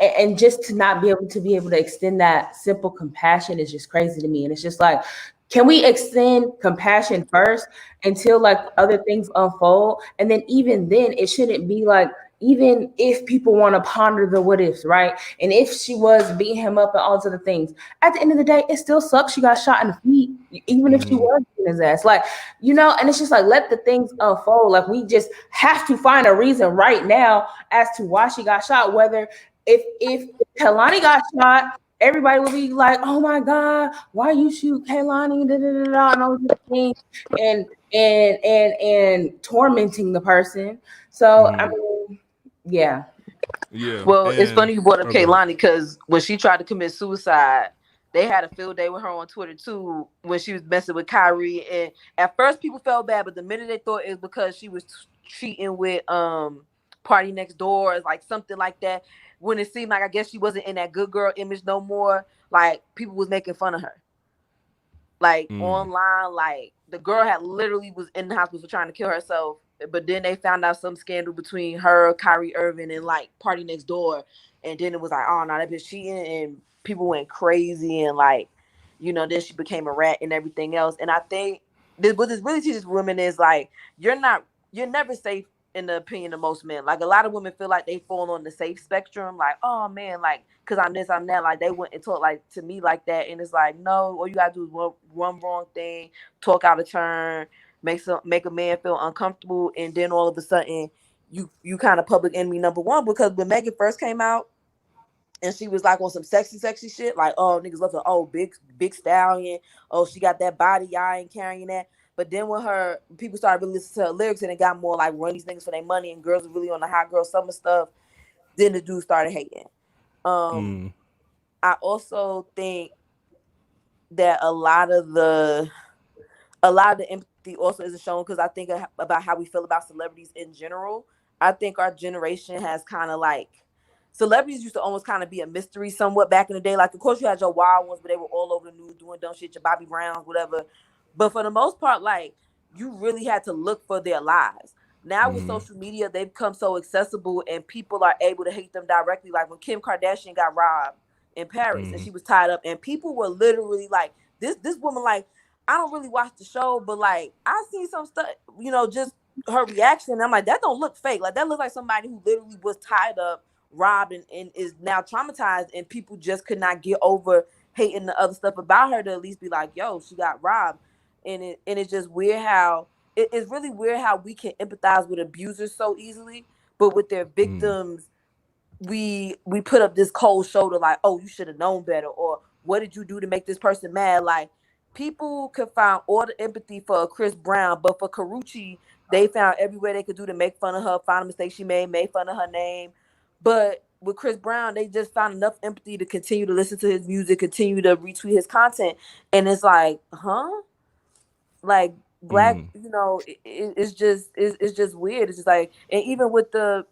and just to not be able to extend that simple compassion is just crazy to me. And it's just like, can we extend compassion first until like other things unfold? And then even then, it shouldn't be like, even if people want to ponder the what ifs, right? And if she was beating him up and all these other things, at the end of the day, it still sucks she got shot in the feet, even if she was beating his ass. Like, and it's just like, let the things unfold. Like, we just have to find a reason right now as to why she got shot, whether if Kalani got shot everybody would be like, "Oh my God, why you shoot Kaylani?" Da, da, da, da, and all these things, and and tormenting the person. So I mean, yeah. Yeah, Well, it's and funny you brought up oh, go ahead. Kaylani because when she tried to commit suicide, they had a field day with her on Twitter too when she was messing with Kyrie. And at first, people felt bad, but the minute they thought it was because she was cheating with Party Next Door, like something like that. When it seemed like I guess she wasn't in that good girl image no more, like people was making fun of her like online, like the girl had literally was in the hospital trying to kill herself. But then they found out some scandal between her, Kyrie Irving, and like Party Next Door. And then it was like, oh no, that bitch cheating, and people went crazy and like, then she became a rat and everything else. And I think what this really teaches women is like you're never safe in the opinion of most men. Like a lot of women feel like they fall on the safe spectrum, like, oh man, like because I'm this, I'm that. Like they went and talk like to me like that, and it's like, no, all you gotta do is one wrong thing, talk out of turn, make a man feel uncomfortable, and then all of a sudden you kind of public enemy number one. Because when Megan first came out and she was like on some sexy shit, like, oh niggas love her, oh big stallion, oh she got that body, y'all ain't carrying that. But then when people started really listening to her lyrics and it got more like run these niggas for their money and girls are really on the hot girl summer stuff, then the dude started hating. Um, I also think that a lot of the empathy also isn't shown because I think about how we feel about celebrities in general. I think our generation has kind of like celebrities used to almost kind of be a mystery somewhat back in the day. Like, of course, you had your wild ones, but they were all over the news doing dumb shit, your Bobby Browns, whatever. But for the most part, like, you really had to look for their lives. Now with social media, they've become so accessible and people are able to hate them directly. Like when Kim Kardashian got robbed in Paris and she was tied up, and people were literally like, this woman, like, I don't really watch the show, but like I see some stuff, just her reaction. I'm like, that don't look fake. Like that looks like somebody who literally was tied up, robbed, and is now traumatized, and people just could not get over hating the other stuff about her to at least be like, yo, she got robbed. And it's just weird how it's really weird how we can empathize with abusers so easily, but with their victims we put up this cold shoulder like, oh, you should have known better, or what did you do to make this person mad? Like people could find all the empathy for Chris Brown, but for Karuchi, they found everywhere they could do to make fun of her, find a mistake she made fun of her name. But with Chris Brown, they just found enough empathy to continue to listen to his music, continue to retweet his content, and it's like, huh? Like black, it's just weird. It's just like, and even with the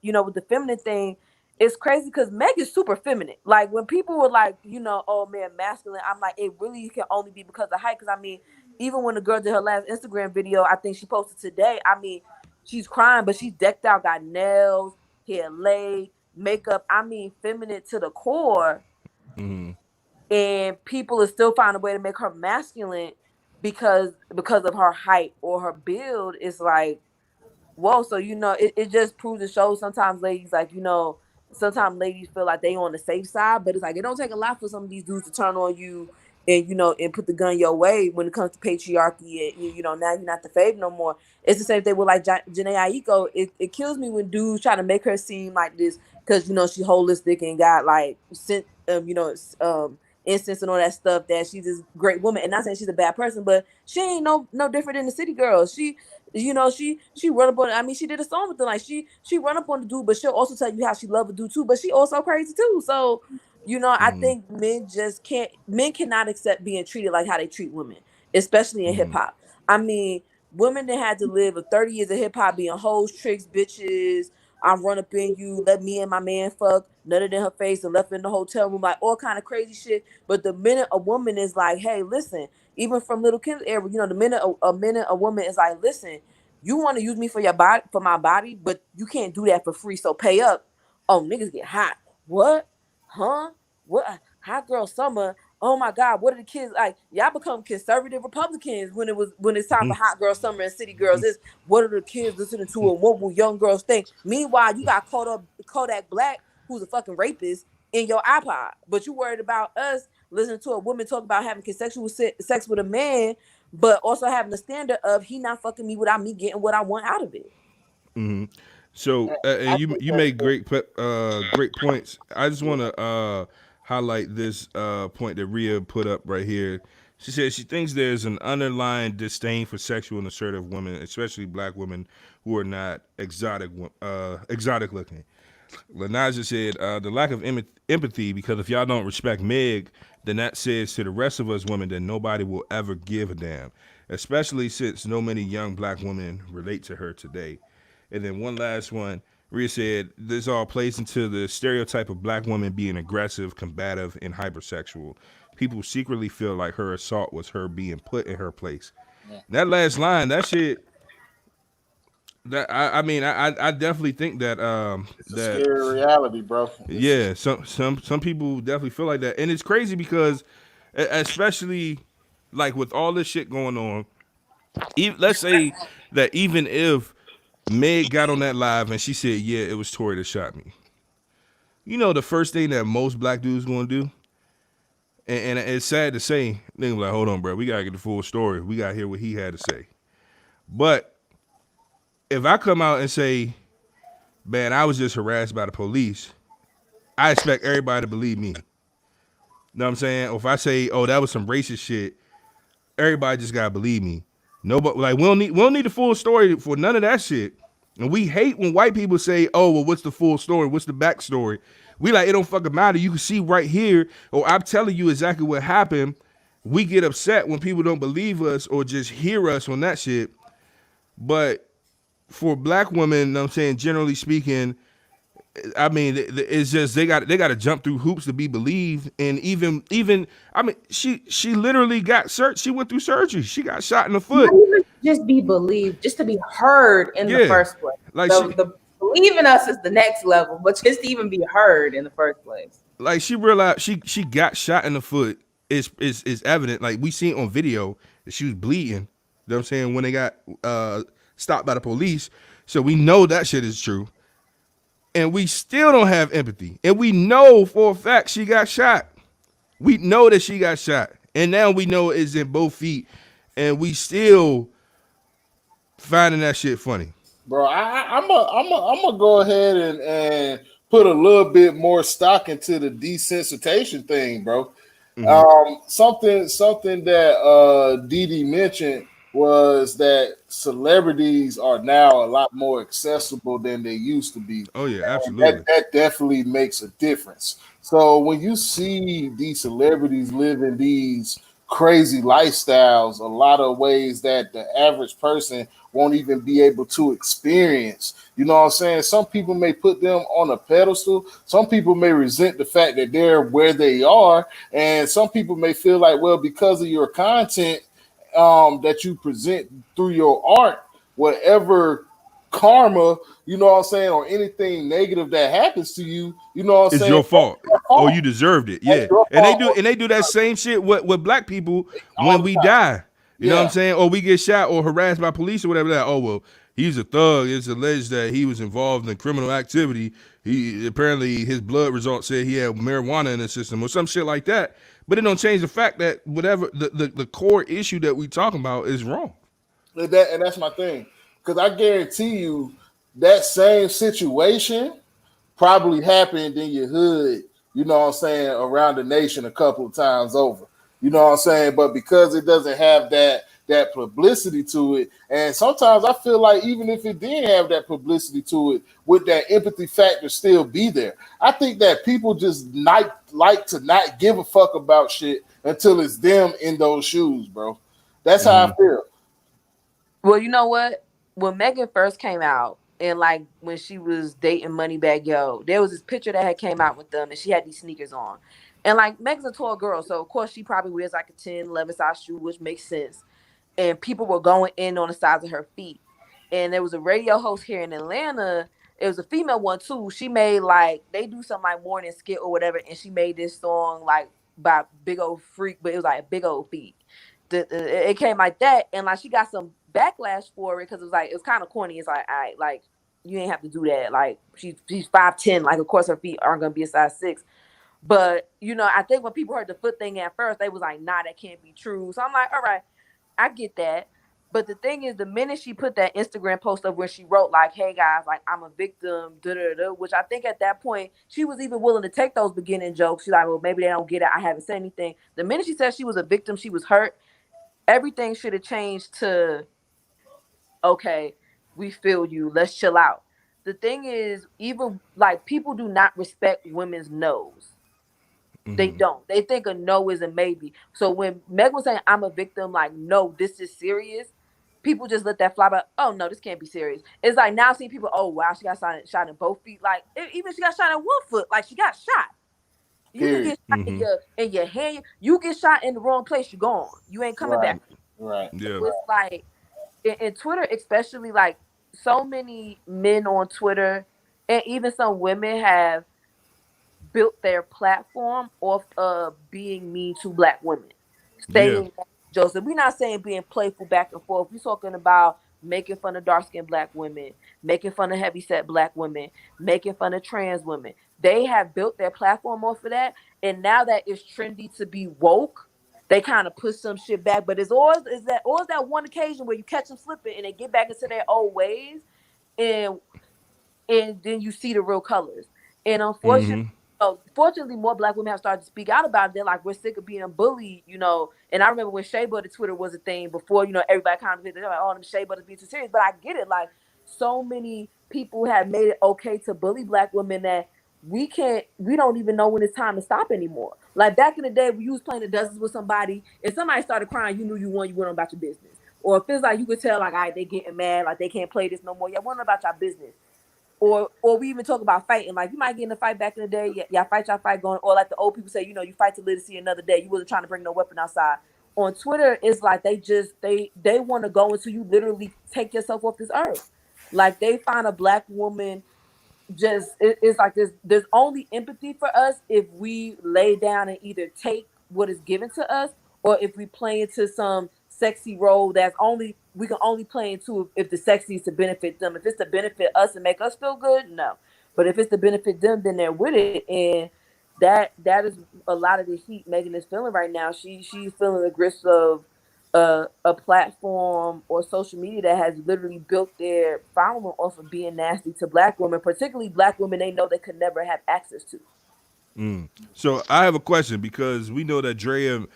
feminine thing, it's crazy because Meg is super feminine. Like when people were like, oh man, masculine, I'm like, it really can only be because of height. Because I mean, even when the girl did her last Instagram video, I think she posted today, I mean, she's crying but she's decked out, got nails, hair laid, makeup, I mean feminine to the core. And people are still finding a way to make her masculine because of her height or her build. It's like, whoa. So it just proves to show sometimes ladies, like, sometimes ladies feel like they on the safe side, but it's like it don't take a lot for some of these dudes to turn on you and and put the gun your way when it comes to patriarchy, and now you're not the fave no more. It's the same thing with like Janae Aiko. It kills me when dudes try to make her seem like this because she holistic and got like sent instance and all that stuff, that she's this great woman. And not saying she's a bad person, but she ain't no different than the city girls. She run up on, I mean, she did a song with them, like she run up on the dude, but she'll also tell you how she love a dude too, but she also crazy too. So I think men cannot accept being treated like how they treat women, especially in hip-hop. I mean, women that had to live 30 years of hip-hop being hoes, tricks, bitches, I'm run up in you, let me and my man fuck, nutted in her face and left in the hotel room, like all kind of crazy shit. But the minute a woman is like, hey, listen, even from Little Kim's era, the minute a woman is like, listen, you want to use me for your body, for my body, but you can't do that for free, so pay up. Oh, niggas get hot. What? Huh? What? Hot girl summer. Oh my God, what are the kids like? Y'all become conservative Republicans when it's time for hot girl summer and city girls. It's what are the kids listening to and what will young girls think? Meanwhile, you got caught up Kodak Black, who's a fucking rapist, in your iPod, but you worried about us listening to a woman talk about having consensual sex with a man, but also having the standard of he not fucking me without me getting what I want out of it. So, and I you think you that's made great points. I just want to highlight this point that Rhea put up right here. She said she thinks there's an underlying disdain for sexual and assertive women, especially black women who are not exotic looking. Lanaja said the lack of empathy, because if y'all don't respect Meg, then that says to the rest of us women that nobody will ever give a damn, especially since no many young black women relate to her today. And then one last one, Rhea said this all plays into the stereotype of black women being aggressive, combative, and hypersexual. People secretly feel like her assault was her being put in her place. Yeah. That last line, that shit, that I mean, I definitely think that It's a that scary reality, bro. yeah, some people definitely feel like that, and it's crazy because, especially like with all this shit going on, let's say that even if Meg got on that live and she said, "Yeah, it was Tory that shot me," you know, the first thing that most black dudes gonna do, and it's sad to say, they gonna be like, "Hold on, bro, we gotta get the full story. We gotta hear what he had to say." But if I come out and say, "Man, I was just harassed by the police," I expect everybody to believe me. Know what I'm saying? Or if I say, "Oh, that was some racist shit," everybody just gotta believe me. Nobody like we don't need the full story for none of that shit. And we hate when white people say, "Oh, well, what's the full story? What's the backstory?" We like it don't fucking matter. You can see right here, or I'm telling you exactly what happened. We get upset when people don't believe us or just hear us on that shit. But for black women, you know what I'm saying, generally speaking, I mean, it's just they got to jump through hoops to be believed, and even I mean, she literally got searched. She went through surgery. She got shot in the Not foot. even just be believed, just to be heard in the Yeah, first place. like The believe in us is the next level, but just to even be heard in the first place. she realized she got shot in the foot. Is evident. Like we seen on video that she was bleeding. You know what I'm saying, when they got stopped by the police. So we know that shit is true. And we still don't have empathy. And we know for a fact she got shot. We know that she got shot. And now we know it's in both feet. And we still finding that shit funny. Bro, I'm gonna go ahead and put a little bit more stock into the desensitization thing, bro. Something that Dee mentioned was that celebrities are now a lot more accessible than they used to be. Oh yeah, And absolutely. that definitely makes a difference. So when you see these celebrities living these crazy lifestyles, a lot of ways that the average person won't even be able to experience. You know what I'm saying? Some people may put them on a pedestal. Some people may resent the fact that they're where they are. And some people may feel like, well, because of your content that you present through your art, whatever karma, you know what I'm saying, or anything negative that happens to you, you know what I'm It's saying? your fault. That's your Oh, fault. you deserved it. That's Yeah. your And fault they do that same shit with black people all when the we time. die. You know what I'm Yeah. saying? Or we get shot or harassed by police or whatever. That, oh well, he's a thug. It's alleged that he was involved in criminal activity. He apparently his blood results said he had marijuana in his system or some shit like that. But it don't change the fact that whatever the core issue that we talking about is wrong. And that's my thing. Because I guarantee you that same situation probably happened in your hood, you know what I'm saying, around the nation a couple of times over. You know what I'm saying? But because it doesn't have that publicity to it, and sometimes I feel like even if it did have that publicity to it, would that empathy factor still be there? I think that people just like to not give a fuck about shit until it's them in those shoes, bro. That's how I feel. Well, you know what? When Megan first came out, and like when she was dating Moneybag Yo, there was this picture that had came out with them, and she had these sneakers on. And like Megan's a tall girl, so of course she probably wears like a 10, 11 size shoe, which makes sense. And people were going in on the size of her feet. And there was a radio host here in Atlanta. It was a female one too. She made like they do some like morning skit or whatever, and she made this song like by Big Old Freak, but it was like Big Old Feet. It came like that, and like she got some backlash for it because it was kind of corny. It's like, all right, like you ain't have to do that. Like she's 5'10", like of course her feet aren't gonna be a size 6. But you know, I think when people heard the foot thing at first, they was like, nah, that can't be true. So I'm like, all right, I get that. But the thing is, the minute she put that Instagram post up where she wrote like, "Hey guys, like I'm a victim," da da da, which I think at that point she was even willing to take those beginning jokes. She's like, "Well, maybe they don't get it. I haven't said anything." The minute she said she was a victim, she was hurt. Everything should have changed to, "Okay, we feel you. Let's chill out." The thing is, even like people do not respect women's no's. They don't. They think a no is a maybe. So when Meg was saying I'm a victim, like no, this is serious. People just let that fly by. Oh no, this can't be serious. It's like now seeing people. Oh wow, she got shot in both feet. Like even she got shot in one foot. Like she got shot. You can Period. get shot in your hand. You get shot in the wrong place. You're gone. You ain't coming Right. back. Right. Yeah. So it's like in Twitter, especially like so many men on Twitter, and even some women have built their platform off of being mean to black women. Yeah. Saying that, Joseph, we're not saying being playful back and forth. We're talking about making fun of dark skinned black women, making fun of heavyset black women, making fun of trans women. They have built their platform off of that. And now that it's trendy to be woke, they kind of push some shit back. But it's always that one occasion where you catch them slipping and they get back into their old ways. And then you see the real colors. And fortunately, more black women have started to speak out about it. They're like, we're sick of being bullied, you know. And I remember when Shea Butter Twitter was a thing before, you know, everybody kind of they're like, oh, them Shea Butters being too serious. But I get it. Like, so many people have made it okay to bully black women that we don't even know when it's time to stop anymore. Like back in the day, when you was playing the dozens with somebody, if somebody started crying, you knew you won, you went on about your business. Or if it's like you could tell, like, all right, they getting mad, like they can't play this no more. Y'all went on about your business. Or we even talk about fighting. Like you might get in a fight back in the day, y'all fight going, or like the old people say, you know, you fight to live to see another day. You wasn't trying to bring no weapon outside. On Twitter, it's like they want to go until you literally take yourself off this earth. Like they find a black woman it's like there's only empathy for us if we lay down and either take what is given to us or if we play into some sexy role that's only we can only play into if the sexy is to benefit them. If it's to benefit us and make us feel good, no. But if it's to benefit them, then they're with it. And that is a lot of the heat Megan is feeling right now. She's feeling the grips of a platform or social media that has literally built their following off of being nasty to black women, particularly black women they know they could never have access to. So I have a question because we know that Drea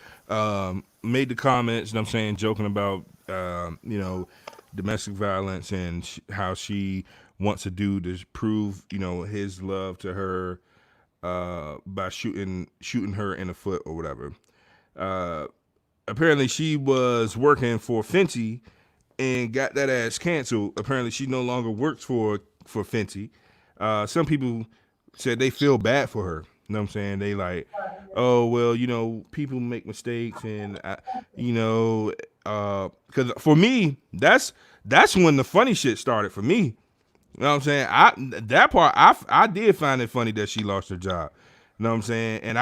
made the comments, you know what I'm saying, joking about, you know, domestic violence and how she wants a dude to prove, you know, his love to her by shooting her in the foot or whatever. Apparently she was working for Fenty and got that ass canceled. Apparently she no longer works for Fenty. Some people said they feel bad for her. You know what I'm saying? They like, oh well, you know, people make mistakes, and you know, because for me, that's when the funny shit started for me. You know what I'm saying? I did find it funny that she lost her job. You know what I'm saying? And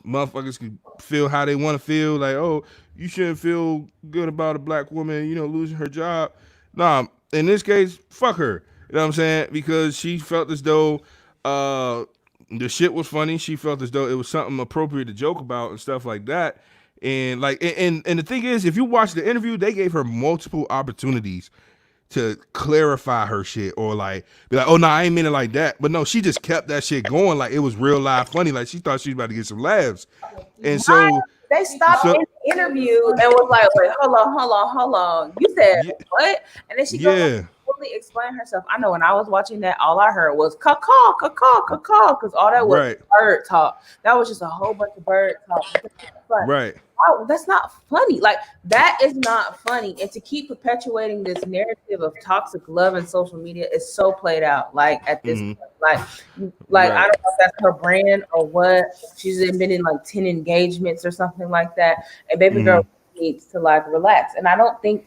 motherfuckers can feel how they want to feel. Like, oh, you shouldn't feel good about a black woman, you know, losing her job. Nah, in this case, fuck her. You know what I'm saying? Because she felt as though the shit was funny. She felt as though it was something appropriate to joke about and stuff like that. And like, and the thing is, if you watch the interview, they gave her multiple opportunities to clarify her shit or like be like, oh no, I ain't mean it like that. But no, she just kept that shit going like it was real live funny. Like she thought she was about to get some laughs. And so they stopped in the interview and was like, wait, hold on. You said what? And then she goes fully explain herself. I know when I was watching that, all I heard was caw, because all that was bird talk. That was just a whole bunch of bird talk. Right. Oh, that's not funny. Like that is not funny. And to keep perpetuating this narrative of toxic love and social media is so played out. Like at this point, like right. I don't know if that's her brand or what. She's been in like 10 engagements or something like that. And baby girl needs to like relax. And I think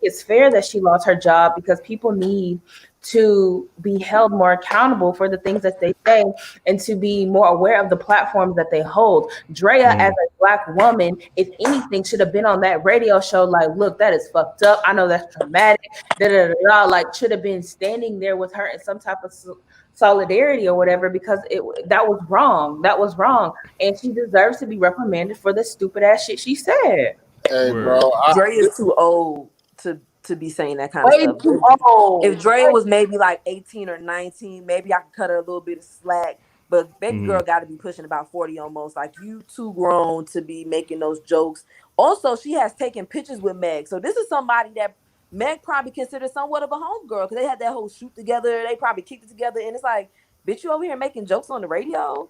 it's fair that she lost her job because people need to be held more accountable for the things that they say and to be more aware of the platforms that they hold. Drea, as a black woman, if anything, should have been on that radio show like, look, that is fucked up. I know that's traumatic. Like should have been standing there with her in some type of solidarity or whatever because that was wrong. That was wrong. And she deserves to be reprimanded for the stupid ass shit she said. Hey, bro. Drea is too old to to be saying that kind of Way stuff. too old. If Dre was maybe like 18 or 19, maybe I could cut her a little bit of slack. But baby girl got to be pushing about 40 almost. Like, you too grown to be making those jokes. Also, she has taken pictures with Meg. So this is somebody that Meg probably considered somewhat of a homegirl, because they had that whole shoot together. They probably kicked it together. And it's like, bitch, you over here making jokes on the radio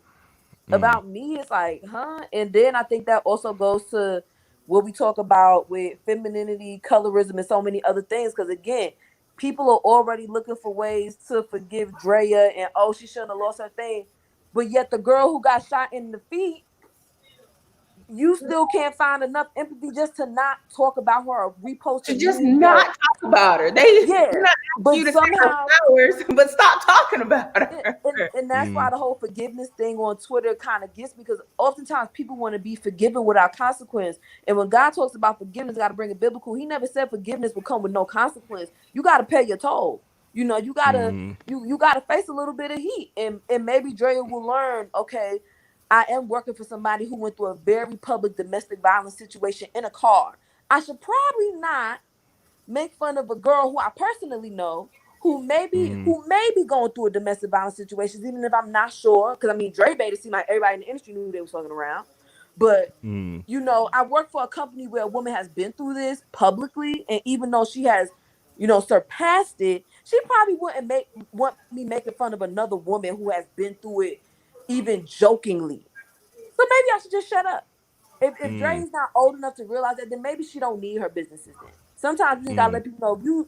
about me? It's like, huh? And then I think that also goes to what we talk about with femininity, colorism, and so many other things. Because again, people are already looking for ways to forgive Drea and, oh, she shouldn't have lost her thing. But yet the girl who got shot in the feet, you still can't find enough empathy just to not talk about her or repost To a just meme not that, talk about her. They yeah, not ask but you to take her somehow, flowers, but stop talking about her. and that's why the whole forgiveness thing on Twitter kind of gets me, because oftentimes people want to be forgiven without consequence. And when God talks about forgiveness, got to bring it biblical. He never said forgiveness will come with no consequence. You got to pay your toll. You know, you gotta you gotta face a little bit of heat, and maybe Drea will learn. Okay, I am working for somebody who went through a very public domestic violence situation in a car. I should probably not make fun of a girl who I personally know who may be going through a domestic violence situation, even if I'm not sure. Because I mean, Dre made it seem like everybody in the industry knew they was fucking around. But you know, I work for a company where a woman has been through this publicly, and even though she has, you know, surpassed it, she probably wouldn't want me making fun of another woman who has been through it, even jokingly. So maybe I should just shut up. If Dre's not old enough to realize that, then maybe she don't need her businesses then. Sometimes you gotta let people know,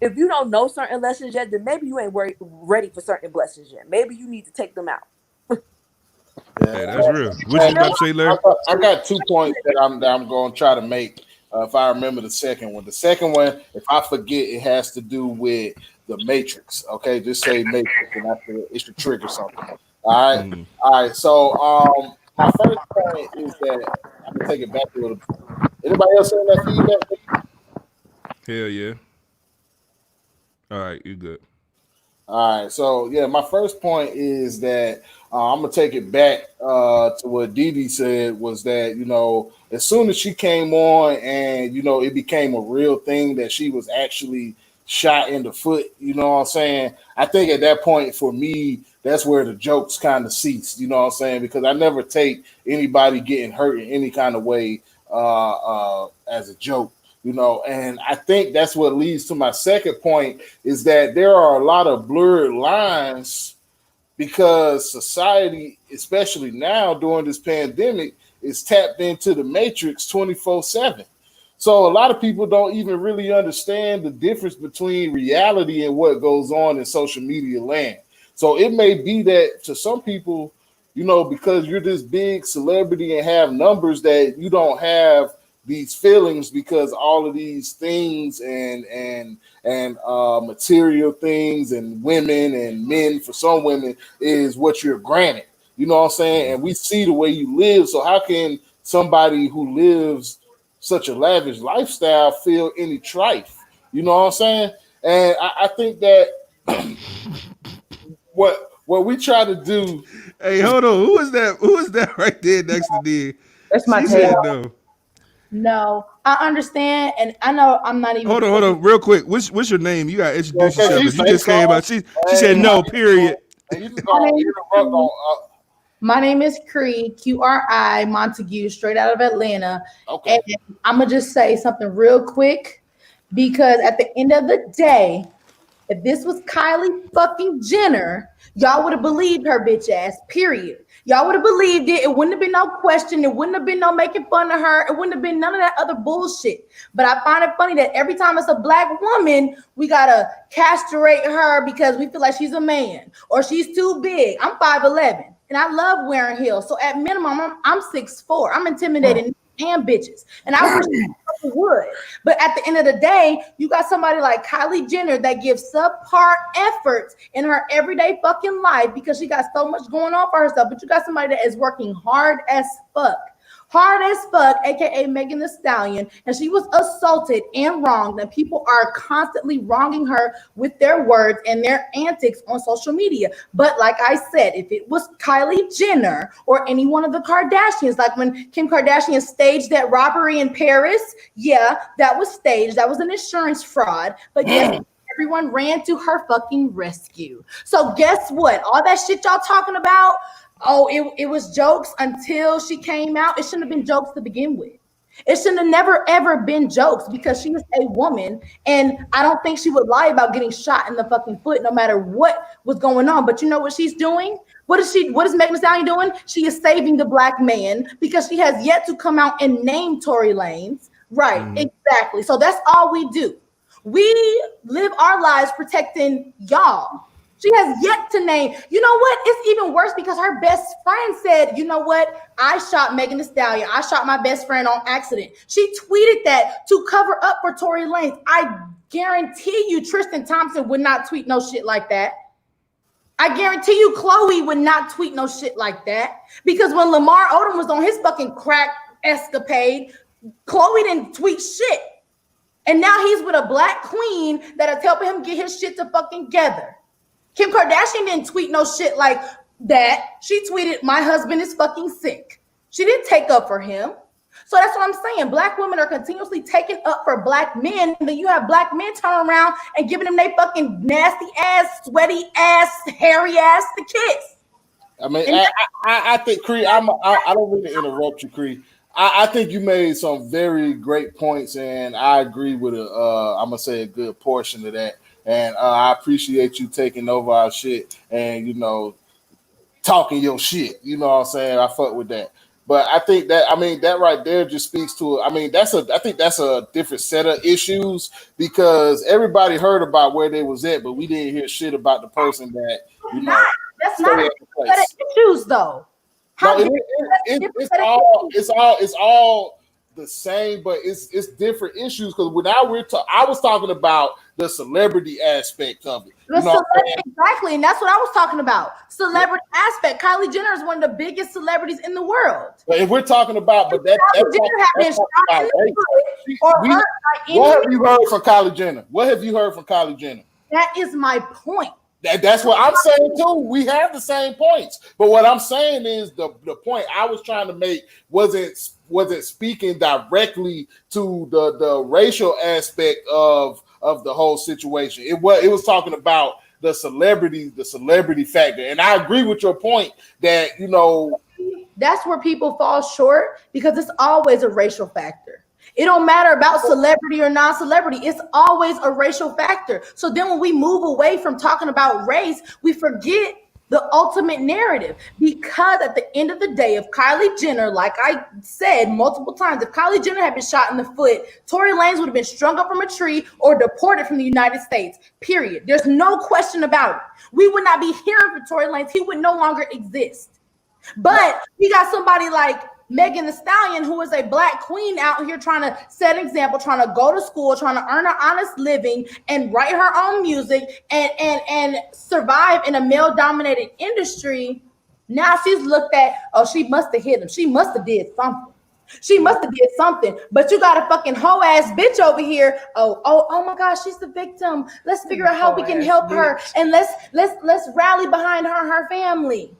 if you don't know certain lessons yet, then maybe you ain't ready for certain blessings yet. Maybe you need to take them out. Hey, that's real. What you about to say, Larry? I got 2 points that I'm going to try to make. If I remember the second one, if I forget, it has to do with the Matrix. Okay, just say Matrix, and it should trigger something. All right, all right. So, my first point is that I'm gonna take it back a little bit. Anybody else saying that feedback? Hell yeah. All right, you good. All right, so yeah, my first point is that I'm gonna take it back to what Dee Dee said, was that, you know, as soon as she came on and, you know, it became a real thing that she was actually shot in the foot, you know what I'm saying? I think at that point for me, that's where the jokes kind of ceased, you know what I'm saying? Because I never take anybody getting hurt in any kind of way as a joke. You know, and I think that's what leads to my second point, is that there are a lot of blurred lines because society, especially now during this pandemic, is tapped into the matrix 24/7. So a lot of people don't even really understand the difference between reality and what goes on in social media land. So it may be that to some people, you know, because you're this big celebrity and have numbers, that you don't have these feelings, because all of these things and material things and women and men, for some women, is what you're granted. You know what I'm saying? And we see the way you live. So how can somebody who lives such a lavish lifestyle feel any trife? You know what I'm saying? And I think that what we try to do. Hey, hold on. Who is that? Who is that right there next to D? That's my She tail. said no. No, I understand, and I know I'm not even. Hold on, real quick. What's your name? You got to introduce Yeah, yourself. 'Cause you just came out. She said no. Period. And you just gonna interrupt on. My name is Cree, QRI Montague, straight out of Atlanta. Okay. And I'm gonna just say something real quick, because at the end of the day, if this was Kylie fucking Jenner, y'all would have believed her bitch ass, period. Y'all would have believed it. It wouldn't have been no question. It wouldn't have been no making fun of her. It wouldn't have been none of that other bullshit. But I find it funny that every time it's a black woman, we gotta castrate her because we feel like she's a man or she's too big. I'm 5'11", and I love wearing heels. So at minimum, I'm 6'4". I'm intimidating and bitches. And I wish I would. But at the end of the day, you got somebody like Kylie Jenner that gives subpar efforts in her everyday fucking life because she got so much going on for herself. But you got somebody that is working hard as fuck hard as fuck, aka Megan Thee Stallion, and she was assaulted and wronged, and people are constantly wronging her with their words and their antics on social media. But like I said, if it was Kylie Jenner or any one of the Kardashians, like when Kim Kardashian staged that robbery in Paris, yeah, that was staged. That was an insurance fraud. But yes, everyone ran to her fucking rescue. So guess what? All that shit y'all talking about, oh, it was jokes until she came out. It shouldn't have been jokes to begin with. It shouldn't have never ever been jokes because she is a woman, and I don't think she would lie about getting shot in the fucking foot no matter what was going on. But you know what she's doing? What is Megan Thee Stallion doing? She is saving the black man because she has yet to come out and name Tory Lanez. Right, exactly. So that's all we do. We live our lives protecting y'all. She has yet to name. You know what? It's even worse because her best friend said, you know what? I shot Megan Thee Stallion. I shot my best friend on accident. She tweeted that to cover up for Tory Lanez. I guarantee you Tristan Thompson would not tweet no shit like that. I guarantee you Chloe would not tweet no shit like that. Because when Lamar Odom was on his fucking crack escapade, Chloe didn't tweet shit. And now he's with a black queen that is helping him get his shit to fucking together. Kim Kardashian didn't tweet no shit like that. She tweeted, my husband is fucking sick. She didn't take up for him. So that's what I'm saying. Black women are continuously taking up for black men. And then you have black men turn around and giving them they fucking nasty ass, sweaty ass, hairy ass to kiss. I mean, I think, Cree, I don't mean to interrupt you, Cree. I think you made some very great points, and I agree with I'm gonna say a good portion of that. And I appreciate you taking over our shit and, you know, talking your shit. You know what I'm saying? I fuck with that. But I think that, I mean, that right there just speaks to, I mean, I think that's a different set of issues because everybody heard about where they was at, but we didn't hear shit about the person that, you know. That's not a set of issues, though. It's all the same, but it's different issues because I was talking about the celebrity aspect of it. Exactly, and that's what I was talking about. Celebrity aspect. Kylie Jenner is one of the biggest celebrities in the world. But if we're talking about, but what have you heard from Kylie Jenner? What have you heard from Kylie Jenner? That is my point. That's what I'm saying too. We have the same points, but what I'm saying is the point I was trying to make wasn't speaking directly to the racial aspect of the whole situation. It was talking about the celebrity factor, and I agree with your point that, you know, that's where people fall short because it's always a racial factor. It don't matter about celebrity or non-celebrity. It's always a racial factor. So then when we move away from talking about race, we forget the ultimate narrative. Because at the end of the day, if Kylie Jenner, like I said multiple times, if Kylie Jenner had been shot in the foot, Tory Lanez would have been strung up from a tree or deported from the United States, period. There's no question about it. We would not be hearing from Tory Lanez. He would no longer exist. But we got somebody like Megan Thee Stallion, who is a black queen out here trying to set an example, trying to go to school, trying to earn an honest living and write her own music and survive in a male-dominated industry. Now she's looked at, oh, she must have hit him. She must have did something. She must have did something. But you got a fucking hoe ass bitch over here. Oh my gosh, she's the victim. Let's figure out how we can help her and let's rally behind her and her family.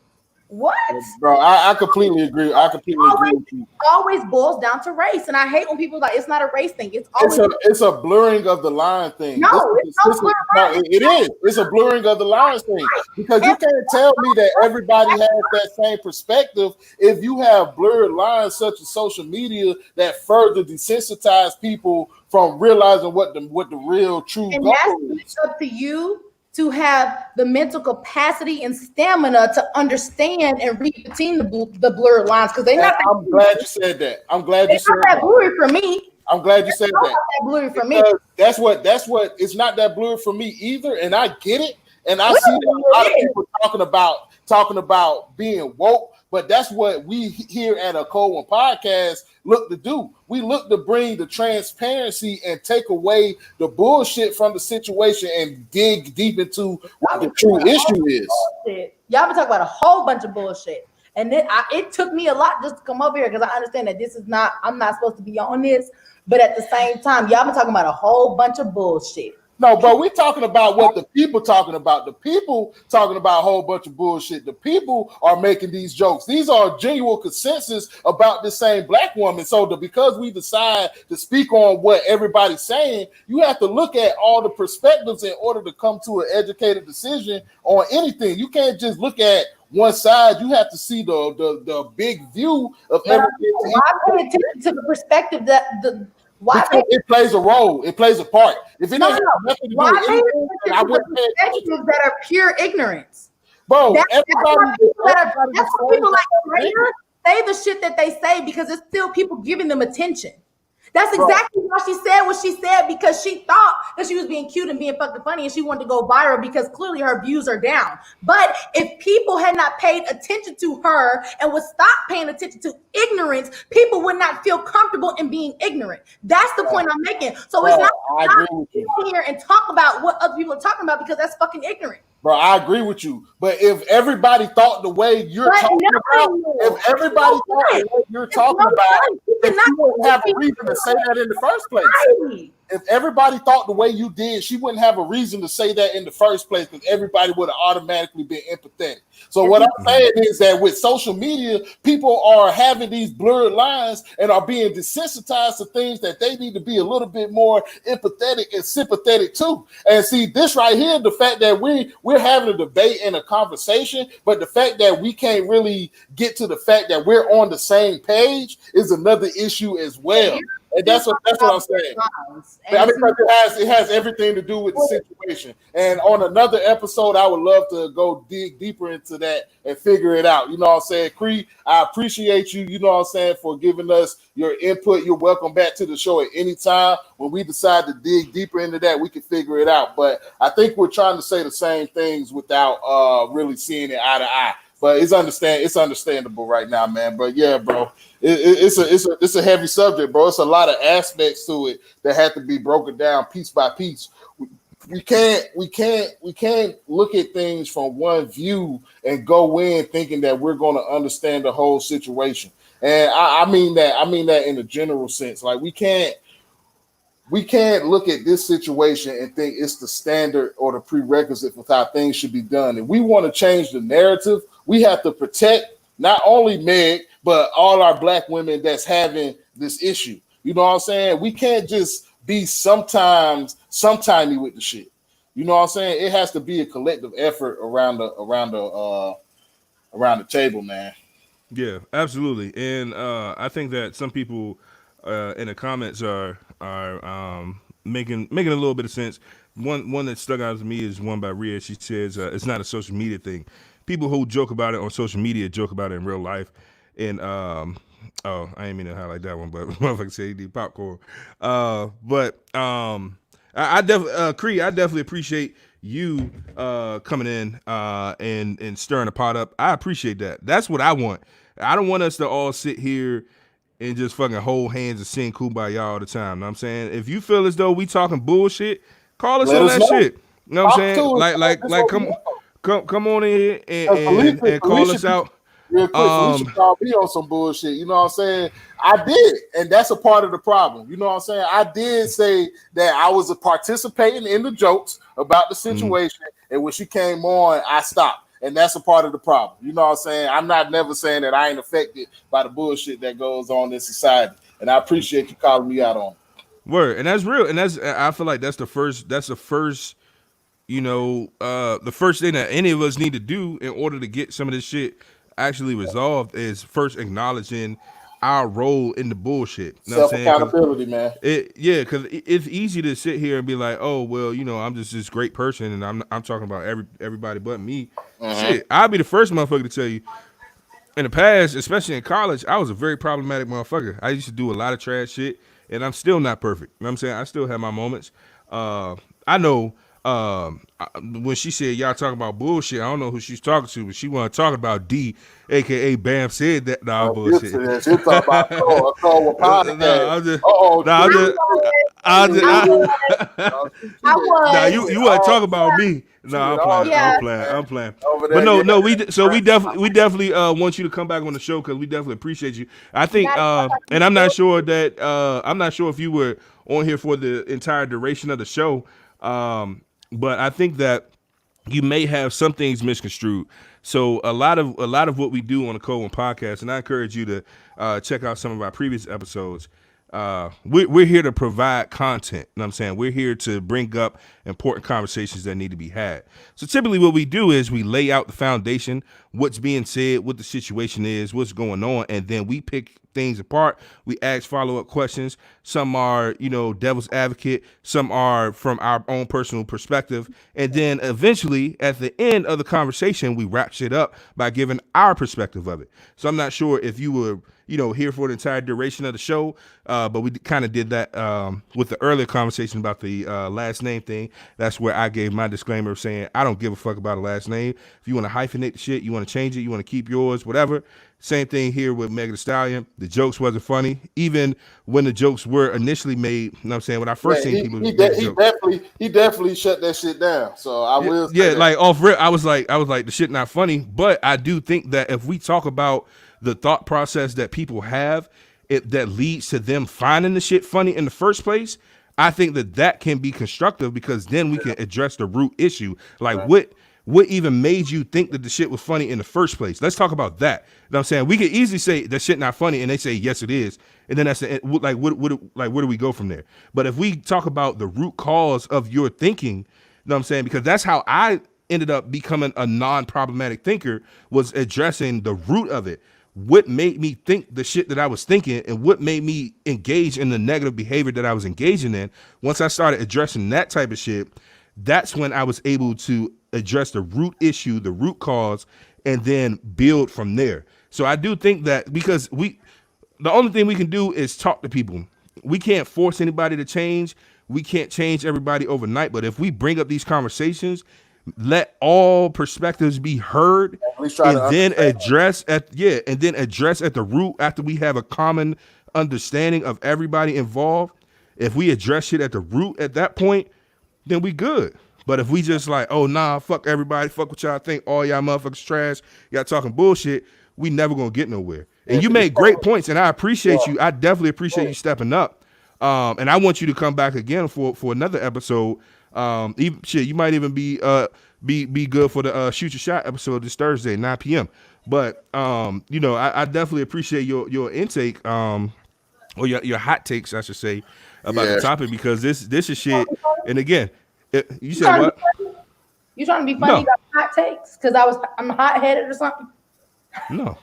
What? Bro, I completely agree. Agree with you. Always boils down to race, and I hate when people like it's not a race thing. It's a blurring of the line thing. No, it is. It's a blurring of the lines thing because you can't tell me that everybody has that same perspective if you have blurred lines such as social media that further desensitize people from realizing what the real true goal is. It's up to you to have the mental capacity and stamina to understand and read between the blurred lines because I'm glad you said that. I'm glad you said that. Blurry for me. I'm glad you said that. Blurry for me. That's what. It's not that blurry for me either, and I get it. And I see a lot of people talking about being woke, but that's what we here at a Cold One Podcast look to do. We look to bring the transparency and take away the bullshit from the situation and dig deep into what the true issue is. Y'all been talking about a whole bunch of bullshit. And then it took me a lot just to come up here because I understand that this is not, I'm not supposed to be on this. But at the same time, y'all been talking about a whole bunch of bullshit. No, bro, we're talking about what the people talking about. The people talking about a whole bunch of bullshit. The people are making these jokes. These are genuine consensus about the same black woman. So because we decide to speak on what everybody's saying, you have to look at all the perspectives in order to come to an educated decision on anything. You can't just look at one side. You have to see the big view of everything. Why pay attention to the perspective that the it plays a role. It plays a part. If it doesn't have nothing to do why with anything, I wouldn't pay perspectives that are pure ignorance. Bro, That's why people like Trader say the shit that they say because it's still people giving them attention. That's exactly why she said what she said, because she thought that she was being cute and being fucking funny and she wanted to go viral because clearly her views are down. But if people had not paid attention to her and would stop paying attention to ignorance, people would not feel comfortable in being ignorant. That's the point I'm making. So it's not here and talk about what other people are talking about because that's fucking ignorant. Bro, I agree with you. But if everybody thought the way you're talking about, if everybody thought the way you're talking about, then you wouldn't have a reason to say that in the first place. If everybody thought the way you did, she wouldn't have a reason to say that in the first place because everybody would have automatically been empathetic. So what I'm saying is that with social media, people are having these blurred lines and are being desensitized to things that they need to be a little bit more empathetic and sympathetic to. And see, this right here, the fact that we're having a debate and a conversation, but the fact that we can't really get to the fact that we're on the same page is another issue as well. And that's what I'm saying. I mean, it has everything to do with the situation. And on another episode, I would love to go dig deeper into that and figure it out. You know what I'm saying? Cree, I appreciate you, you know what I'm saying, for giving us your input. You're welcome back to the show at any time. When we decide to dig deeper into that, we can figure it out. But I think we're trying to say the same things without really seeing it eye to eye. But it's understandable right now, man. But yeah, bro, it's a heavy subject, bro. It's a lot of aspects to it that have to be broken down piece by piece. We can't look at things from one view and go in thinking that we're going to understand the whole situation. And I mean that in a general sense. Like we can't look at this situation and think it's the standard or the prerequisite for how things should be done. If we want to change the narrative, we have to protect not only Meg, but all our black women that's having this issue. You know what I'm saying? We can't just be sometimey with the shit. You know what I'm saying? It has to be a collective effort around the table, man. Yeah, absolutely. And I think that some people in the comments are making a little bit of sense. One that stuck out to me is one by Rhea. She says it's not a social media thing. People who joke about it on social media joke about it in real life. And I didn't mean to highlight that one, but motherfucker said he need popcorn. I definitely appreciate you coming in and stirring the pot up. I appreciate that. That's what I want. I don't want us to all sit here and just fucking hold hands and sing Kumbaya all the time. Know what I'm saying? If you feel as though we talking bullshit, call us on that shit. You know what I'm saying? Like come on in here and call us out. Real quick, Felicia called me on some bullshit. You know what I'm saying? I did, and that's a part of the problem. You know what I'm saying? I did say that I was participating in the jokes about the situation, and when she came on, I stopped. And that's a part of the problem. You know what I'm saying? I'm not never saying that I ain't affected by the bullshit that goes on in society. And I appreciate you calling me out on it. Word. And that's real. And I feel like that's the first, you know, the first thing that any of us need to do in order to get some of this shit actually resolved is first acknowledging our role in the bullshit. You know self-accountability, man. Because it's easy to sit here and be like, oh, well, you know, I'm just this great person and I'm talking about everybody but me. Shit, I'll be the first motherfucker to tell you, in the past, especially in college, I was a very problematic motherfucker. I used to do a lot of trash shit, and I'm still not perfect. You know what I'm saying? I still have my moments. I know when she said y'all talking about bullshit, I don't know who she's talking to, but she want to talk about D, aka Bam said that bullshit. She talking about I Nah, was. you want to talk about me? No, I'm playing. Yeah. I'm playing. Over But there, no, yeah. no, we definitely want you to come back on the show because we definitely appreciate you. I think, and I'm not sure that I'm not sure if you were on here for the entire duration of the show, but I think that you may have some things misconstrued. So a lot of what we do on the Code One podcast, and I encourage you to check out some of our previous episodes. We're here to provide content. You know what I'm saying? We're here to bring up important conversations that need to be had. So typically what we do is we lay out the foundation, what's being said, what the situation is, what's going on, and then we pick things apart. We ask follow-up questions. Some are, devil's advocate. Some are from our own personal perspective. And then eventually at the end of the conversation, we wrap shit up by giving our perspective of it. So I'm not sure if you were here for the entire duration of the show. But we kind of did that with the earlier conversation about the last name thing. That's where I gave my disclaimer of saying I don't give a fuck about a last name. If you want to hyphenate the shit, you want to change it, you want to keep yours, whatever. Same thing here with Meg Thee Stallion. The jokes wasn't funny. Even when the jokes were initially made, you know what I'm saying? When I first seen people he make jokes. definitely shut that shit down. So I will say Yeah, that. like off rip, I was like, the shit not funny. But I do think that if we talk about the thought process that people have, that leads to them finding the shit funny in the first place, I think that can be constructive because then we can address the root issue. Like what even made you think that the shit was funny in the first place? Let's talk about that. You know what I'm saying? We could easily say that shit not funny and they say yes it is. And then that's the end. Like where do we go from there? But if we talk about the root cause of your thinking, you know what I'm saying? Because that's how I ended up becoming a non-problematic thinker, was addressing the root of it. What made me think the shit that I was thinking and what made me engage in the negative behavior that I was engaging in. Once I started addressing that type of shit, that's when I was able to address the root issue, the root cause, and then build from there. So I do think that because the only thing we can do is talk to people. We can't force anybody to change. We can't change everybody overnight. But if we bring up these conversations, let all perspectives be heard, and then address at the root after we have a common understanding of everybody involved. If we address it at the root at that point, then we good. But if we just like, oh nah, fuck everybody, fuck what y'all think, all y'all motherfuckers trash, y'all talking bullshit, we never gonna get nowhere. And you made great points, and I appreciate you. I definitely appreciate you stepping up. And I want you to come back again for another episode. You might even be good for the Shoot Your Shot episode this Thursday, 9 p.m. But I definitely appreciate your intake, or your hot takes, I should say, about the topic, because this is shit. And again, you said what? You trying to be funny? No. You got hot takes? Because I'm hot headed or something? No.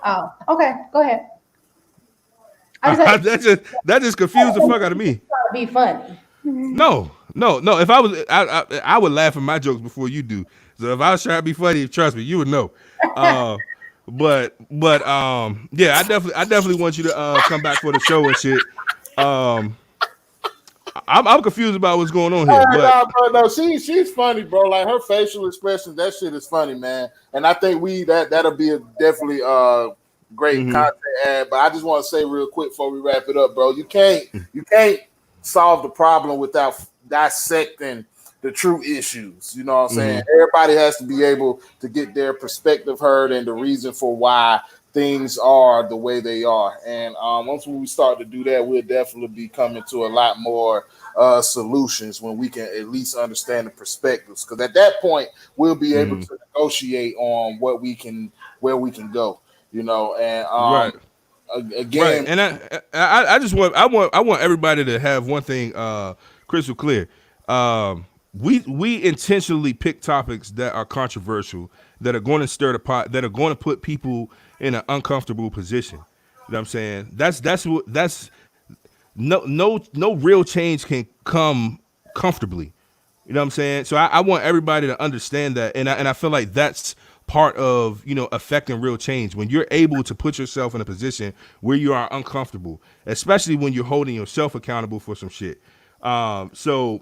Oh, okay. Go ahead. That just confused the fuck out of me. Trying to be funny. No. If I was, I would laugh at my jokes before you do. So if I was trying to be funny, trust me, you would know. But yeah, I definitely want you to come back for the show and shit. I'm confused about what's going on here. No, she's funny, bro. Like her facial expressions, that shit is funny, man. And I think that'll be definitely great content ad. But I just want to say real quick before we wrap it up, bro. You can't solve the problem without dissecting the true issues. You know what I'm saying? Everybody has to be able to get their perspective heard and the reason for why things are the way they are. And once we start to do that, we'll definitely be coming to a lot more solutions when we can at least understand the perspectives. Because at that point, we'll be able to negotiate on where we can go. And right. Again, right. And I just want everybody to have one thing crystal clear. We intentionally pick topics that are controversial, that are going to stir the pot, that are going to put people in an uncomfortable position. You know what I'm saying? That's no real change can come comfortably. You know what I'm saying? So I want everybody to understand that, and I feel like that's part of affecting real change, when you're able to put yourself in a position where you are uncomfortable, especially when you're holding yourself accountable for some shit. So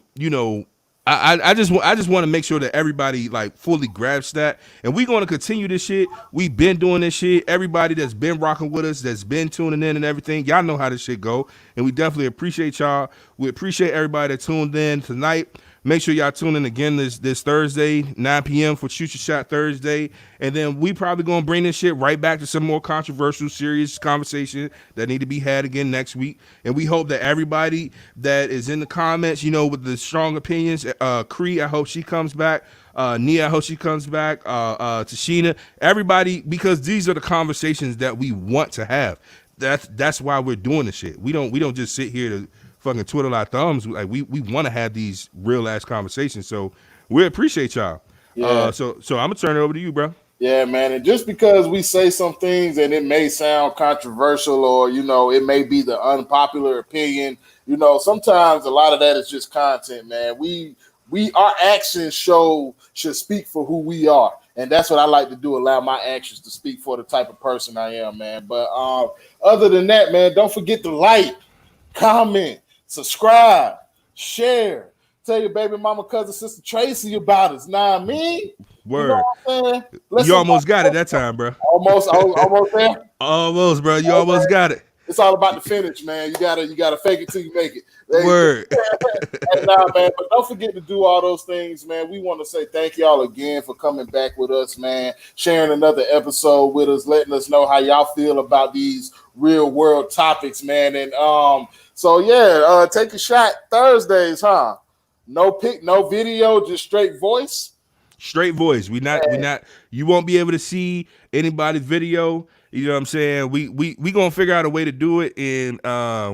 I just want to make sure that everybody like fully grasps that, and we're going to continue this shit. We've been doing this shit. Everybody that's been rocking with us, that's been tuning in and everything, y'all know how this shit go, and we definitely appreciate y'all. We appreciate everybody that tuned in tonight. Make sure y'all tune in again this Thursday, 9 p.m. for Shoot Your Shot Thursday. And then we probably going to bring this shit right back to some more controversial, serious conversation that need to be had again next week. And we hope that everybody that is in the comments, you know, with the strong opinions, Cree, I hope she comes back. Nia, I hope she comes back. Tashina, everybody, because these are the conversations that we want to have. That's why we're doing this shit. We don't just sit here to fucking twiddle our thumbs. Like we want to have these real ass conversations. So we appreciate y'all. Yeah. So I'm gonna turn it over to you, bro. Yeah, man. And just because we say some things and it may sound controversial, or you know, it may be the unpopular opinion, you know, sometimes a lot of that is just content, man. Our actions should speak for who we are. And that's what I like to do, allow my actions to speak for the type of person I am, man. But other than that, man, don't forget to like, comment, subscribe, share. Tell your baby mama, cousin, sister Tracy about us. Nah, me. Word. You know what I'm saying? You almost got it that time, bro. Almost there. Almost, bro. You almost got it. It's all about the finish, man. You gotta fake it till you make it. Word. Nah, man. But don't forget to do all those things, man. We want to say thank y'all again for coming back with us, man. Sharing another episode with us, letting us know how y'all feel about these real world topics, man. And so yeah, take a shot Thursdays, huh? No pic, no video, just straight voice. Straight voice. We not. You won't be able to see anybody's video. You know what I'm saying? We gonna figure out a way to do it, and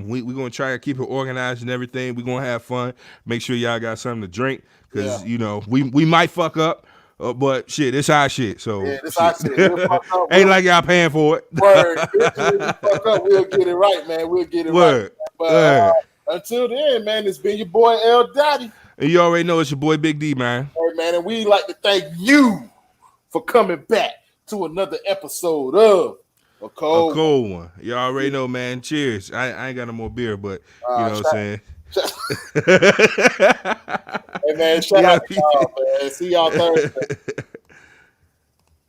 we gonna try to keep it organized and everything. We gonna have fun. Make sure y'all got something to drink, because you know we might fuck up, but shit, it's our shit. So yeah, it's our shit. We'll fuck up. Ain't like y'all paying for it. Word. If we fuck up, we'll get it right, man. We'll get it Word. right. But until then, man, it's been your boy L Dottie. And you already know it's your boy Big D, man. Hey, man, and we'd like to thank you for coming back to another episode of A Cold One. You already know, man. Cheers. I ain't got no more beer, but you know what I'm saying. Hey, man, shout out to y'all, man. See y'all Thursday.